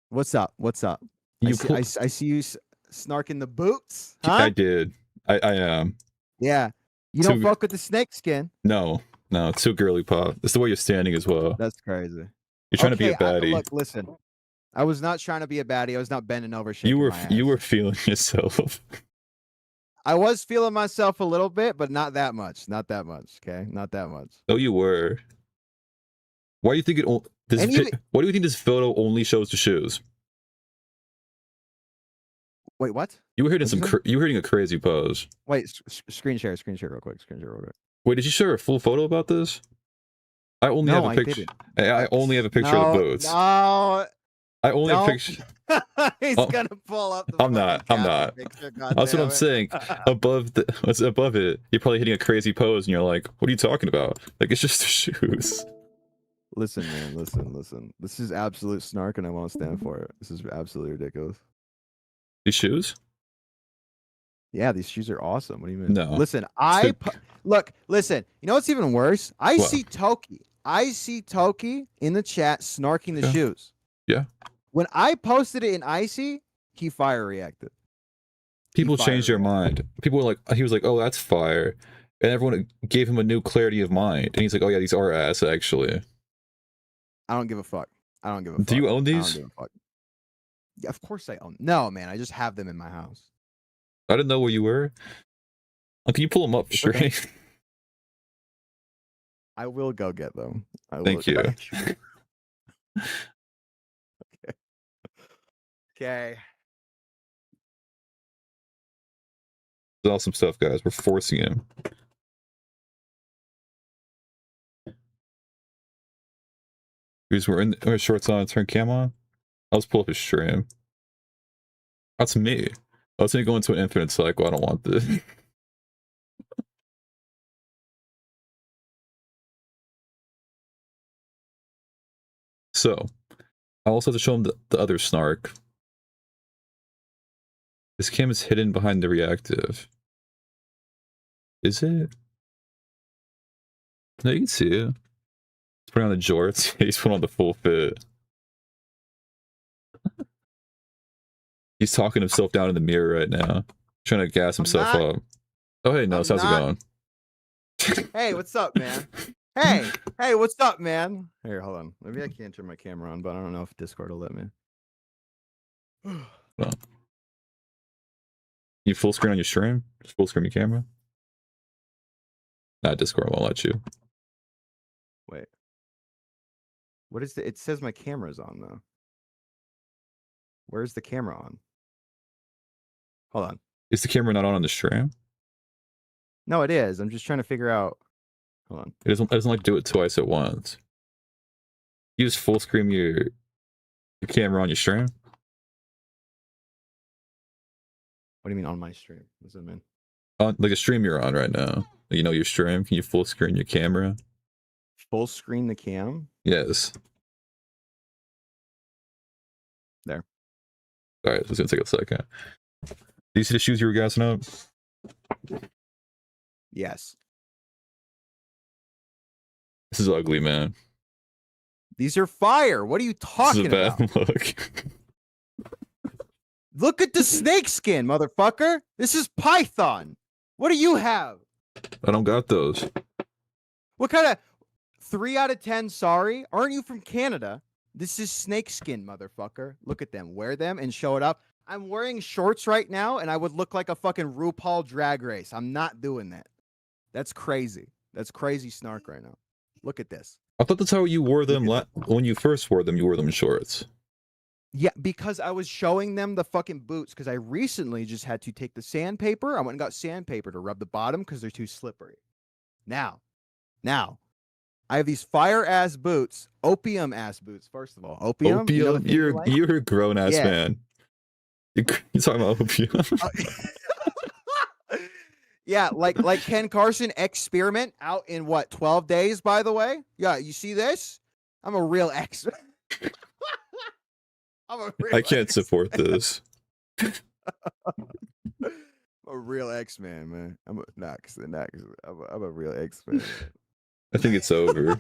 What's up? What's up? I see you snarking the boots. Huh? I did. I am. Yeah. You don't fuck with the snake skin. No, it's too girly pop. It's the way you're standing as well. That's crazy. You're trying to be a baddie. Look, listen. I was not trying to be a baddie. I was not bending over shit. You were feeling yourself. I was feeling myself a little bit, but not that much. Not that much. Okay, not that much. Oh, you were. Why do you think why do you think this photo only shows the shoes? Wait, what? You were hitting you were hitting a crazy pose. Wait, screen share real quick. Wait, did you share a full photo about this? I only have a picture. I only have a picture of the boots. No. I only have a picture. He's gonna pull up the I'm not. picture, That's what I'm saying. Above it, you're probably hitting a crazy pose and you're like, what are you talking about? Like, it's just the shoes. Listen, man, listen. This is absolute snark and I won't stand for it. This is absolutely ridiculous. These shoes? Yeah, these shoes are awesome. What do you mean? No. Listen, look. Listen, you know what's even worse? I What? see Toki in the chat snarking the Yeah. shoes. Yeah. When I posted it in Icy, he fire reacted. People changed their mind. People were like, he was like, oh, that's fire. And everyone gave him a new clarity of mind. And he's like, oh, yeah, these are ass, actually. I don't give a fuck. I don't give a fuck. Do you own these? I don't give a fuck. Yeah, of course I own. No, man, I just have them in my house. I didn't know where you were. Can you pull them up straight? I will go get them. Thank you. Okay. It's awesome stuff, guys. We're forcing him. Because we're in our shorts on, turn cam on. I'll just pull up his stream. That's me. I was gonna go into an infinite cycle. I don't want this. So, I also have to show him the other snark. This cam is hidden behind the reactive. Is it? No, you can see it. He's putting on the jorts. He's putting on the full fit. He's talking himself down in the mirror right now. Trying to gas himself up. Oh, hey, Nels, how's it going? Hey, what's up, man? Hey, what's up, man? Here, hold on. Maybe I can't turn my camera on, but I don't know if Discord will let me. Well, you full screen on your stream? Just full screen your camera? Nah, Discord won't let you. Wait. What is the? It says my camera's on though. Where's the camera on? Hold on. Is the camera not on the stream? No, it is. I'm just trying to figure out. Hold on. It doesn't like do it twice at once. You just full screen your camera on your stream? What do you mean on my stream? What does that mean? On like a stream you're on right now. You know your stream. Can you full screen your camera? Full screen the cam? Yes. There. Alright, it's gonna take a second. Do you see the shoes you were gassing up? Yes. This is ugly, man. These are fire. What are you talking This is a bad about? look. Look at the snake skin, motherfucker. This is Python. What do you have? I don't got those. What kind of 3 out of 10? Sorry, aren't you from Canada? This is snake skin, motherfucker. Look at them. Wear them and show it up. I'm wearing shorts right now, and I would look like a fucking RuPaul Drag Race. I'm not doing that. That's crazy. That's crazy snark right now. Look at this. I thought that's how you wore them when you first wore them. You wore them in shorts. Yeah, because I was showing them the fucking boots because I recently just had to take the sandpaper. I went and got sandpaper to rub the bottom because they're too slippery. Now, I have these fire ass boots, opium ass boots. First of all, opium. You know the thing you like? You're a grown ass Yeah. man. You're talking about opium. Yeah, like Ken Carson experiment out in what 12 days? By the way, yeah, you see this? I'm a real ex. I can't support this. I'm a real X-Man, man. I'm a real X-Man. I think it's over.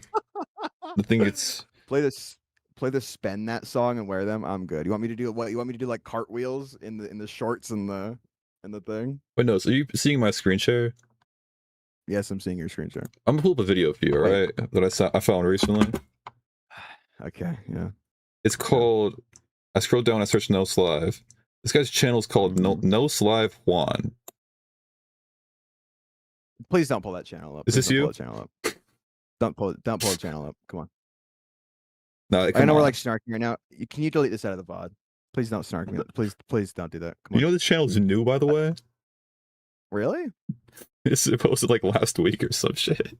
I think it's Play the spend that song and wear them. I'm good. You want me to do what? You want me to do like cartwheels in the shorts and the thing? Wait, no, so are you seeing my screen share? Yes, I'm seeing your screen share. I'm gonna pull up a video for you, alright? That I found recently. Okay, yeah. It's called, I scrolled down, I searched No Slive. This guy's channel is called No Slive Juan. Please don't pull that channel up. Is this you? Pull that channel up. Don't pull the channel up. Come on. No, I know we're like snarking right now. Can you delete this out of the VOD? Please don't snark me. Please don't do that. Come on. You know this channel is new, by the way? Really? It's posted like last week or some shit.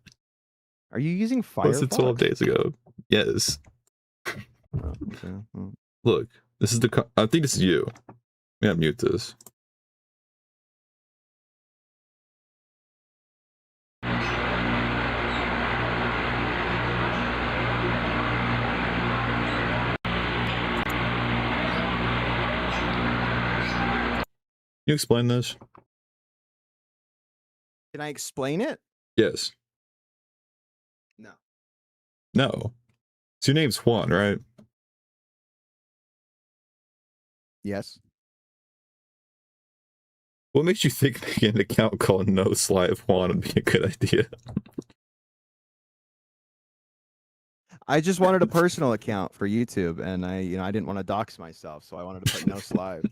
Are you using Firefox? Posted 12 days ago. Yes. Oh, okay. Well, Look, this is I think this is you. We gotta mute this. Can you explain this? Can I explain it? Yes. No. No. So your name's Juan, right? Yes. What makes you think making an account called No Slave Juan would be a good idea? I just wanted a personal account for YouTube, and I didn't want to dox myself, so I wanted to put no slide.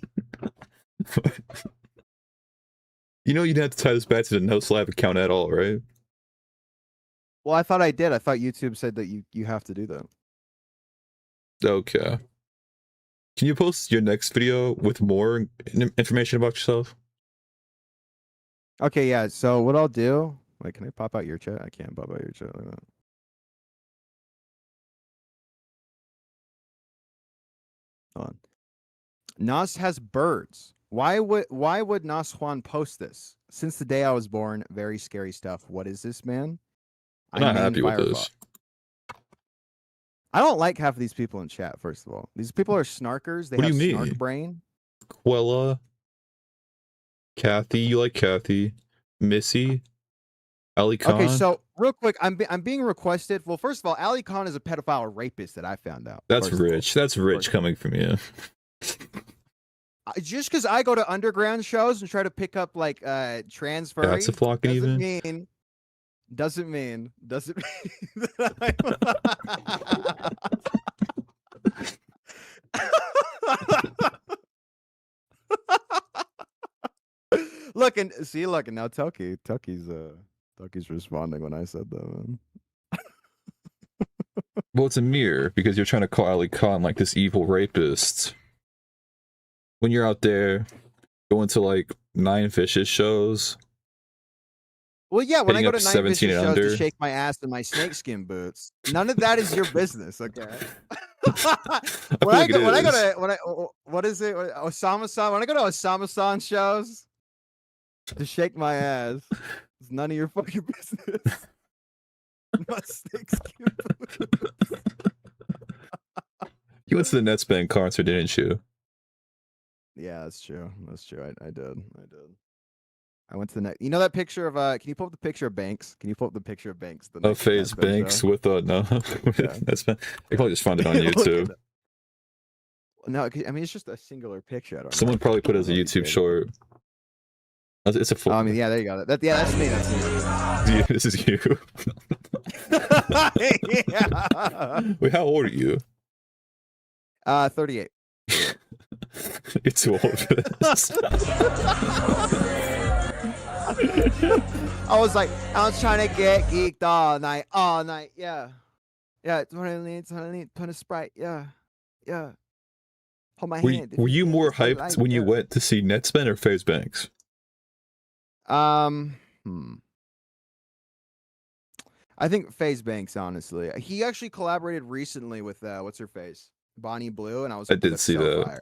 You know you didn't have to tie this back to the No Slave account at all, right? Well, I thought I did. I thought YouTube said that you have to do that. Okay. Can you post your next video with more information about yourself? Okay, yeah. So what I'll do? Wait, can I pop out your chat? I can't pop out your chat like that. Hold on. Nas has birds. Why would Nas Juan post this? Since the day I was born, very scary stuff. What is this, man? I'm not happy with this. I don't like half of these people in chat, first of all. These people are snarkers. They What do have you snark mean? brain. Quella, Kathy, you like Kathy, Missy, Ali Khan. Okay, so real quick, I'm being requested. Well, first of all, Ali Khan is a pedophile rapist that I found out. That's rich. That's rich coming from you. Just because I go to underground shows and try to pick up like trans furry That's a flocking even. Doesn't mean that Look and now Tucky's responding when I said that, man. Well, it's a mirror because you're trying to call Ali Khan like this evil rapist. When you're out there going to like Nine Fishes shows. Well, yeah, when I go to 17 Nine Fishes and shows under. to shake my ass in my snakeskin boots, none of that is your business, okay? When I go to Osama-san, when I go to Osama-san shows to shake my ass, it's none of your fucking business. My snakeskin boots. You went to the Nets band concert, didn't you? Yeah, that's true. That's true. I did. I went to the net. You know that picture of can you pull up the picture of Banks? Can you pull up the picture of Banks? The FaZe Banks with no. That's been. They probably just found it on YouTube. No, I mean it's just a singular picture. I don't Someone know. probably put it as a YouTube short. It's a full. I mean, yeah, there you go. That's me. That's me. Yeah, this is you. Yeah. Wait, how old are you? 38. You're too old for this. I was trying to get geeked all night. Yeah. 20 ton of Sprite. Yeah. Hold my hand. Were you more hyped when you went to see Netsman or FaZe Banks? I think FaZe Banks, honestly. He actually collaborated recently with what's her face? Bonnie Blue, and I did see that. Fire.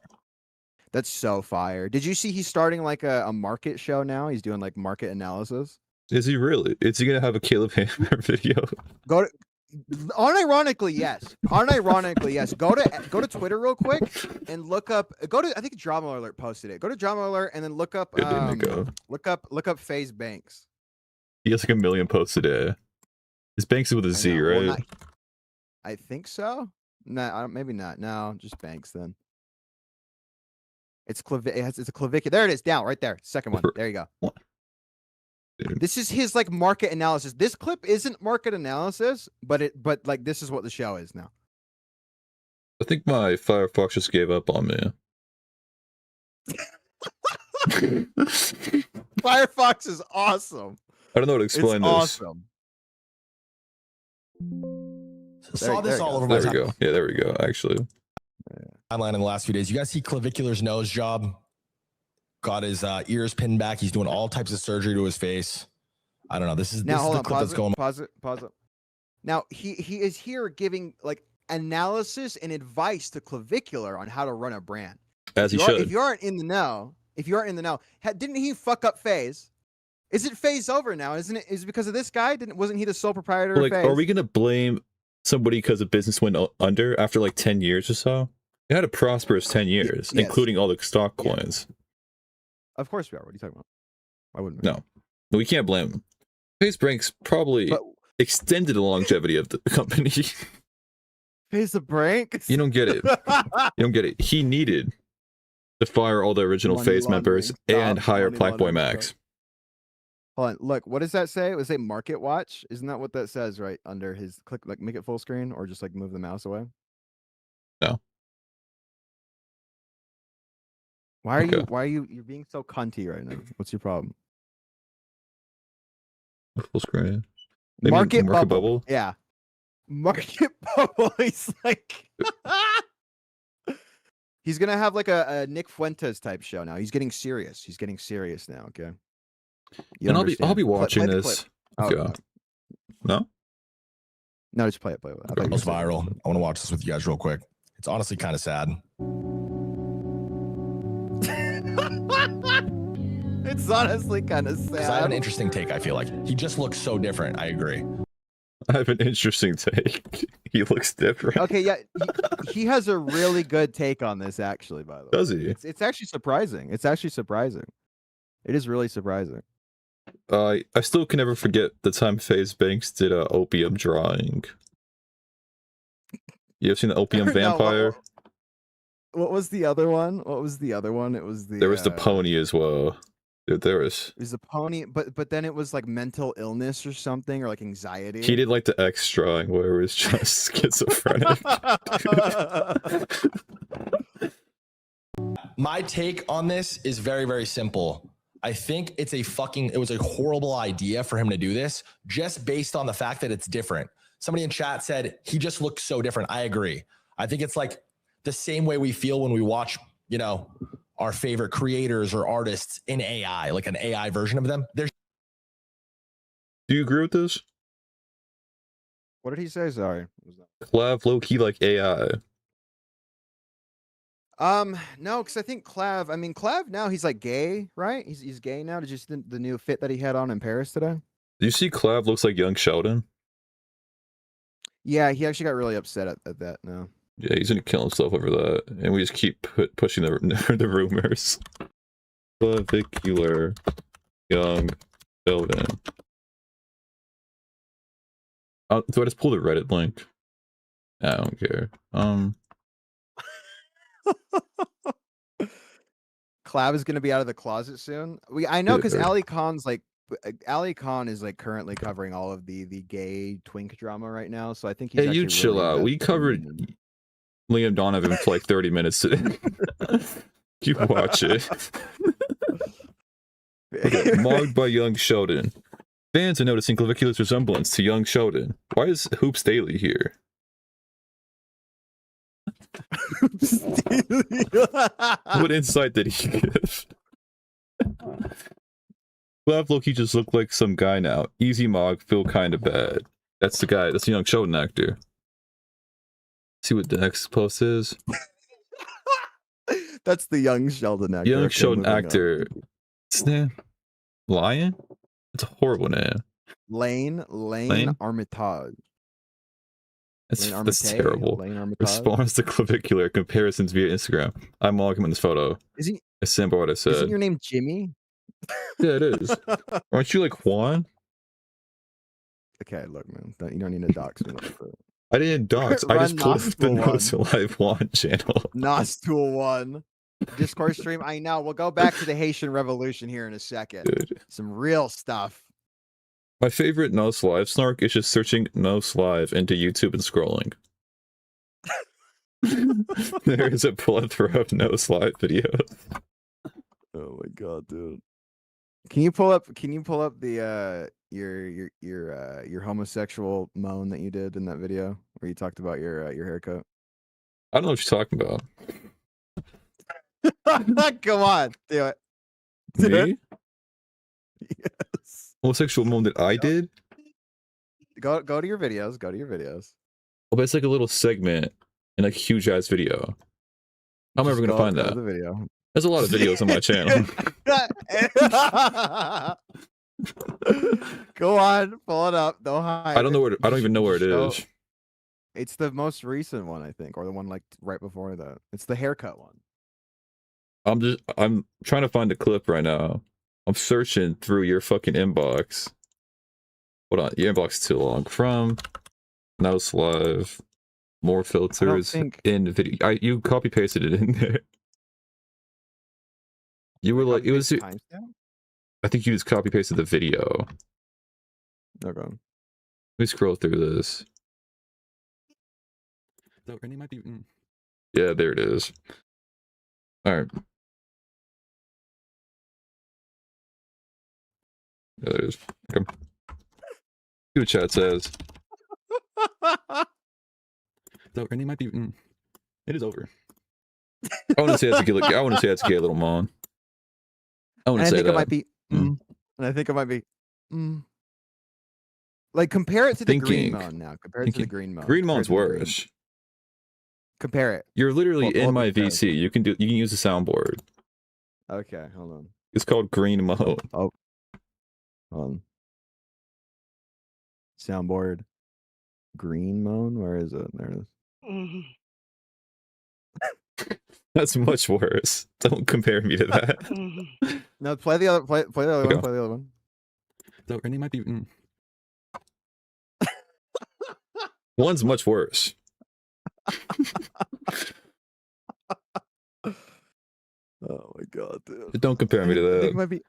That's so fire. Did you see he's starting like a market show now? He's doing like market analysis. Is he really? Is he gonna have a Caleb Hammer video? Unironically, yes. Go to Twitter real quick and look up. I think Drama Alert posted it. Go to Drama Alert and then look up. Look up FaZe Banks. He has like a million posts a day. His Banks is with a Z, right? Well, I think so. No, maybe not. No, just Banks then. It's a clavicular. There it is. Down right there. Second one. There you go. Dude. This is his like market analysis. This clip isn't market analysis, but like this is what the show is now. I think my Firefox just gave up on me. Firefox is awesome. I don't know how to explain this. Awesome. Saw this all over my There we go. Yeah, there we go. Actually. timeline in the last few days. You guys see Clavicular's nose job? Got his ears pinned back. He's doing all types of surgery to his face. I don't know. This is the clip that's going. Pause it. Now he is here giving like analysis and advice to Clavicular on how to run a brand. As he should. If you aren't in the know, didn't he fuck up FaZe? Is it FaZe over now? Isn't it? Is it because of this guy? Wasn't he the sole proprietor of FaZe? Are we gonna blame somebody because the business went under after like 10 years or so? It had a prosperous 10 years, yes. including all the stock coins. Of course we are. What are you talking about? Why wouldn't we? No. We can't blame him. Face Branks probably But extended the longevity of the company. Face the Branks. You don't get it. You don't get it. He needed to fire all the original Money Face members laundering. and Stop. hire Money Black Boy laundering. Max. Stop. Hold on. Look, what does that say? It say Market Watch. Isn't that what that says right under his click? Like make it full screen or just like move the mouse away. No. Why are Okay. you're being so cunty right now? What's your problem? Full screen. Maybe Market Market bubble. Yeah. Market bubble. He's like he's gonna have like a Nick Fuentes type show now. He's getting serious. He's getting serious now, okay? You And don't I'll be understand. watching Play the this. clip. Oh, Okay. No? no, just play it. Play it. I thought It you goes said- viral. I want to watch this with you guys real quick. It's honestly kind of sad. It's honestly kind of Because I have an sad. interesting take, I feel like. He just looks so different. I agree. I have an interesting take. He looks different. Okay, yeah, he has a really good take on this, actually. By the way, Does he? It's actually surprising. It's actually surprising. It is really surprising. I still can never forget the time FaZe Banks did a opium drawing. You ever seen the opium No, vampire? What was the other one? What was the other one? It was the There was the pony as well. Dude, there was. It was the pony, but then it was like mental illness or something, or like anxiety. He did like the X drawing where it was just schizophrenic. My take on this is very, very simple. I think it was a horrible idea for him to do this just based on the fact that it's different. Somebody in chat said he just looks so different. I agree. I think it's like the same way we feel when we watch, you know, our favorite creators or artists in AI, like an AI version of them. There's Do you agree with this? What did he say? Sorry. Clav low key like AI. No, because I think Clav now he's like gay, right? He's gay now. Did you see the new fit that he had on in Paris today? Do you see Clav looks like young Sheldon? Yeah, he actually got really upset at that now. Yeah, he's gonna kill himself over that, and we just keep pushing the the rumors. Clavicular young Sheldon. Do I just pull the Reddit link? I don't care. Clav is gonna be out of the closet soon. I know because Dude. Ali Khan's like Ali Khan is like currently covering all of the gay twink drama right now. So I think he's Hey, you actually chill really out. We invested in covered women. Liam Donovan for like 30 minutes today. You watch it. Okay, marked by young Sheldon. Fans are noticing Clavicular's resemblance to young Sheldon. Why is Hoops Daily here? What insight did he give? Clav Loki just looked like some guy now. Easy Mog, feel kind of bad. That's the guy. That's the young Sheldon actor. See what the next post is. That's the young Sheldon actor. Young Okay, Sheldon moving on. actor. What's his name? Lion? It's a horrible name. Lane Armitage. That's Lane terrible. Lane Armitage. Response to clavicular comparisons via Instagram. I'm logging him in this photo. Is he? I stand by what I said. Isn't your name Jimmy? Yeah, it is. Aren't you like Juan? Okay, look, man. You don't need to dox me like that. I didn't dox. I just Run pulled up the Nostril Nose Alive Juan channel. Nostool 1. Discord stream. I know. We'll go back to the Haitian Revolution here in a second. Dude. Some real stuff. My favorite Nose Live snark is just searching Nose Live into YouTube and scrolling. There is a plethora of Nose Live videos. Oh my god, dude. Can you pull up the your homosexual moan that you did in that video where you talked about your haircut? I don't know what you're talking about. Come on, do it. Me? Yes. Homosexual moment that I did? Go to your videos. Go to your videos. Oh, but it's like a little segment in like a huge ass video. How am I ever Just gonna find go to that? the video. There's a lot of videos on my channel. Go on, pull it up. Don't hide. I don't know where. I don't even know where it Just is. It's the most recent one, I think, or the one like right before that. It's the haircut one. I'm trying to find a clip right now. I'm searching through your fucking inbox. Hold on, your inbox is too long. From No Live, more filters think- in video. You copy pasted it in there. You were like, it was. Timestamp? I think you just copy pasted the video. Okay. Let me scroll through this. So Randy might be. Yeah, there it is. All right. Yeah, there it is. Okay. See what chat says. So Randy might be. It is over. I want to say that's a gay. I want to say that's a gay little mon. I want to say think that. it might be. And I think it might be. Like compare it to the green moan now. Compare it to the green moan. Green moan's worse. Compare it. You're literally Pull in up my the comparison. VC. You can use the soundboard. Okay, hold on. It's called green moan. Oh. Soundboard. Green moan. Where is it? There it is. That's much worse. Don't compare me to that. No, play the other. Play the other Okay. one. Play the other one. So Randy might be. One's much worse. Oh my god, dude. Don't compare me to I think it that. might be.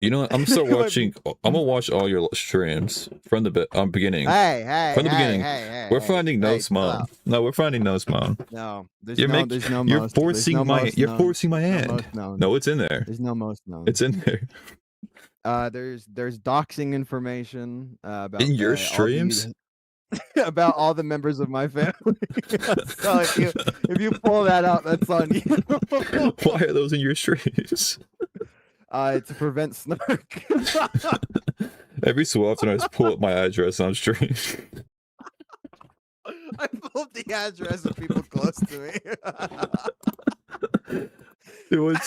You know what? I'm gonna start watching. I'm gonna watch all your streams from the beginning. Hey, From the beginning. hey, We're finding no hey, chill Smon. out. No, we're finding no Smon. No, there's You're no, there's no You're most. forcing there's no my. most You're known. forcing my No hand. most known. No, it's in there. There's no most known. It's in there. There's doxing information about In your all the- streams? about all the members of my family. So if you pull that out, that's on you. Why are those in your streams? To prevent snark. Every so often, I just pull up my address on stream. I pulled the address of people close to me. Dude, when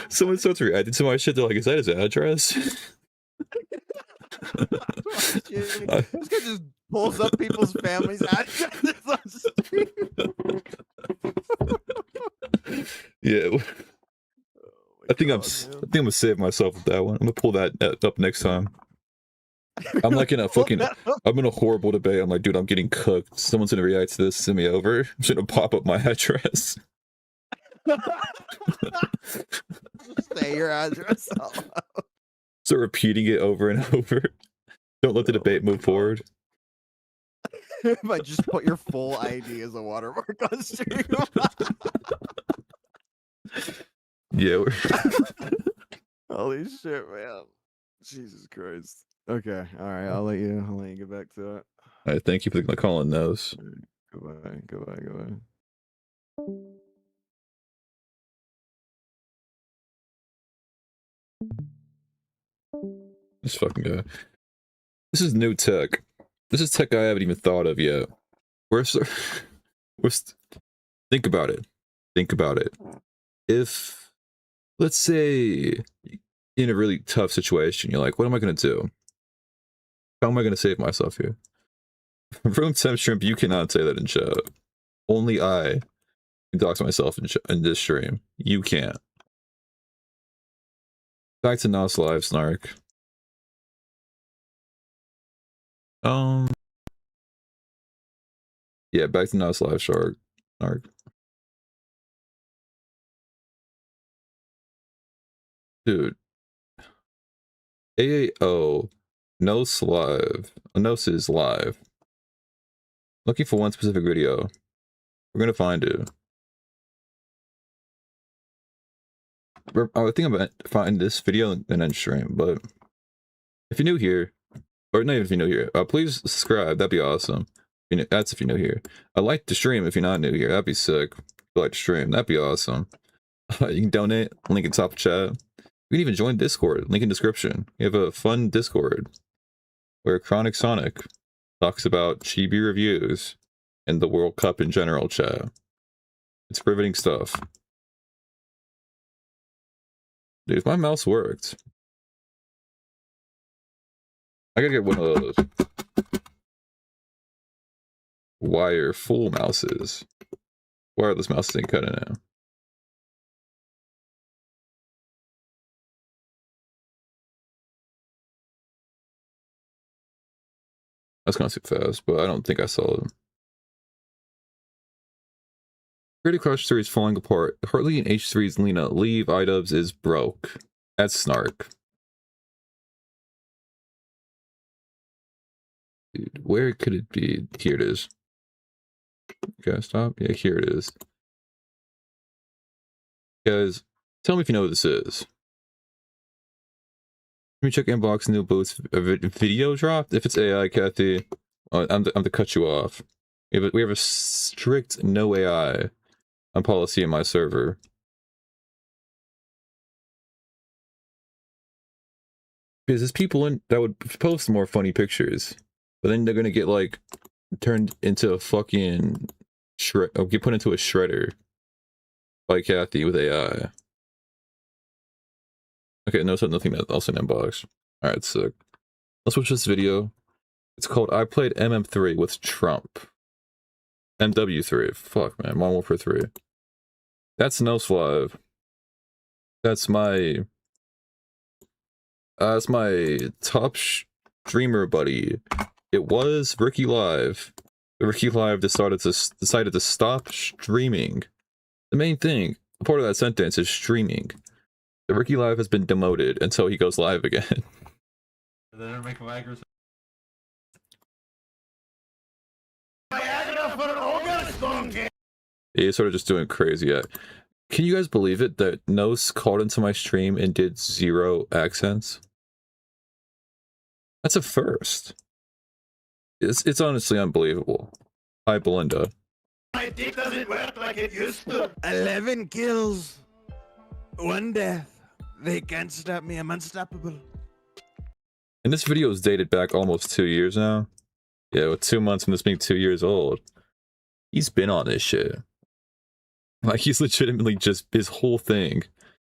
someone starts reacting to my shit, they're like, "Is that his address?" This guy just pulls up people's families' addresses on stream. Yeah. I think I'm gonna save myself with that one. I'm gonna pull that up next time. I'm like in a I'm in a horrible debate. I'm like, dude, I'm getting cooked. Someone's gonna react to this, send me over. I'm just gonna pop up my address. Say your address out loud. Start repeating it over and over. Don't let the debate move forward. But just put your full ID as a watermark on stream. Yeah. Holy shit, man. Jesus Christ. Okay. All right. I'll let you get back to it. All right, thank you for calling those. Goodbye. This fucking guy. This is new tech. This is tech I haven't even thought of yet. Think about it. Think about it. If, let's say, in a really tough situation, you're like, what am I going to do? How am I going to save myself here? Room temp shrimp, you cannot say that in chat. Only I can dox myself in this stream. You can't. Back to Nos Live, Snark. Yeah, back to Nos Live, Snark. Dude. AAO. Nos Live. Nos is live. Looking for one specific video. We're gonna find it. I think I'm gonna find this video and then stream, but if you're new here, or not even if you're new here, please subscribe. That'd be awesome. That's if you're new here. I'd like to stream if you're not new here. That'd be sick. If you like to stream, that'd be awesome. You can donate. Link in top chat. You can even join Discord. Link in description. We have a fun Discord where Chronic Sonic talks about chibi reviews and the World Cup in general, chat. It's riveting stuff. Dude, if my mouse worked, I gotta get one of those wire full mouses. Wireless mouse ain't cutting it. That's gone too fast, but I don't think I saw it. Creative Crush 3 is falling apart. Hartley and H3's Lena leave. iDubbbz is broke. That's snark. Dude, where could it be? Here it is. Okay, stop. Yeah, here it is. Guys, tell me if you know what this is. Let me check inbox. New boots. Video dropped. If it's AI, Kathy, I'm to cut you off. We have a strict no AI on policy in my server. Because there's people in that would post more funny pictures, but then they're gonna get like turned into a fucking or get put into a shredder by Kathy with AI. Okay, no, so nothing else in inbox. Alright, sick. Let's watch this video. It's called I Played MM3 with Trump. MW3. Fuck, man. Modern Warfare 3. That's Noslive. That's my top streamer buddy. It was Ricky Live. Ricky Live decided to stop streaming. The main thing, part of that sentence is streaming. The Ricky Live has been demoted until he goes live again. Then make Viagra. He's sort of just doing crazy. Can you guys believe it that Nos called into my stream and did 0 accents? That's a first. It's honestly unbelievable. Hi, Belinda. My dick doesn't work like it used to. 11 kills, 1 death. They can't stop me. I'm unstoppable. And this video is dated back almost 2 years now. Yeah, with 2 months from this being 2 years old. He's been on this shit. Like, he's legitimately just, his whole thing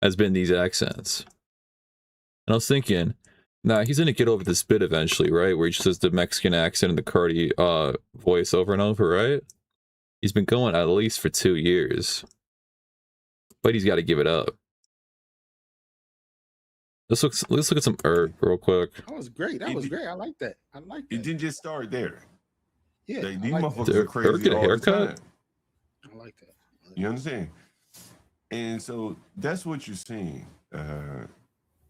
has been these accents. And I was thinking, nah, he's gonna get over this bit eventually, right? Where he just does the Mexican accent and the Cardi voice over and over, right? He's been going at least for 2 years. But he's got to give it up. Let's look at some herb real quick. That was great. That was great. I like that. I like that. It didn't just start there. Yeah, These like motherfuckers that. are crazy Get a all the haircut? time. I like that. You understand? And so that's what you're seeing. You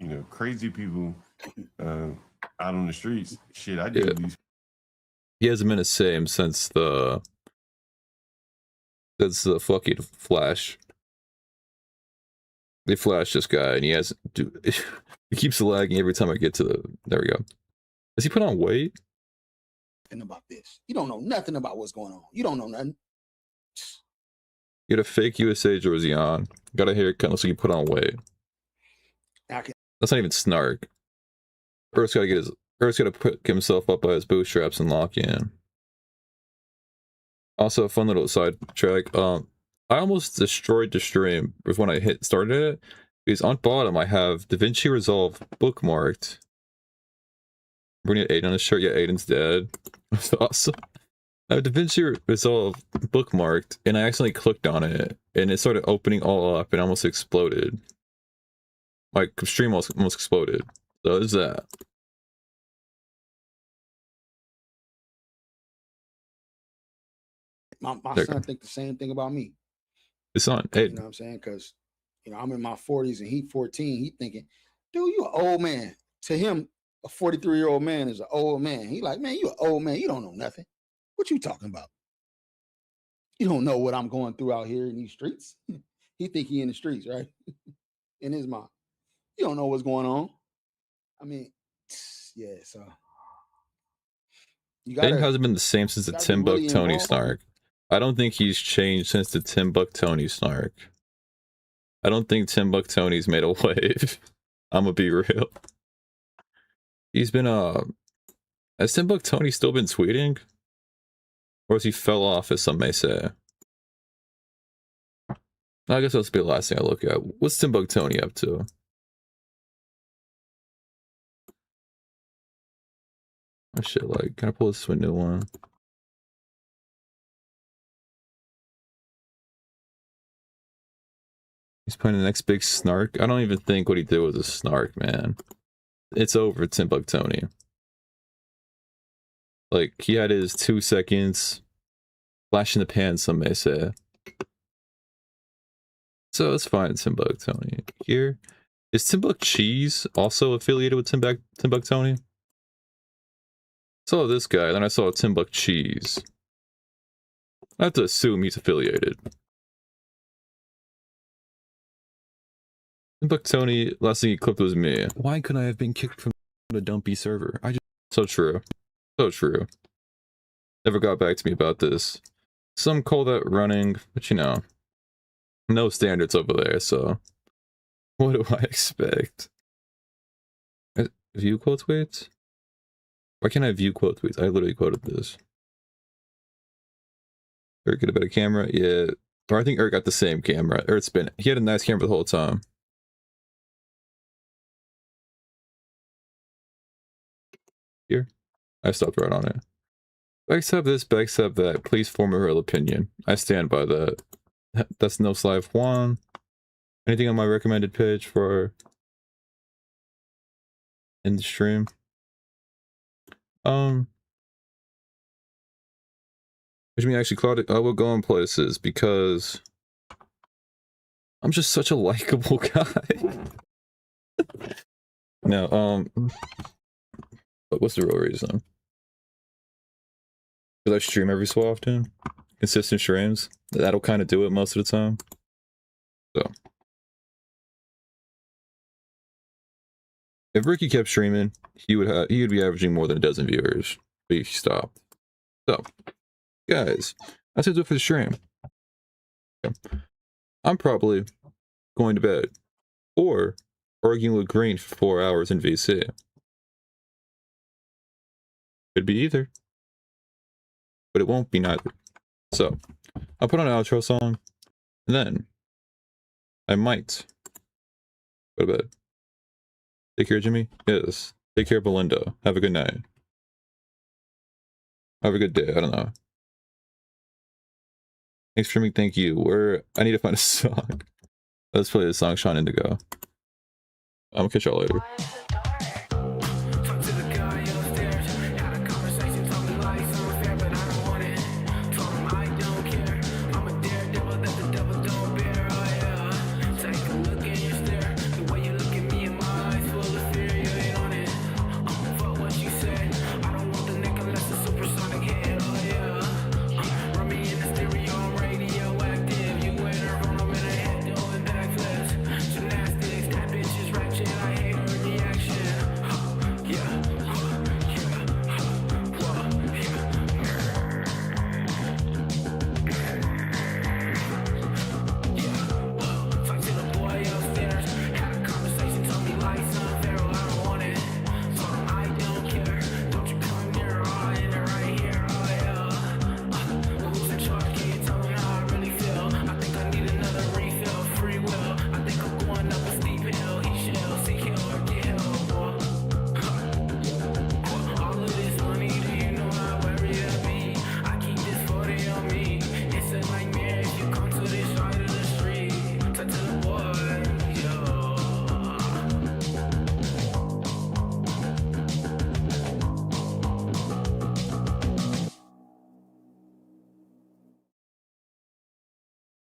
know, crazy people out on the streets. Shit, I do these. He hasn't been the same since the fucking Flash. They flashed this guy, and he has he keeps lagging every time I get to the. There we go. Has he put on weight? About this, you don't know nothing about what's going on. You don't know nothing. You had a fake USA jersey on. Got a haircut, looks like you put on weight. That's not even snark. Earth's gotta put himself up by his bootstraps and lock in. Also, a fun little side track. I almost destroyed the stream when I started it, because on bottom I have DaVinci Resolve bookmarked. We're gonna Aiden on the shirt. Yeah, Aiden's dead. That's awesome. I have DaVinci Resolve bookmarked, and I accidentally clicked on it, and it started opening all up and almost exploded. My stream almost exploded. So there's that. My son think the same thing about me. It's on. Hey. You know what I'm saying? Because, you know, I'm in my 40s and he 14. He thinking, dude, you an old man. To him, a 43-year-old man is an old man. He like, man, you an old man. You don't know nothing. What you talking about? You don't know what I'm going through out here in these streets. He think he in the streets, right? In his mind. You don't know what's going on. I mean, yeah, so. Aiden hasn't been the same since the Timbuk Tony snark. I don't think he's changed since the Timbuk Tony snark. I don't think Timbuk Tony's made a wave. I'm gonna be real. He's been has Timbuk Tony still been tweeting? Or has he fell off, as some may say? I guess that's be the last thing I look at. What's Timbuk Tony up to? Oh shit, like, can I pull this to a new one? He's playing the next big snark. I don't even think what he did was a snark, man. It's over, Timbuk Tony. Like, he had his 2 seconds. Flash in the pan, some may say. So it's fine, Timbuk Tony. Here. Is Timbuk Cheese also affiliated with Timbuk Tony? Saw this guy, then I saw Timbuk Cheese. I have to assume he's affiliated. Timbuk Tony, last thing he clipped was me. Why couldn't I have been kicked from the dumpy server? So true. So true. Never got back to me about this. Some call that running, but you know, no standards over there, so what do I expect? View quote tweets? Why can't I view quote tweets? I literally quoted this. Eric get a better camera? Yeah. Or I think Eric got the same camera. Or he had a nice camera the whole time. Here. I stopped right on it. Backstab this, backstab that. Please form a real opinion. I stand by that. That's no Slive 1. Anything on my recommended page for in the stream? Which means actually, Claudia, I will go in places because I'm just such a likable guy. No, but what's the real reason? Because I stream every so often. Consistent streams. That'll kind of do it most of the time. So. If Ricky kept streaming, he would be averaging more than a dozen viewers. But he stopped. So, guys, that's it for the stream. Okay. I'm probably going to bed. Or arguing with Green for 4 hours in VC. Could be either. But it won't be neither. So, I'll put on an outro song, and then I might go to bed. Take care, Jimmy. Yes. Take care, Belinda. Have a good night. Have a good day. I don't know. Thanks for streaming. Thank you. I need to find a song. Let's play the song Sean Indigo. I'm gonna catch y'all later.